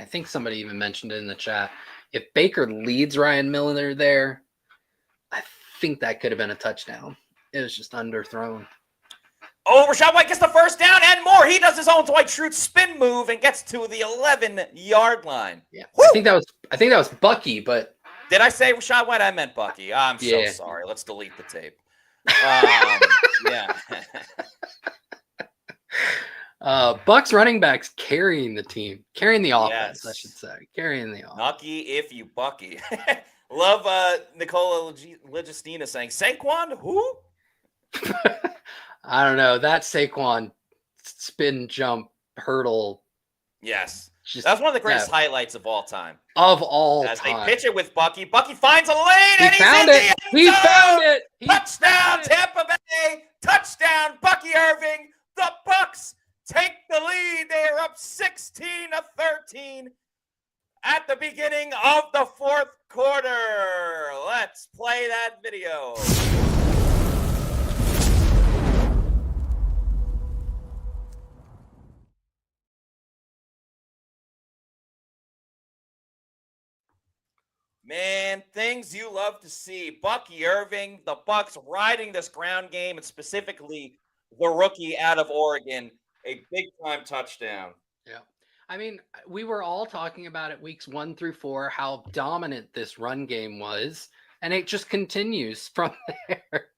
think somebody even mentioned it in the chat. If Baker leads Ryan Miller there, I think that could have been a touchdown. It was just underthrown. Oh, Rachaad White gets the first down and more. He does his own Dwight Schrute spin move and gets to the 11-yard line. Yeah, I think that was Bucky, but did I say Rachaad White? I meant Bucky. I'm so sorry. Let's delete the tape. Yeah. Bucs running backs carrying the team, carrying the offense, Yes. I should say, carrying the offense. Lucky if you Bucky. Love Nicola Legistina saying, Saquon, who? I don't know. That Saquon spin, jump, hurdle. Yes. That's one of the greatest highlights of all time. Of all As time. they pitch it with Bucky. Bucky finds a lane and He found it. He found it. Touchdown, Tampa Bay. Touchdown, Bucky Irving. The Bucs take the lead. They are up 16-13 at the beginning of the fourth quarter. Let's play that video. Man, things you love to see. Bucky Irving, the Bucs riding this ground game, and specifically the rookie out of Oregon, a big-time touchdown. Yeah. I mean, we were all talking about it weeks 1 through 4, how dominant this run game was, and it just continues from there.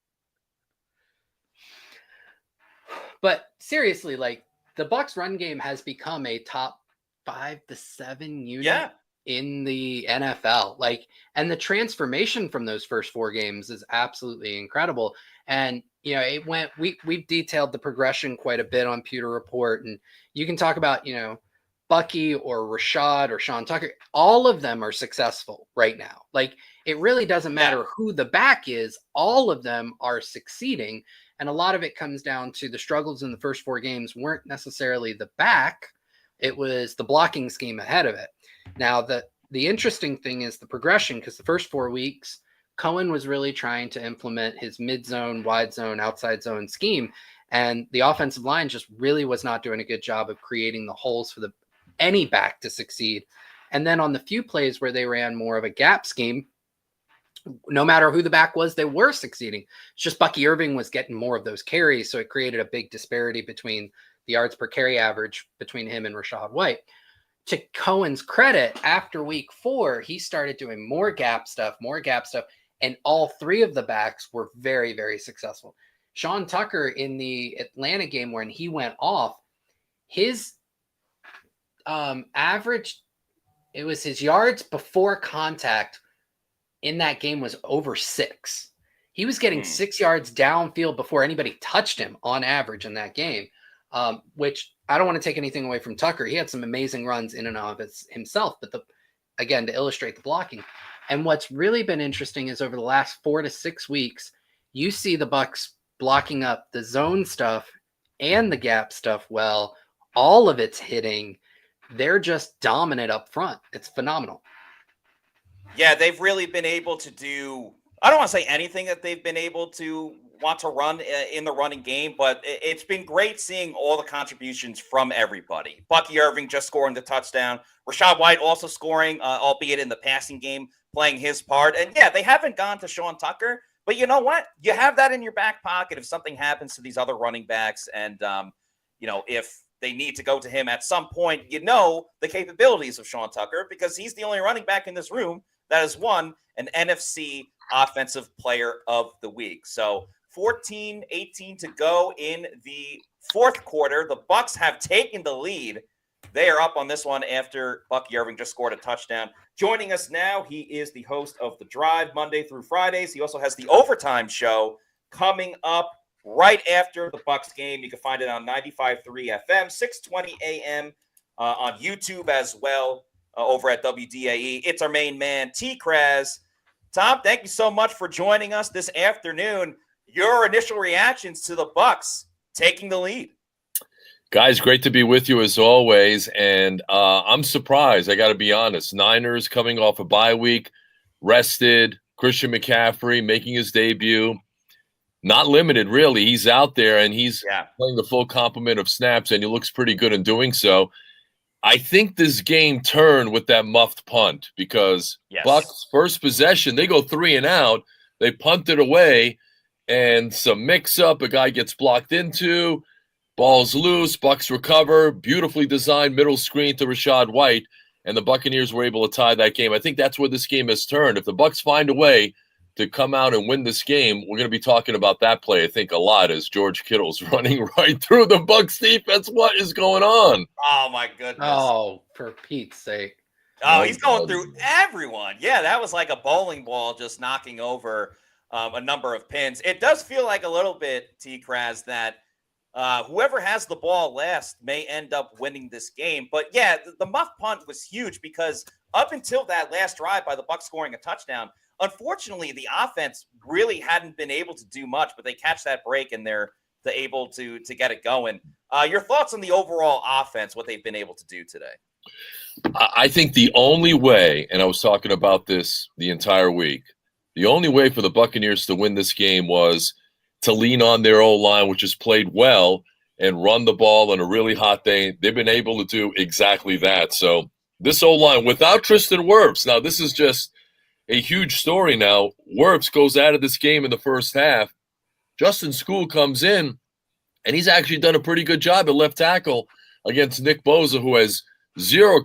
But seriously, like, the Bucs run game has become a top 5 to 7 unit in the NFL. Like, and the transformation from those first 4 games is absolutely incredible. And it went. We've detailed the progression quite a bit on Pewter Report, and you can talk about Bucky or Rachaad or Sean Tucker. All of them are successful right now. Like, it really doesn't matter who the back is. All of them are succeeding, and a lot of it comes down to the struggles in the first 4 games weren't necessarily the back; it was the blocking scheme ahead of it. Now, the interesting thing is the progression, because the first 4 weeks, Cohen was really trying to implement his mid-zone, wide zone, outside zone scheme, and the offensive line just really was not doing a good job of creating the holes for any back to succeed. And then on the few plays where they ran more of a gap scheme, no matter who the back was, they were succeeding. It's just Bucky Irving was getting more of those carries, so it created a big disparity between the yards per carry average between him and Rachaad White. To Cohen's credit, after week 4, he started doing more gap stuff, and all 3 of the backs were very, very successful. Sean Tucker in the Atlanta game when he went off, his average, it was his yards before contact in that game was over 6. He was getting 6 yards downfield before anybody touched him on average in that game, which I don't want to take anything away from Tucker. He had some amazing runs in and of himself, but again, to illustrate the blocking. And what's really been interesting is over the last 4 to 6 weeks, you see the Bucs blocking up the zone stuff and the gap stuff well. All of it's hitting. They're just dominant up front. It's phenomenal. Yeah, they've really been able to do, I don't want to say anything that they've been able to want to run in the running game, but it's been great seeing all the contributions from everybody. Bucky Irving just scoring the touchdown. Rachaad White also scoring, albeit in the passing game, playing his part. And yeah, they haven't gone to Sean Tucker, but you know what? You have that in your back pocket if something happens to these other running backs. And, if they need to go to him at some point, the capabilities of Sean Tucker, because he's the only running back in this room that has won an NFC Offensive Player of the Week. So 14-18 to go in the fourth quarter. The Bucs have taken the lead They are up on this one after Bucky Irving just scored a touchdown. Joining us now, he is the host of The Drive Monday through Fridays. He also has the Overtime Show coming up right after the Bucs game. You can find it on 95.3 FM, 6:20 a.m. On YouTube as well, over at WDAE. It's our main man, T. Kraz. Tom, thank you so much for joining us this afternoon. Your initial reactions to the Bucs taking the lead. Guys, great to be with you as always. And I'm surprised, I got to be honest. Niners coming off a bye week, rested. Christian McCaffrey making his debut. Not limited, really. He's out there, and he's playing the full complement of snaps, and he looks pretty good in doing so. I think this game turned with that muffed punt because Bucs first possession, they go 3 and out. They punt it away, and some mix-up. A guy gets blocked into. Ball's loose. Bucs recover. Beautifully designed middle screen to Rachaad White, and the Buccaneers were able to tie that game. I think that's where this game has turned. If the Bucs find a way to come out and win this game, we're going to be talking about that play, I think, a lot as George Kittle's running right through the Bucs defense. What is going on? Oh, my goodness. Oh, for Pete's sake. Oh, he's going through everyone. Yeah, that was like a bowling ball just knocking over a number of pins. It does feel like a little bit, T. Kraz, that whoever has the ball last may end up winning this game. But, yeah, the muff punt was huge because up until that last drive by the Bucs scoring a touchdown, unfortunately, the offense really hadn't been able to do much, but they catch that break and they're able to get it going. Your thoughts on the overall offense, what they've been able to do today? I think the only way, and I was talking about this the entire week, the only way for the Buccaneers to win this game was to lean on their O-line, which has played well, and run the ball on a really hot day. They've been able to do exactly that. So this O-line, without Tristan Wirfs, now this is just a huge story now. Wirfs goes out of this game in the first half. Justin Skule comes in, and he's actually done a pretty good job at left tackle against Nick Bosa, who has zero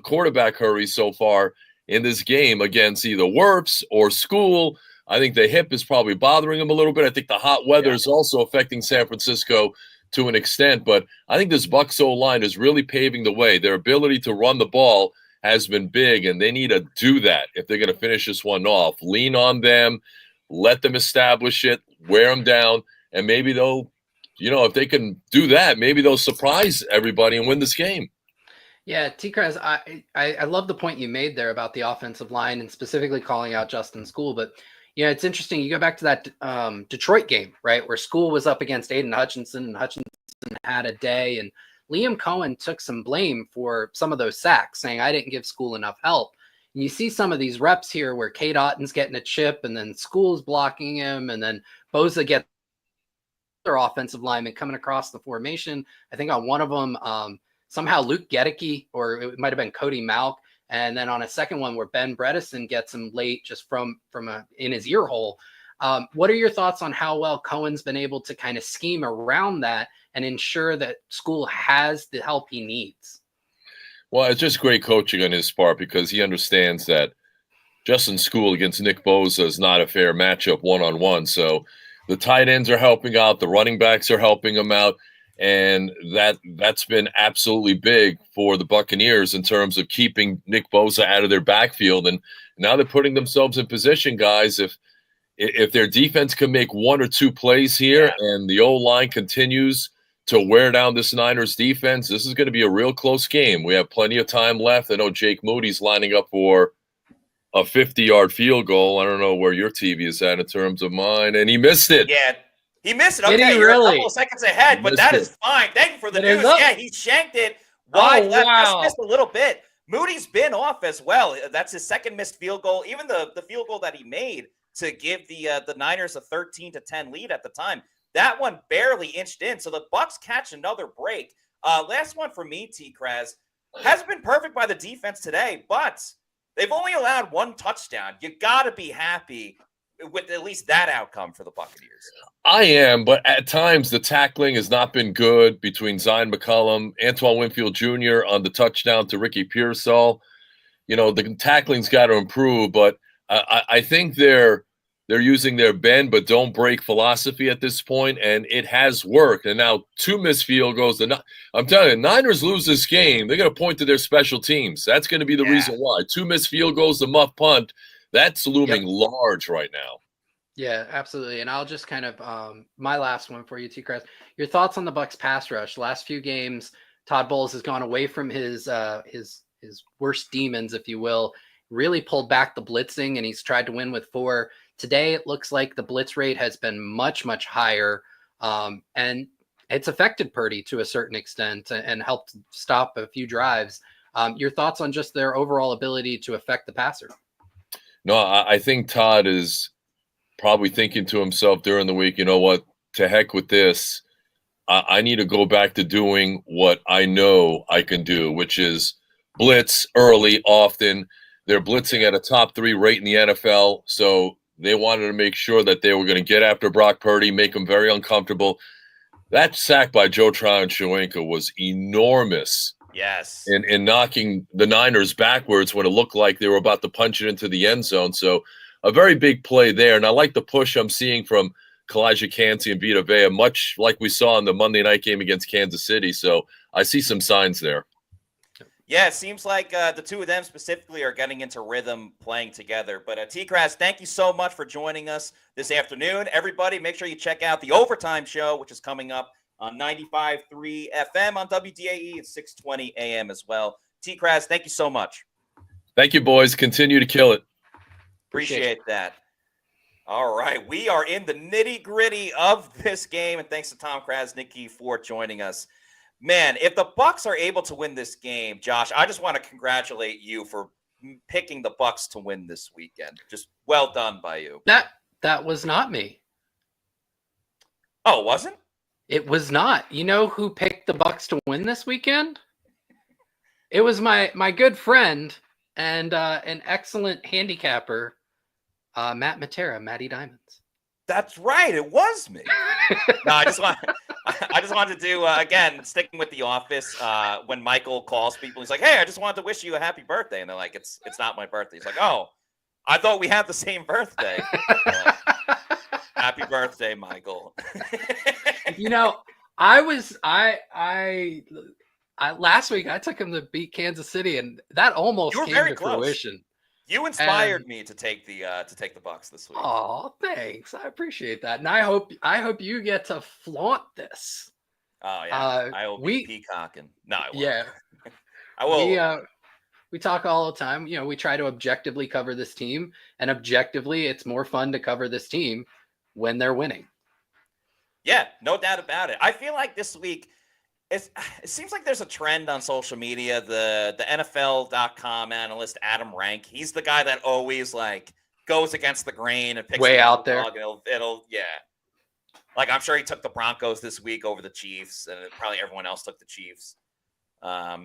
quarterback hurry so far in this game against either Wirfs or Skule. I think the hip is probably bothering him a little bit. I think the hot weather is also affecting San Francisco to an extent. But I think this Bucs O-line is really paving the way. Their ability to run the ball has been big, and they need to do that if they're going to finish this one off. Lean on them, let them establish it, wear them down, and maybe they'll, if they can do that, maybe they'll surprise everybody and win this game. Yeah, T-Kraz, I love the point you made there about the offensive line and specifically calling out Justin Skule. But, it's interesting. You go back to that Detroit game, right, where Skule was up against Aiden Hutchinson, and Hutchinson had a day, and Liam Cohen took some blame for some of those sacks, saying, I didn't give Skule enough help. And you see some of these reps here where Kate Otton's getting a chip, and then Skule's blocking him, and then Bosa gets their offensive lineman coming across the formation. I think on one of them, somehow Luke Gedicke, or it might have been Cody Malk, and then on a second one where Ben Bredesen gets him late just from in his ear hole. What are your thoughts on how well Cohen's been able to kind of scheme around that and ensure that Skule has the help he needs? Well, it's just great coaching on his part because he understands that Justin Skule against Nick Bosa is not a fair matchup one-on-one. So the tight ends are helping out, the running backs are helping him out, and that's been absolutely big for the Buccaneers in terms of keeping Nick Bosa out of their backfield. And now they're putting themselves in position, guys, if their defense can make one or two plays here and the O-line continues to wear down this Niners defense, this is going to be a real close game. We have plenty of time left. I know Jake Moody's lining up for a 50-yard field goal. I don't know where your TV is at in terms of mine, and he missed it. Yeah, he missed it. Did Okay, he you're really? a couple of seconds ahead, but that is fine. Thank you for the news. Yeah, he shanked it wide left. Just missed a little bit. Moody's been off as well. That's his second missed field goal. Even the field goal that he made to give the Niners a 13-10 lead at the time, that one barely inched in. So the Bucs catch another break. Last one for me, T-Kraz. Hasn't been perfect by the defense today, but they've only allowed one touchdown. You got to be happy with at least that outcome for the Buccaneers. I am, but at times the tackling has not been good between Zion McCollum, Antoine Winfield Jr. on the touchdown to Ricky Pearsall. The tackling's got to improve, but I think they're they're using their bend but don't break philosophy at this point, and it has worked. And now 2 missed field goals. I'm telling you, Niners lose this game, they're going to point to their special teams. That's going to be the reason why. 2 missed field goals, the muff punt, that's looming large right now. Yeah, absolutely. And I'll just kind of my last one for you, T-Crest. Your thoughts on the Bucs pass rush? Last few games, Todd Bowles has gone away from his worst demons, if you will. Really pulled back the blitzing, and he's tried to win with 4. Today, it looks like the blitz rate has been much, much higher, and it's affected Purdy to a certain extent and helped stop a few drives. Your thoughts on just their overall ability to affect the passer? No, I think Todd is probably thinking to himself during the week, you know what, to heck with this. I need to go back to doing what I know I can do, which is blitz early, often. They're blitzing at a top 3 rate in the NFL, so they wanted to make sure that they were going to get after Brock Purdy, make him very uncomfortable. That sack by Joe Tryon-Shoyinka was enormous. Yes. In knocking the Niners backwards when it looked like they were about to punch it into the end zone. So a very big play there. And I like the push I'm seeing from Kalijah Kancey and Vita Vea, much like we saw in the Monday night game against Kansas City. So I see some signs there. Yeah, it seems like the two of them specifically are getting into rhythm playing together. But T-Crass, thank you so much for joining us this afternoon. Everybody, make sure you check out the Overtime Show, which is coming up on 95.3 FM on WDAE at 6:20 a.m. as well. T-Crass, thank you so much. Thank you, boys. Continue to kill it. Appreciate that. All right, we are in the nitty-gritty of this game, and thanks to Tom Krasnicki for joining us. Man, if the Bucs are able to win this game, Josh, I just want to congratulate you for picking the Bucs to win this weekend. Just well done by you. That was not me. Oh, it wasn't? It was not. You know who picked the Bucs to win this weekend? It was my good friend and an excellent handicapper, Matt Matera, Matty Diamonds. That's right. It was me. No, I just wanted to do again, sticking with The Office. When Michael calls people, he's like, "Hey, I just wanted to wish you a happy birthday," and they're like, "It's not my birthday." He's like, "Oh, I thought we had the same birthday." Like, happy birthday, Michael. You know, I last week I took him to beat Kansas City, and that almost came to fruition. You inspired me to take the Bucs this week. Oh, thanks. I appreciate that. And I hope you get to flaunt this. Oh yeah. I will be peacocking. No, I won't. Yeah. I will. We talk all the time. You know, we try to objectively cover this team, and objectively it's more fun to cover this team when they're winning. Yeah, no doubt about it. I feel like this week it seems like there's a trend on social media. The NFL.com analyst Adam Rank, he's the guy that always like goes against the grain and picks way out there. It'll like I'm sure he took the Broncos this week over the Chiefs, and probably everyone else took the Chiefs. But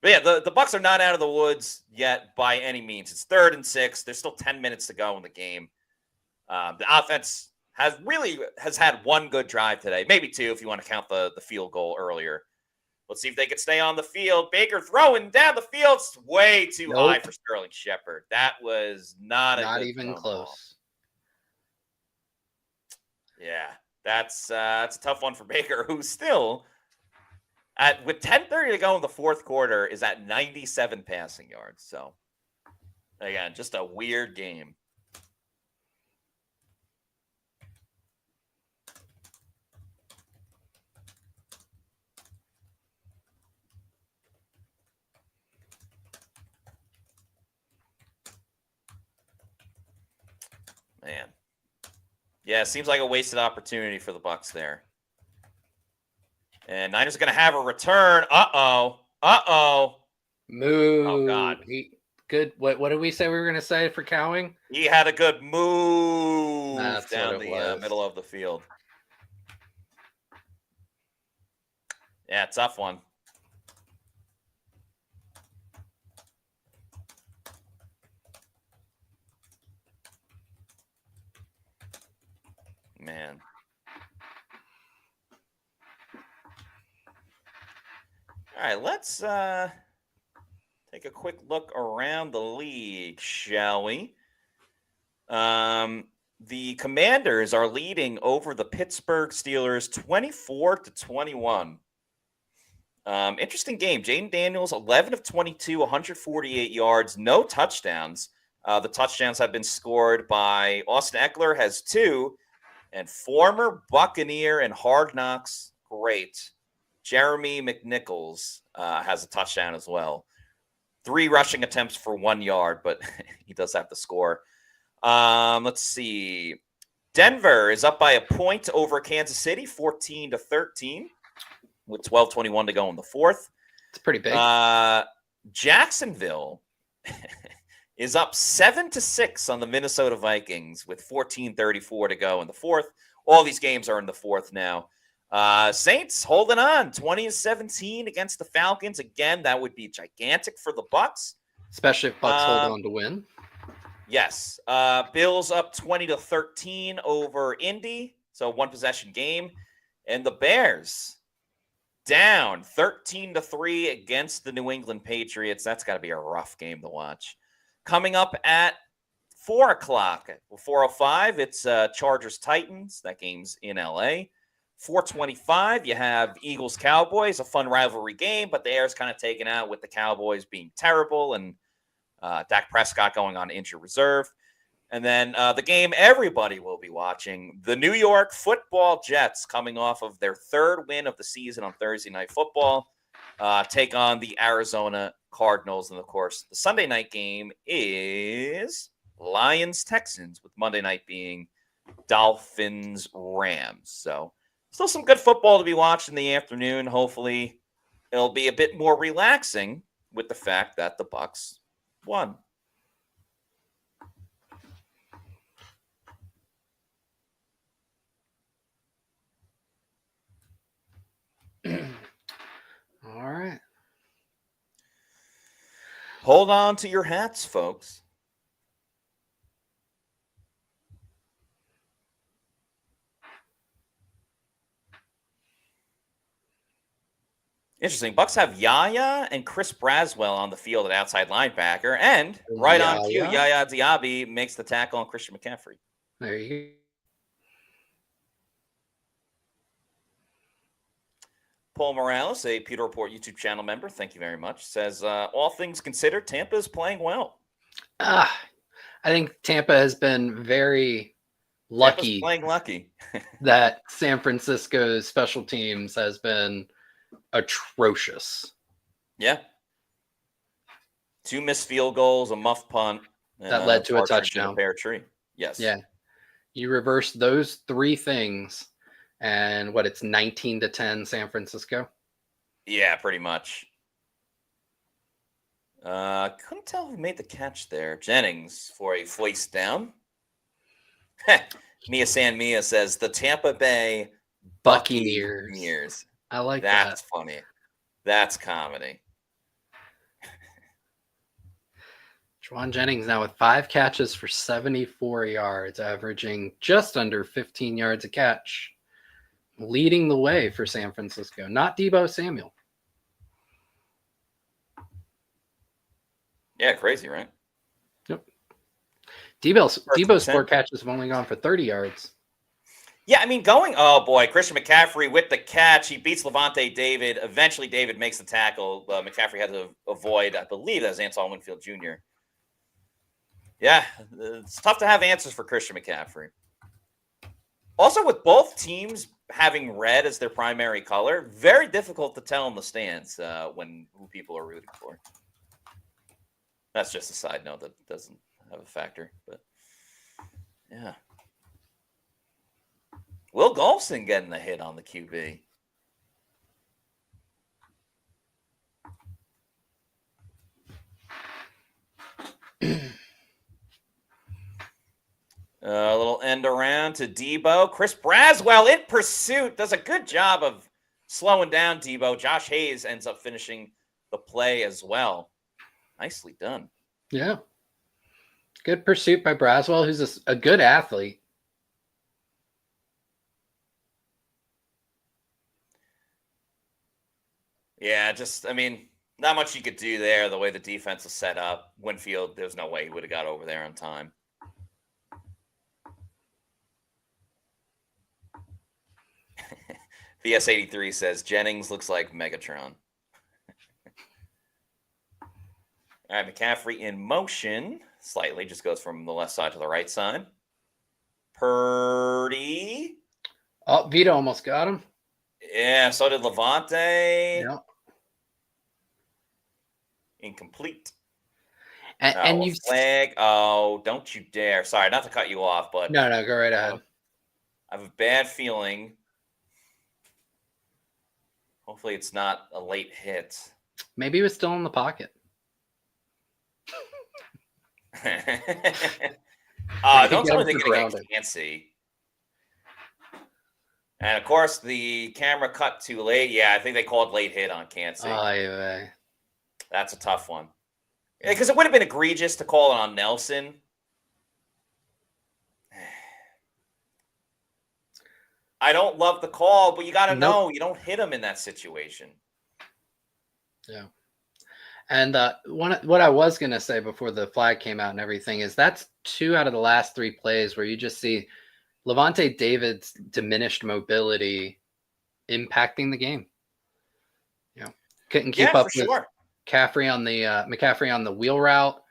yeah, the Bucs are not out of the woods yet by any means. It's 3rd and 6. There's still 10 minutes to go in the game. The offense has had one good drive today, maybe 2 if you want to count the field goal earlier. Let's see if they can stay on the field. Baker throwing down the field, way too high for Sterling Shepard. That was not even close. Yeah, that's a tough one for Baker, who's still with 10:30 to go in the 4th quarter is at 97 passing yards. So again, just a weird game. Man. Yeah, it seems like a wasted opportunity for the Bucs there. And Niners are going to have a return. Uh-oh. Move. Oh, God. Good. What did we say we were going to say for Cowing? He had a good move down the middle of the field. Yeah, tough one. Man. All right, let's take a quick look around the league, shall we? the Commanders are leading over the Pittsburgh Steelers 24-21. Interesting game. Jaden Daniels, 11 of 22, 148 yards, no touchdowns. The touchdowns have been scored by Austin Eckler, has 2, and former Buccaneer and Hard Knocks great Jeremy McNichols has a touchdown as well. 3 rushing attempts for 1 yard, but he does have to score. Let's see. Denver is up by a point over Kansas City, 14-13, with 12:21 to go in the fourth. It's pretty big. Jacksonville is up 7-6 on the Minnesota Vikings with 14:34 to go in the fourth. All these games are in the fourth now. Saints holding on 20-17 against the Falcons. Again, that would be gigantic for the Bucs. Especially if Bucs hold on to win. Yes. Bills up 20-13 over Indy. So 1 possession game. And the Bears down 13-3 against the New England Patriots. That's got to be a rough game to watch. Coming up at 4 o'clock, 4:05, it's Chargers Titans. That game's in LA. 4:25, you have Eagles Cowboys, a fun rivalry game, but the air's kind of taken out with the Cowboys being terrible and Dak Prescott going on injured reserve. And then the game everybody will be watching, the New York Football Jets, coming off of their 3rd win of the season on Thursday Night Football, take on the Arizona Cardinals. And, of course, the Sunday night game is Lions-Texans, with Monday night being Dolphins-Rams. So still some good football to be watched in the afternoon. Hopefully it'll be a bit more relaxing with the fact that the Bucs won. All right. Hold on to your hats, folks. Interesting. Bucs have Yaya and Chris Braswell on the field at outside linebacker. And right on cue, Yaya Diaby makes the tackle on Christian McCaffrey. There you go. Paul Morales, a Pewter Report YouTube channel member, thank you very much, says, all things considered, Tampa is playing well. I think Tampa has been very lucky. Tampa's playing lucky. that San Francisco's special teams has been atrocious. Yeah. 2 missed field goals, a muff punt. That led to a touchdown. A pear tree. Yes. Yeah. You reverse those 3 things, and it's 19-10 San Francisco? Yeah, pretty much. Couldn't tell who made the catch there. Jennings for a foist down. Mia San Mia says the Tampa Bay Buccaneers. I like that. That's funny. That's comedy. Juwan Jennings now with 5 catches for 74 yards, averaging just under 15 yards a catch. Leading the way for San Francisco, not Deebo Samuel. Yeah, crazy, right? Yep. Deebo's 4 catches have only gone for 30 yards. Yeah, I mean, oh boy, Christian McCaffrey with the catch. He beats Levante David. Eventually, David makes the tackle. McCaffrey had to avoid, I believe that was Antoine Winfield Jr. Yeah, it's tough to have answers for Christian McCaffrey. Also, with both teams having red as their primary color, very difficult to tell in the stands who people are rooting for. That's just a side note that doesn't have a factor, but yeah. Will Golson getting the hit on the QB? A little end around to Deebo. Chris Braswell in pursuit. Does a good job of slowing down Deebo. Josh Hayes ends up finishing the play as well. Nicely done. Yeah. Good pursuit by Braswell, who's a good athlete. Yeah, not much you could do there the way the defense is set up. Winfield, there's no way he would have got over there on time. VS83 says Jennings looks like Megatron. All right, McCaffrey in motion. Slightly, just goes from the left side to the right side. Purdy. Oh, Vito almost got him. Yeah, so did Levante. Yeah. Incomplete. And you flag. Oh, don't you dare. Sorry, not to cut you off, but no, go right ahead. I have a bad feeling. Hopefully it's not a late hit. Maybe he was still in the pocket. Don't tell me they're going to get Cancy. And of course, the camera cut too late. Yeah, I think they called late hit on Cancy. Yeah. That's a tough one. Because it would have been egregious to call it on Nelson. I don't love the call, but you got to know you don't hit him in that situation. Yeah. And what I was going to say before the flag came out and everything is that's 2 out of the last 3 plays where you just see Levante David's diminished mobility impacting the game. You know, couldn't keep up with McCaffrey on the wheel route,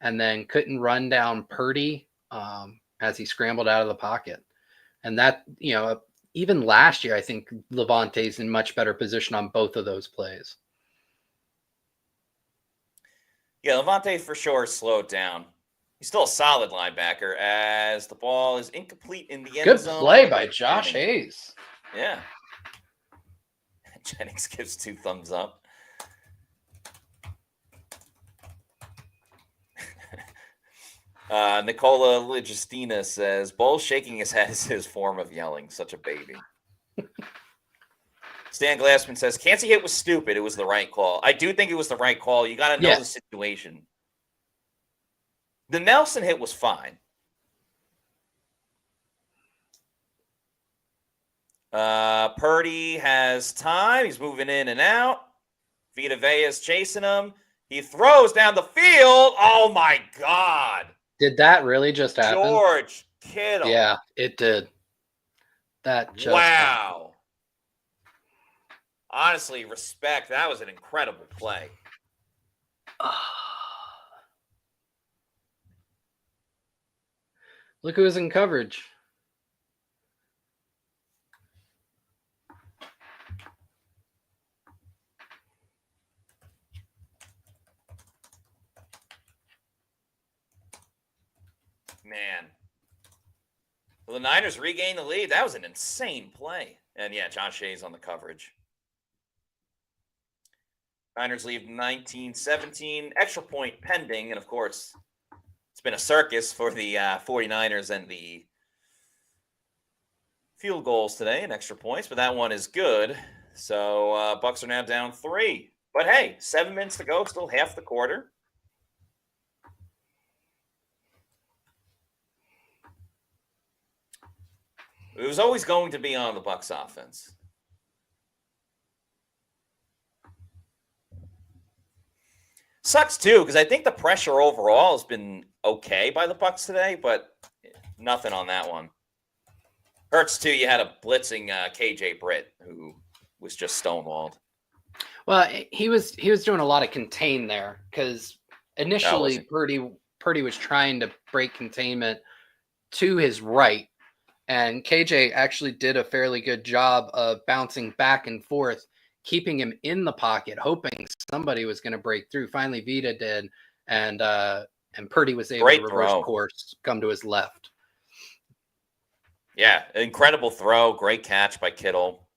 and then couldn't run down Purdy as he scrambled out of the pocket. And that, even last year, I think Levante's in much better position on both of those plays. Yeah, Levante for sure slowed down. He's still a solid linebacker as the ball is incomplete in the end zone. Good play by Josh Hayes. Yeah. Jennings gives 2 thumbs up. Nicola Legistina says, Bull shaking his head is his form of yelling. Such a baby. Stan Glassman says, Cancy hit was stupid. It was the right call. I do think it was the right call. You got to know the situation. The Nelson hit was fine. Purdy has time. He's moving in and out. Vita Vea is chasing him. He throws down the field. Oh, my God. Did that really just happen? George Kittle. Yeah, it did. That just wow. Honestly, respect. That was an incredible play. Look who was in coverage. Man. Well, the Niners regain the lead. That was an insane play. And yeah, Josh Hayes on the coverage. Niners lead 19-17. Extra point pending. And of course, it's been a circus for the 49ers and the field goals today and extra points. But that one is good. So Bucs are now down 3. But hey, 7 minutes to go. Still half the quarter. It was always going to be on the Bucs offense. Sucks too, because I think the pressure overall has been okay by the Bucs today, but nothing on that one. Hurts too. You had a blitzing KJ Britt who was just stonewalled. Well, he was doing a lot of contain there because initially Purdy was trying to break containment to his right. And KJ actually did a fairly good job of bouncing back and forth, keeping him in the pocket, hoping somebody was going to break through. Finally, Vita did, and Purdy was able to reverse course, come to his left. Yeah, incredible throw. Great catch by Kittle.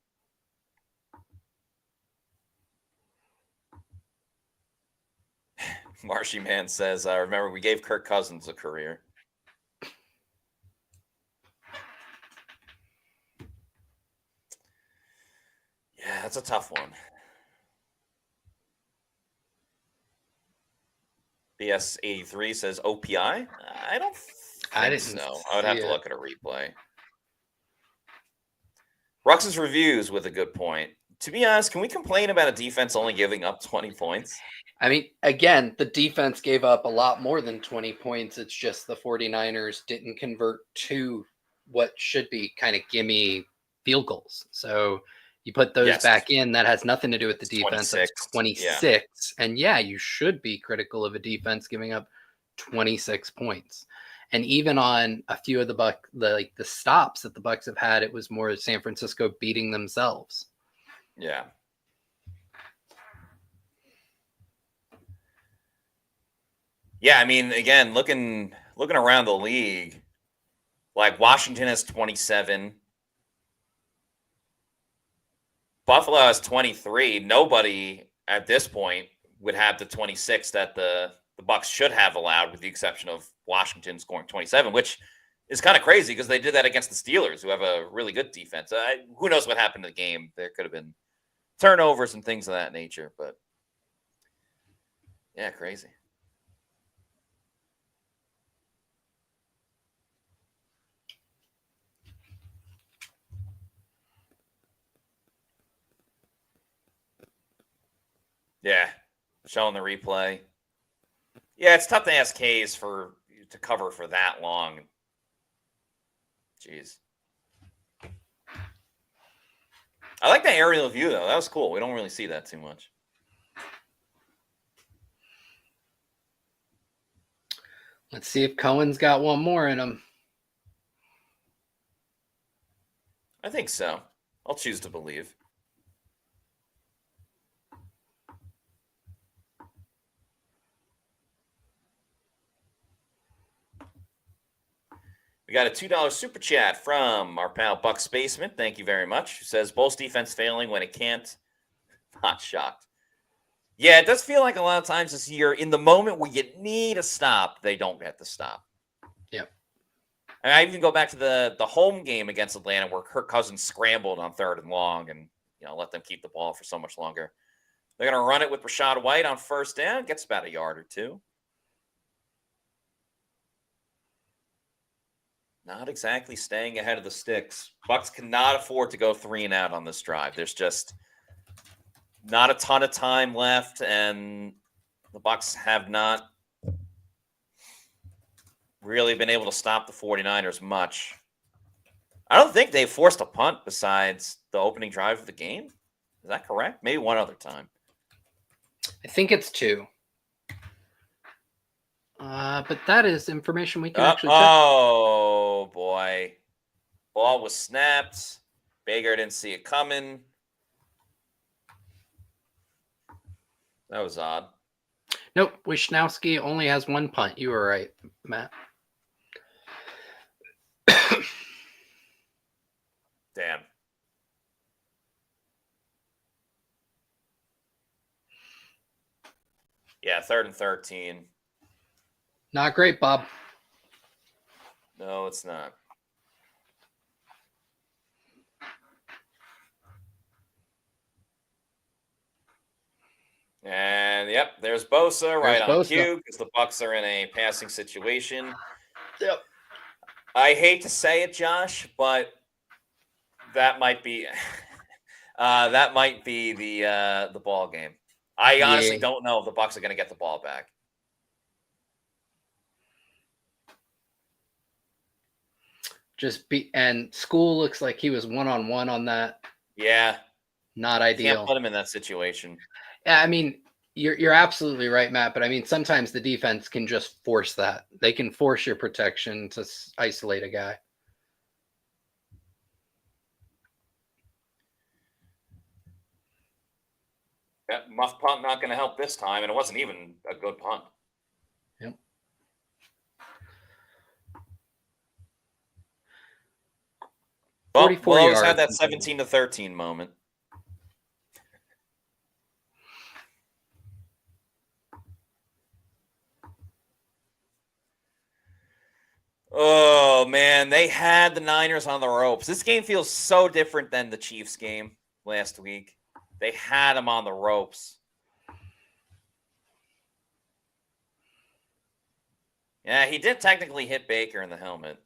Marshy Man says, remember, we gave Kirk Cousins a career. Yeah, that's a tough one. BS83 says OPI. I didn't know. I would have to look at a replay. Rux's reviews with a good point. To be honest, can we complain about a defense only giving up 20 points? I mean, again, the defense gave up a lot more than 20 points. It's just the 49ers didn't convert to what should be kind of gimme field goals. So You put those Yes. back in, that has nothing to do with the It's defense. 26. That's 26. And yeah, you should be critical of a defense giving up 26 points. And even on a few of the stops that the Bucs have had, it was more San Francisco beating themselves. Yeah. Yeah, I mean, again, looking around the league, like Washington has 27. Buffalo has 23. Nobody at this point would have the 26 that the Bucs should have allowed, with the exception of Washington scoring 27, which is kind of crazy because they did that against the Steelers, who have a really good defense. Who knows what happened in the game? There could have been turnovers and things of that nature, but yeah, crazy. Yeah, showing the replay. Yeah, it's tough to ask Hayes to cover for that long. Jeez. I like the aerial view, though. That was cool. We don't really see that too much. Let's see if Cohen's got one more in him. I think so. I'll choose to believe. We got a $2 super chat from our pal Bucks Basement. Thank you very much. Who says Bulls defense failing when it can't. Not shocked. Yeah, it does feel like a lot of times this year, in the moment where you need a stop, they don't get the stop. Yep. And I even go back to the home game against Atlanta where Kirk Cousins scrambled on 3rd and long and let them keep the ball for so much longer. They're going to run it with Rashad White on 1st down. Gets about a yard or two. Not exactly staying ahead of the sticks. Bucs cannot afford to go 3 and out on this drive. There's just not a ton of time left, and the Bucs have not really been able to stop the 49ers much. I don't think they forced a punt besides the opening drive of the game. Is that correct? Maybe one other time. I think it's 2. But that is information we can actually check. Oh, boy. Ball was snapped. Baker didn't see it coming. That was odd. Nope. Wisnowski only has 1 punt. You were right, Matt. Damn. Yeah, 3rd and 13. Not great, Bob. No, it's not. And yep, there's Bosa right on cue because the Bucs are in a passing situation. Yep. I hate to say it, Josh, but that might be the ball game. I honestly don't know if the Bucs are going to get the ball back. And School looks like he was 1-on-1 on that. Yeah. Not ideal. Can't put him in that situation. Yeah, I mean, you're absolutely right, Matt. But I mean, sometimes the defense can just force that. They can force your protection to isolate a guy. That muff punt not going to help this time, and it wasn't even a good punt. Yep. Well, 44 we'll always yards. have that 17-13 moment. Oh, man, they had the Niners on the ropes. This game feels so different than the Chiefs game last week. They had them on the ropes. Yeah, he did technically hit Baker in the helmet.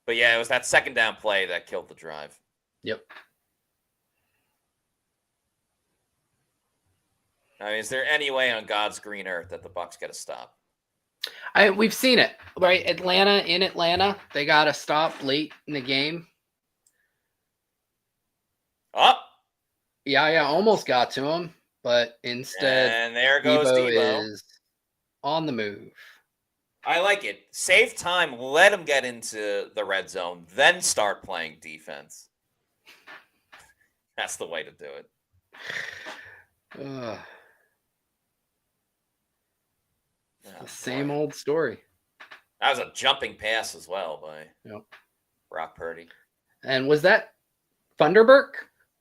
But yeah, it was that 2nd down play that killed the drive. Yep. I mean, is there any way on God's green earth that the Bucs get a stop? We've seen it, right? In Atlanta, they got a stop late in the game. Up. Yeah, almost got to him, but instead, And there goes Debo Debo. is on the move. I like it. Save time. Let him get into the red zone. Then start playing defense. That's the way to do it. Ugh. Oh, The same boy. old story. That was a jumping pass as well by Yep. Brock Purdy. And was that Thunderberg?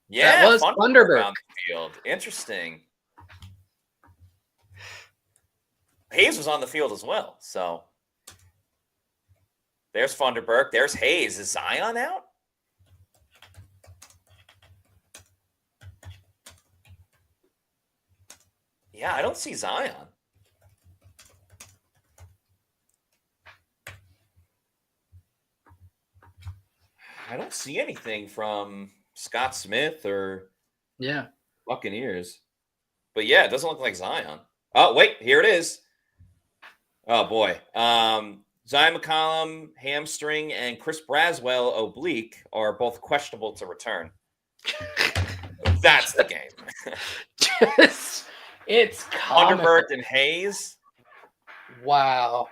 Yeah, that was Thunderberg Thunderberg. on the field. Interesting. Hayes was on the field as well. So there's Thunderberg. There's Hayes. Is Zion out? Yeah, I don't see Zion. I don't see anything from Scott Smith or Buccaneers. But yeah, it doesn't look like Zion. Oh, wait, here it is. Oh boy. Zion McCollum, hamstring, and Chris Braswell, oblique, are both questionable to return. That's the game. It's Thunderbird and Hayes. Wow.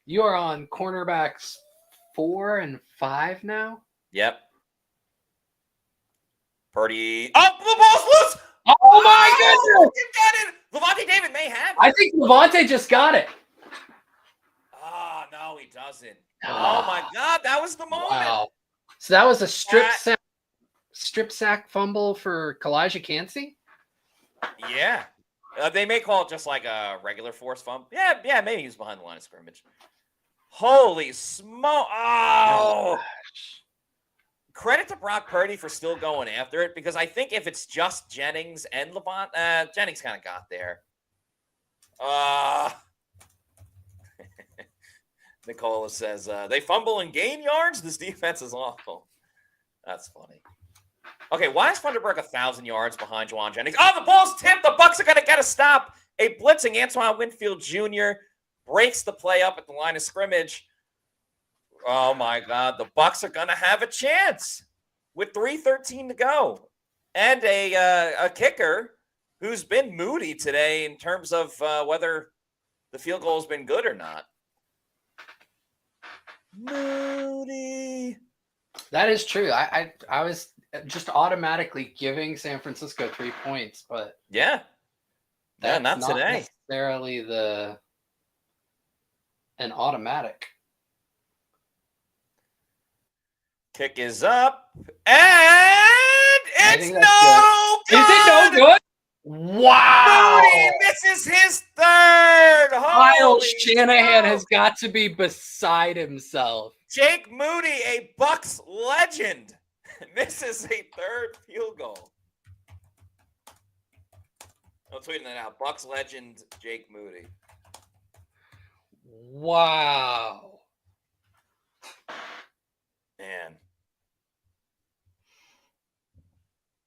You are on cornerbacks 4 and 5 now? Yep. Purdy. Oh, the ball's loose! Oh my goodness! You got it! Levante David may have it. I think Levante just got it. Oh, no, he doesn't. Oh my God, that was the moment. Wow. So that was a strip sack fumble for Kalijah Cansey? Yeah. They may call it just like a regular force fumble. Yeah, maybe he's behind the line of scrimmage. Holy smoke. Oh. Credit to Brock Purdy for still going after it, because I think if it's just Jennings and Levant, Jennings kind of got there. Nicola says, they fumble and gain yards? This defense is awful. That's funny. Okay, why is Thunderberg 1,000 yards behind Juwan Jennings? Oh, the ball's tipped. The Bucs are going to get a stop. A blitzing Antoine Winfield Jr. breaks the play up at the line of scrimmage. Oh, my God. The Bucs are going to have a chance with 3:13 to go. And a kicker who's been moody today in terms of whether the field goal has been good or not. Moody. That is true. I was just automatically giving San Francisco 3 points, but yeah, that's not today. Necessarily an automatic. Kick is up, and it's no good. Is it no good? Wow! Moody misses his third. Kyle Shanahan has got to be beside himself. Jake Moody, a Bucs legend, misses a third field goal. I'm tweeting that out. Bucs legend Jake Moody. Wow. Man.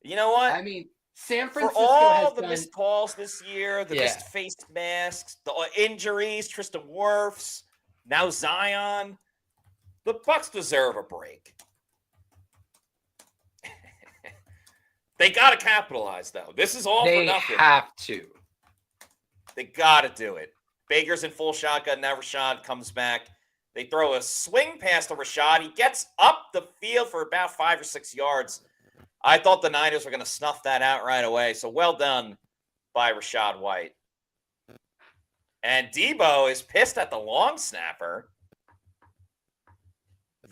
You know what? I mean, San Francisco for all has the missed calls this year, the missed face masks, the injuries, Tristan Wirfs, now Zion, the Bucs deserve a break. They got to capitalize, though. This is all for nothing. They have to. They got to do it. Baker's in full shotgun. Now Rashad comes back. They throw a swing pass to Rashad. He gets up the field for about 5 or 6 yards. I thought the Niners were going to snuff that out right away. So well done by Rashad White. And Debo is pissed at the long snapper.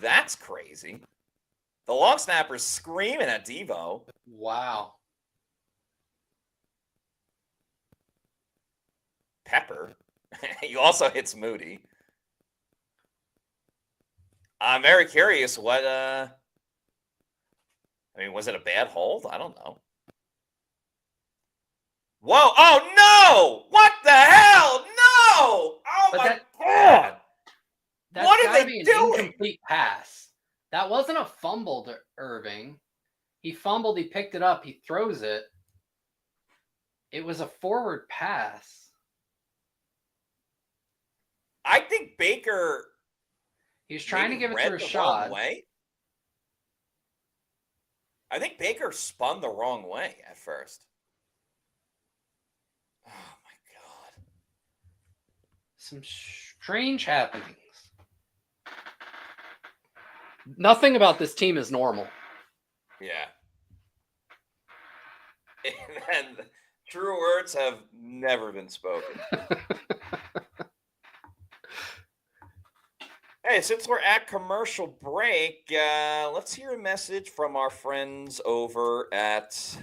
That's crazy. The long snapper's screaming at Debo. Wow. Pepper. He also hits Moody. I'm very curious what was it a bad hold? I don't know. Whoa. Oh, no. What the hell? No. Oh, my God. What are they doing? An incomplete pass. That wasn't a fumble to Irving. He fumbled. He picked it up. He throws it. It was a forward pass. I think Baker... He was trying to give it to Rashad. I think Baker spun the wrong way at first. Oh, my God. Some strange happenings. Nothing about this team is normal. Yeah. And true words have never been spoken. Hey, since we're at commercial break, let's hear a message from our friends over at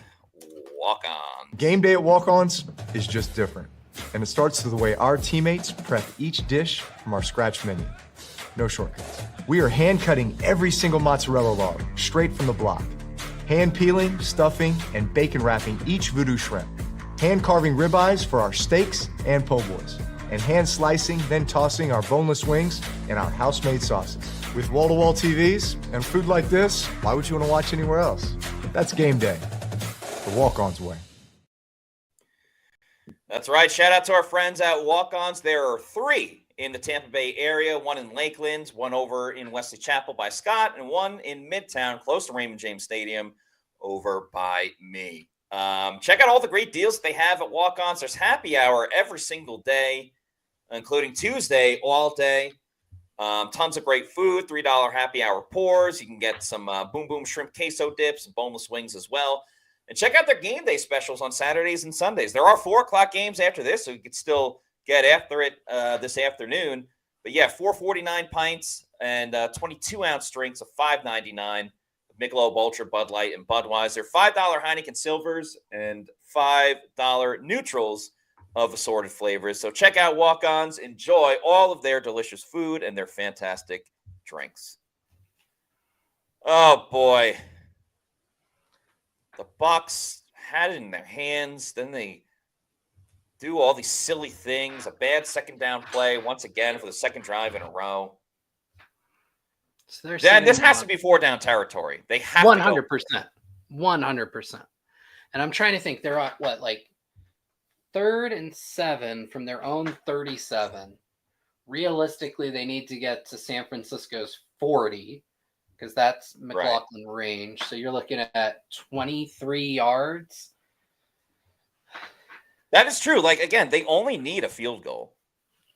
Walk-On. Game day at Walk-Ons is just different. And it starts with the way our teammates prep each dish from our scratch menu. No shortcuts. We are hand cutting every single mozzarella log straight from the block. Hand peeling, stuffing, and bacon wrapping each voodoo shrimp. Hand carving ribeyes for our steaks and po' boys. And hand slicing, then tossing our boneless wings and our house-made sauces. With wall-to-wall TVs and food like this, why would you want to watch anywhere else? That's game day. The Walk-Ons way. That's right. Shout out to our friends at Walk-Ons. There are 3 in the Tampa Bay area, 1 in Lakeland, 1 over in Wesley Chapel by Scott, and 1 in Midtown, close to Raymond James Stadium, over by me. Check out all the great deals that they have at Walk-Ons. There's happy hour every single day, including Tuesday all day. Tons of great food, $3 happy hour pours. You can get some Boom Boom Shrimp Queso dips and boneless wings as well. And check out their game day specials on Saturdays and Sundays. There are 4 o'clock games after this, so you can still get after it this afternoon. But yeah, $4.49 pints and 22-ounce drinks of $5.99. Michelob Ultra, Bud Light, and Budweiser. $5 Heineken Silvers and $5 Neutrals of assorted flavors. So check out Walk-Ons. Enjoy all of their delicious food and their fantastic drinks. Oh, boy. The Bucs had it in their hands. Then they do all these silly things. A bad second down play once again for the second drive in a row. So then this has to be 4-down territory. They have 100%. 100%. And I'm trying to think. They're at what, like 3rd and 7 from their own 37. Realistically, they need to get to San Francisco's 40 because that's McLaughlin range. So you're looking at 23 yards. That is true. Like, again, they only need a field goal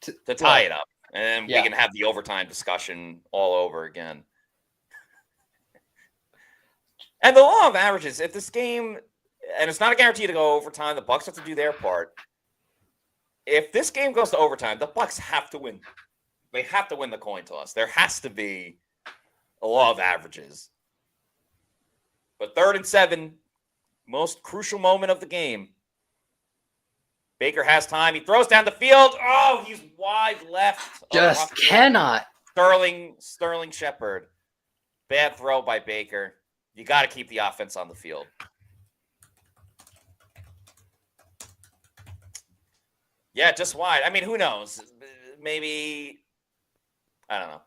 to tie it up. And we can have the overtime discussion all over again. And the law of averages, if this game, and it's not a guarantee to go overtime, the Bucs have to do their part. If this game goes to overtime, the Bucs have to win. They have to win the coin toss. There has to be a law of averages. But 3rd and 7, most crucial moment of the game. Baker has time. He throws down the field. Oh, he's wide left. Just cannot. Sterling Shepard. Bad throw by Baker. You got to keep the offense on the field. Yeah, just wide. I mean, who knows? Maybe, I don't know.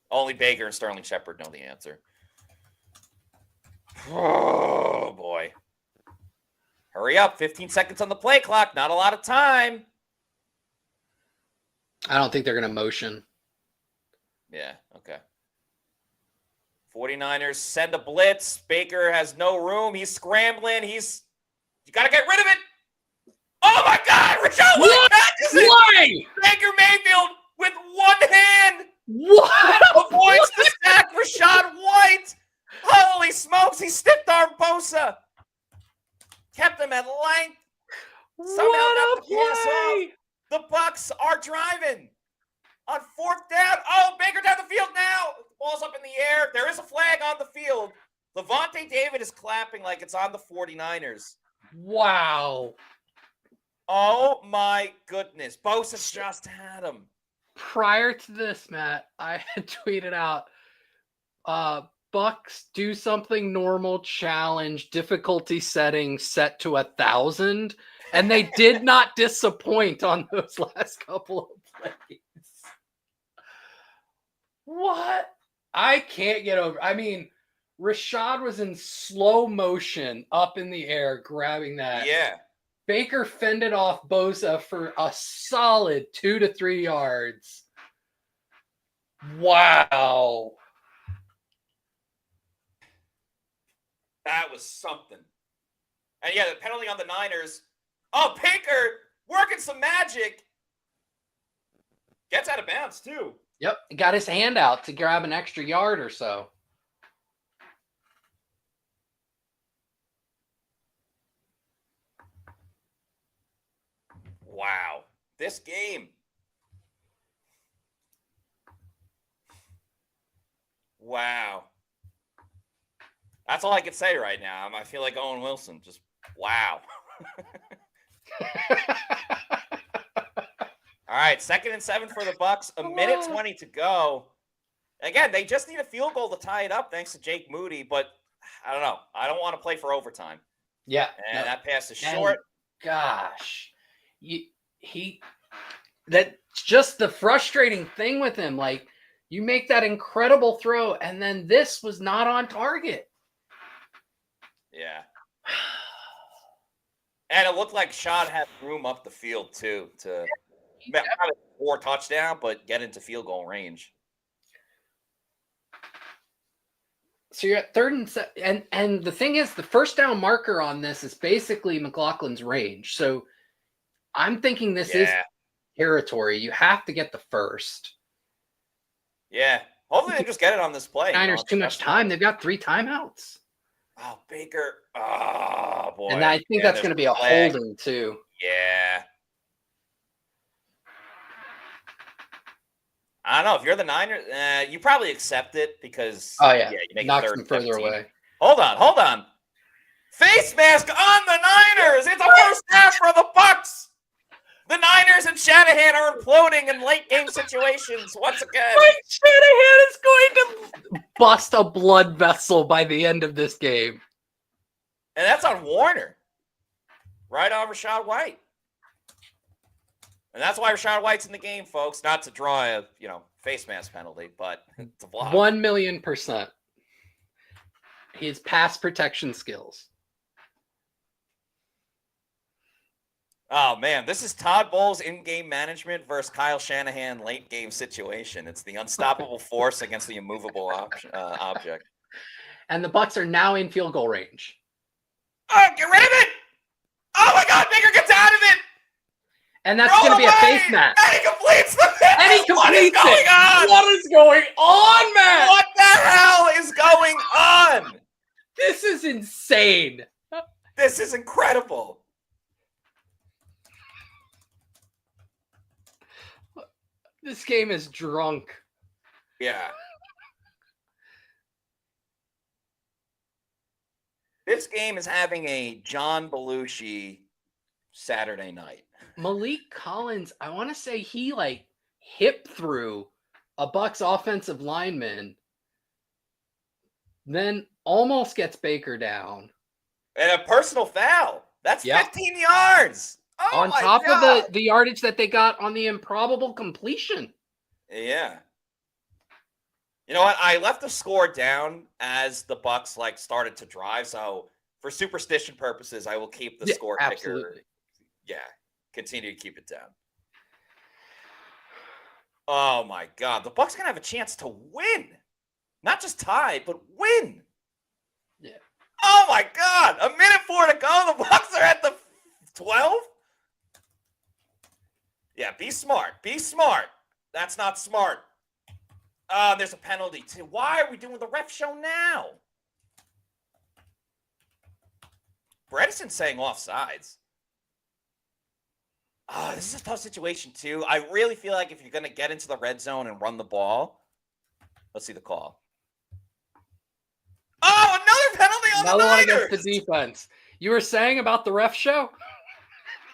Only Baker and Sterling Shepard know the answer. Oh, boy. Hurry up. 15 seconds on the play clock. Not a lot of time. I don't think they're going to motion. Yeah, okay. 49ers send a blitz. Baker has no room. He's scrambling. You got to get rid of it. Oh, my God. Rashad White catches it. Why? Baker Mayfield with one hand. What? Avoids the sack. Rashad White. Holy smokes. He stiffed arm Bosa. Kept him at length. Somehow got the pass off. The Bucs are driving on 4th down. Oh, Baker down the field now. The ball's up in the air. There is a flag on the field. Levante David is clapping like it's on the 49ers. Wow. Oh, my goodness. Bosa just had him. Prior to this, Matt, I had tweeted out, Bucs do something normal challenge, difficulty setting set to 1,000. And they did not disappoint on those last couple of plays. What? I can't get over. I mean, Rashad was in slow motion up in the air grabbing that. Yeah. Baker fended off Bosa for a solid 2 to 3 yards. Wow. That was something. And yeah, the penalty on the Niners. Oh, Pinker working some magic. Gets out of bounds, too. Yep. Got his hand out to grab an extra yard or so. Wow. This game. Wow. That's all I can say right now. I feel like Owen Wilson. Just wow. All right, 2nd and 7 for the Bucs. A minute 20 to go. Again, they just need a field goal to tie it up thanks to Jake Moody, but I don't know. I don't want to play for overtime. Yeah. And that pass is short. Gosh. That's just the frustrating thing with him. Like, you make that incredible throw, and then this was not on target. Yeah. And it looked like Shad had room up the field, too, to not a 4 touchdown, but get into field goal range. So you're at 3rd and 7, and the thing is, the first down marker on this is basically McLaughlin's range. So I'm thinking this is territory. You have to get the first. Yeah. Hopefully they just get it on this play. Niners too much time. They've got 3 timeouts. Oh, Baker. Oh, boy. And I think that's going to be a holding, too. Yeah. I don't know. If you're the Niners, you probably accept it because you make knocks them further away. Hold on. Face mask on the Niners. It's a first down for the Bucs. The Niners and Shanahan are imploding in late game situations once again. Mike Shanahan is going to bust a blood vessel by the end of this game. And that's on Warner. Right on Rachaad White. And that's why Rachaad White's in the game, folks. Not to draw a, face mask penalty, but to block. 1,000,000%. His pass protection skills. Oh, man. This is Todd Bowles in-game management versus Kyle Shanahan late-game situation. It's the unstoppable force against the immovable object. And the Bucs are now in field goal range. Oh, get rid of it! Oh, my God. Baker gets out of it! And that's going to be a face mask. And he completes the pass! And he completes What is going on? What is going on, man? What the hell is going on? This is insane. This is incredible. This game is drunk. Yeah. This game is having a John Belushi Saturday night. Malik Collins, I want to say he hip through a Bucs offensive lineman, then almost gets Baker down. And a personal foul. That's 15 yards. Oh, on top of the yardage that they got on the improbable completion. Yeah. You know what? I left the score down as the Bucs started to drive. So for superstition purposes, I will keep the score kicker. Yeah. Continue to keep it down. Oh my God. The Bucs gonna have a chance to win. Not just tie, but win. Yeah. Oh my God. A minute 4 to go. The Bucs are at the 12. Yeah, be smart. Be smart. That's not smart. There's a penalty too. Why are we doing the ref show now? Bredeson's saying offsides. This is a tough situation too. I really feel like if you're going to get into the red zone and run the ball, let's see the call. Oh, another penalty on the Niners. Another one against the defense. You were saying about the ref show?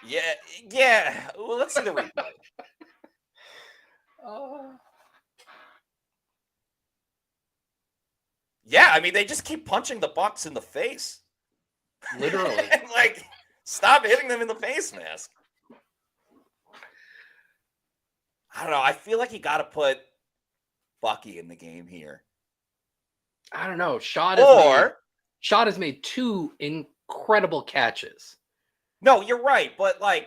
Yeah. Well, let's see the replay. Yeah, I mean, they just keep punching the Bucs in the face. Literally. And, stop hitting them in the face mask. I don't know. I feel like you got to put Bucky in the game here. I don't know. Shad has made 2 incredible catches. No, you're right. But, I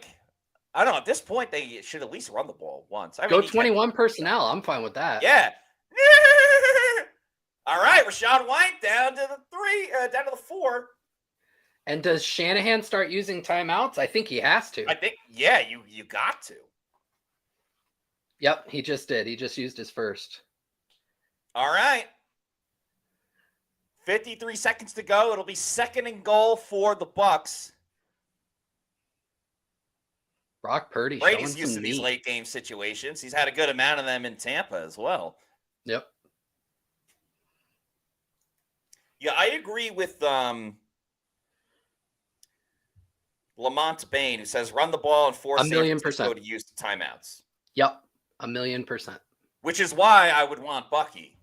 don't know. At this point, they should at least run the ball once. Go 21 personnel. I'm fine with that. Yeah. All right, Rachaad White down to the 4. And does Shanahan start using timeouts? I think he has to. I think, yeah, you got to. Yep, he just did. He just used his first. All right. 53 seconds to go. It'll be 2nd and goal for the Bucs. Brock Purdy. Brady's used to these late game situations. He's had a good amount of them in Tampa as well. Yep. Yeah, I agree with Lamont Bain, who says run the ball and force San Francisco to use the timeouts. Yep, 1,000,000%. Which is why I would want Bucky.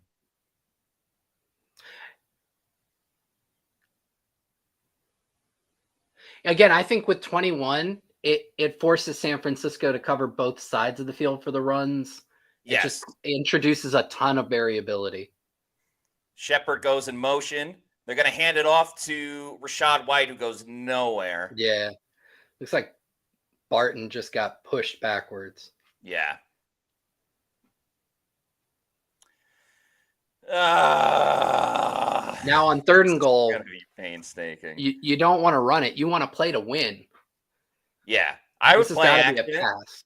Again, I think with 21, it forces San Francisco to cover both sides of the field for the runs. Yes. It just introduces a ton of variability. Shepard goes in motion. They're going to hand it off to Rachaad White, who goes nowhere. Yeah. Looks like Barton just got pushed backwards. Yeah. Now on 3rd and goal, it's going to be painstaking. You don't want to run it. You want to play to win. Yeah. I would play action. Be a pass.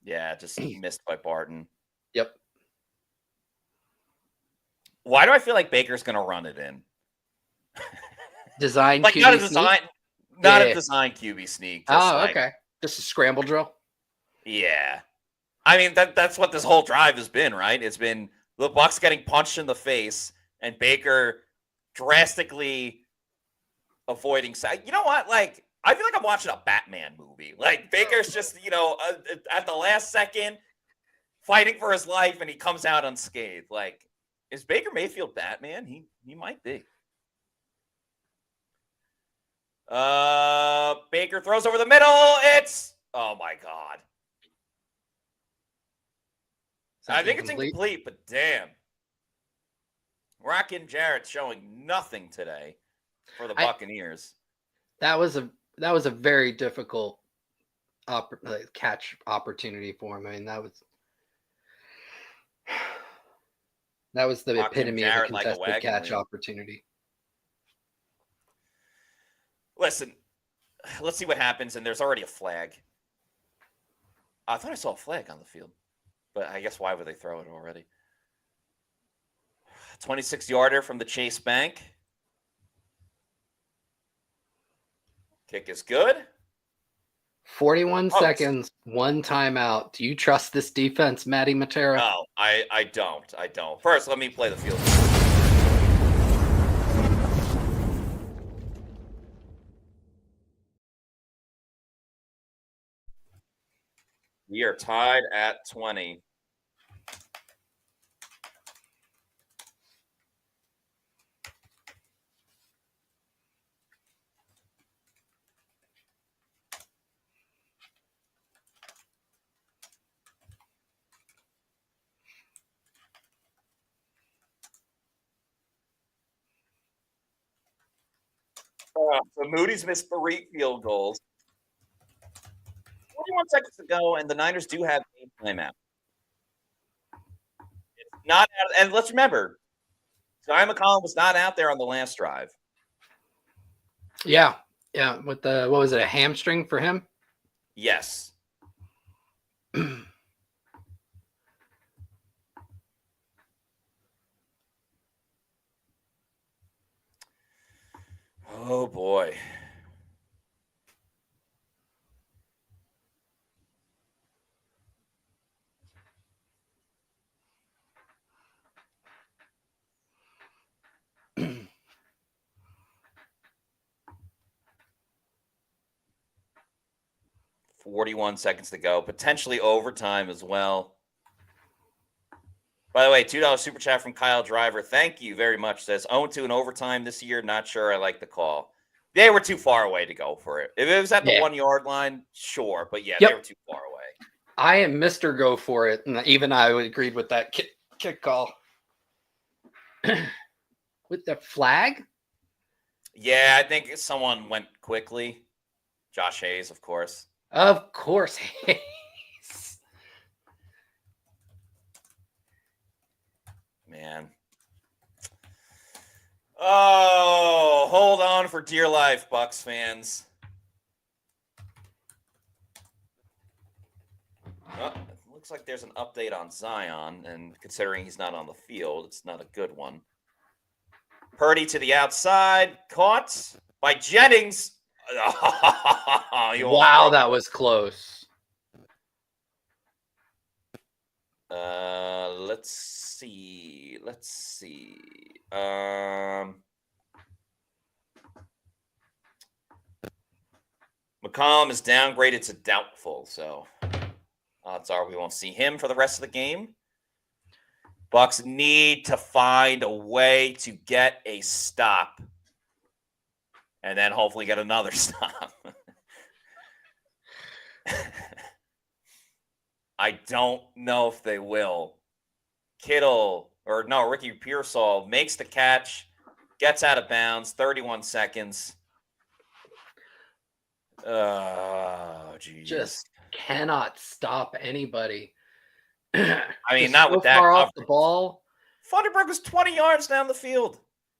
Yeah, just missed by Barton. Yep. Why do I feel like Baker's going to run it in? Design like QB not a design, sneak? not a design QB sneak. Okay. Just a scramble drill. Yeah, I mean that's what this whole drive has been, right? It's been the Bucs getting punched in the face and Baker drastically avoiding. You know what? Like I feel like I'm watching a Batman movie. Like Baker's just at the last second fighting for his life, and he comes out unscathed. Like. Is Baker Mayfield Batman? He might be. Baker throws over the middle. Oh my God. I think it's incomplete, but damn. Rockin' Jarrett showing nothing today for the Buccaneers. That was a very difficult catch opportunity for him. I mean, that was the epitome of a contested catch opportunity. Listen, let's see what happens. And there's already a flag. I thought I saw a flag on the field, but I guess why would they throw it already? 26-yarder from the Chase Bank. Kick is good. 41 seconds, 1 timeout. Do you trust this defense, Matty Matera? No, I don't. I don't. First, let me play the field. We are tied at 20. So Moody's missed 3 field goals. 41 seconds to go, and the Niners do have a timeout. It's not out, and let's remember, Ty McCollum was not out there on the last drive. Yeah. With what was it, a hamstring for him? Yes. Oh boy. $41 seconds to go, potentially overtime as well. By the way, $2 super chat from Kyle Driver. Thank you very much. Says 0-2 in overtime this year. Not sure I like the call. They were too far away to go for it. If it was at the 1 yard line, sure. But yeah, they were too far away. I am Mr. Go for it. And even I agreed with that kick call. With the flag? Yeah, I think someone went quickly. Josh Hayes, of course. Of course, Hayes. man. Oh, hold on for dear life, Bucs fans. Oh, it looks like there's an update on Zion, and considering he's not on the field, it's not a good one. Purdy to the outside, caught by Jennings. Wow, that was close. Let's see. McCollum is downgraded to doubtful, so odds are we won't see him for the rest of the game. Bucs need to find a way to get a stop and then hopefully get another stop. I don't know if they will. Ricky Pearsall makes the catch, gets out of bounds, 31 seconds. Oh, geez. Just cannot stop anybody. I mean, Just not so with that far off coverage. the ball. Funderburg was 20 yards down the field.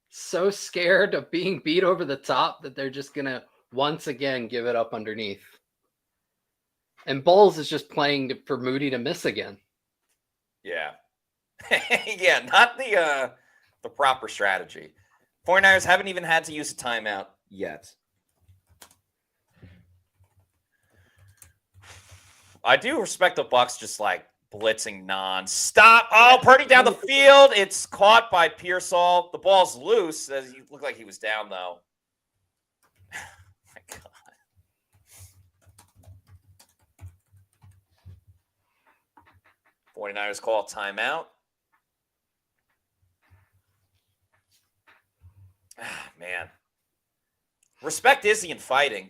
So scared of being beat over the top that they're just going to once again give it up underneath. And Bowles is just playing for Moody to miss again. Yeah. Yeah, not the proper strategy. 49ers haven't even had to use a timeout yet. I do respect the Bucs just like blitzing non-stop. Oh, Purdy down the field. It's caught by Pearsall. The ball's loose. He looked like he was down, though. My God. '49ers call timeout. Ah, man. Respect Izzy in fighting.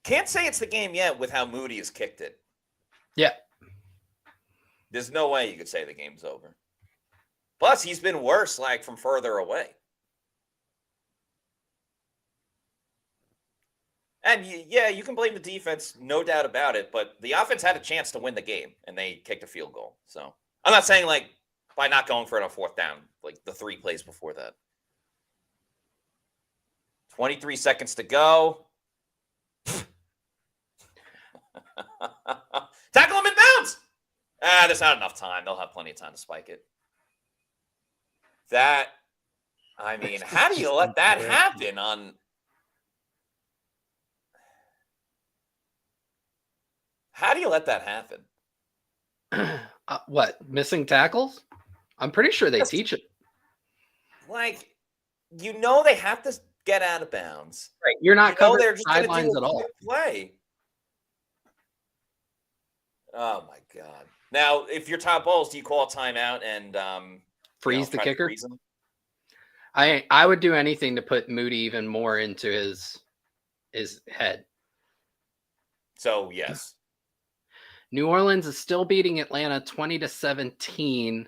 Can't say it's the game yet with how Moody has kicked it. Yeah. There's no way you could say the game's over. Plus, he's been worse, like, from further away. And, yeah, you can blame the defense, no doubt about it, but the offense had a chance to win the game, and they kicked a field goal. So, I'm not saying, like, by not going for it on fourth down, like the 3 plays before that. 23 seconds to go. Tackle him in bounds. There's not enough time. They'll have plenty of time to spike it. How do you let that happen on? How do you let that happen? What, missing tackles? I'm pretty sure they teach it. Like, they have to get out of bounds. Right. You're not covering they're just going to sidelines do at all. Play. Oh my God! Now, if you're Todd Bowles, do you call a timeout and freeze the kicker? Freeze him? I would do anything to put Moody even more into his head. So yes, New Orleans is still beating Atlanta 20-17.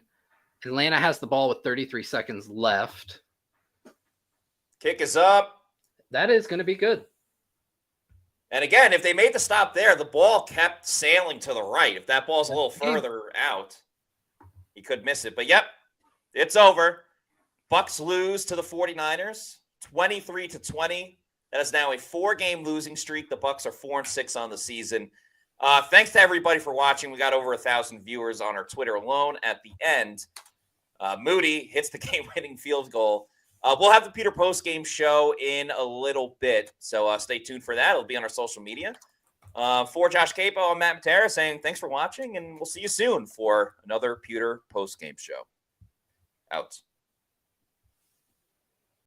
Atlanta has the ball with 33 seconds left. Kick is up. That is going to be good. And again, if they made the stop there, the ball kept sailing to the right. If that ball's a little further out, he could miss it. But yep, it's over. Bucs lose to the 49ers, 23-20. That is now a 4-game losing streak. The Bucs are 4-6 on the season. Thanks to everybody for watching. We got over 1,000 viewers on our Twitter alone. At the end, Moody hits the game-winning field goal. We'll have the Pewter post-game show in a little bit, so stay tuned for that. It'll be on our social media. For Josh Queipo, I'm Matt Matera saying thanks for watching, and we'll see you soon for another Pewter post-game show. Out.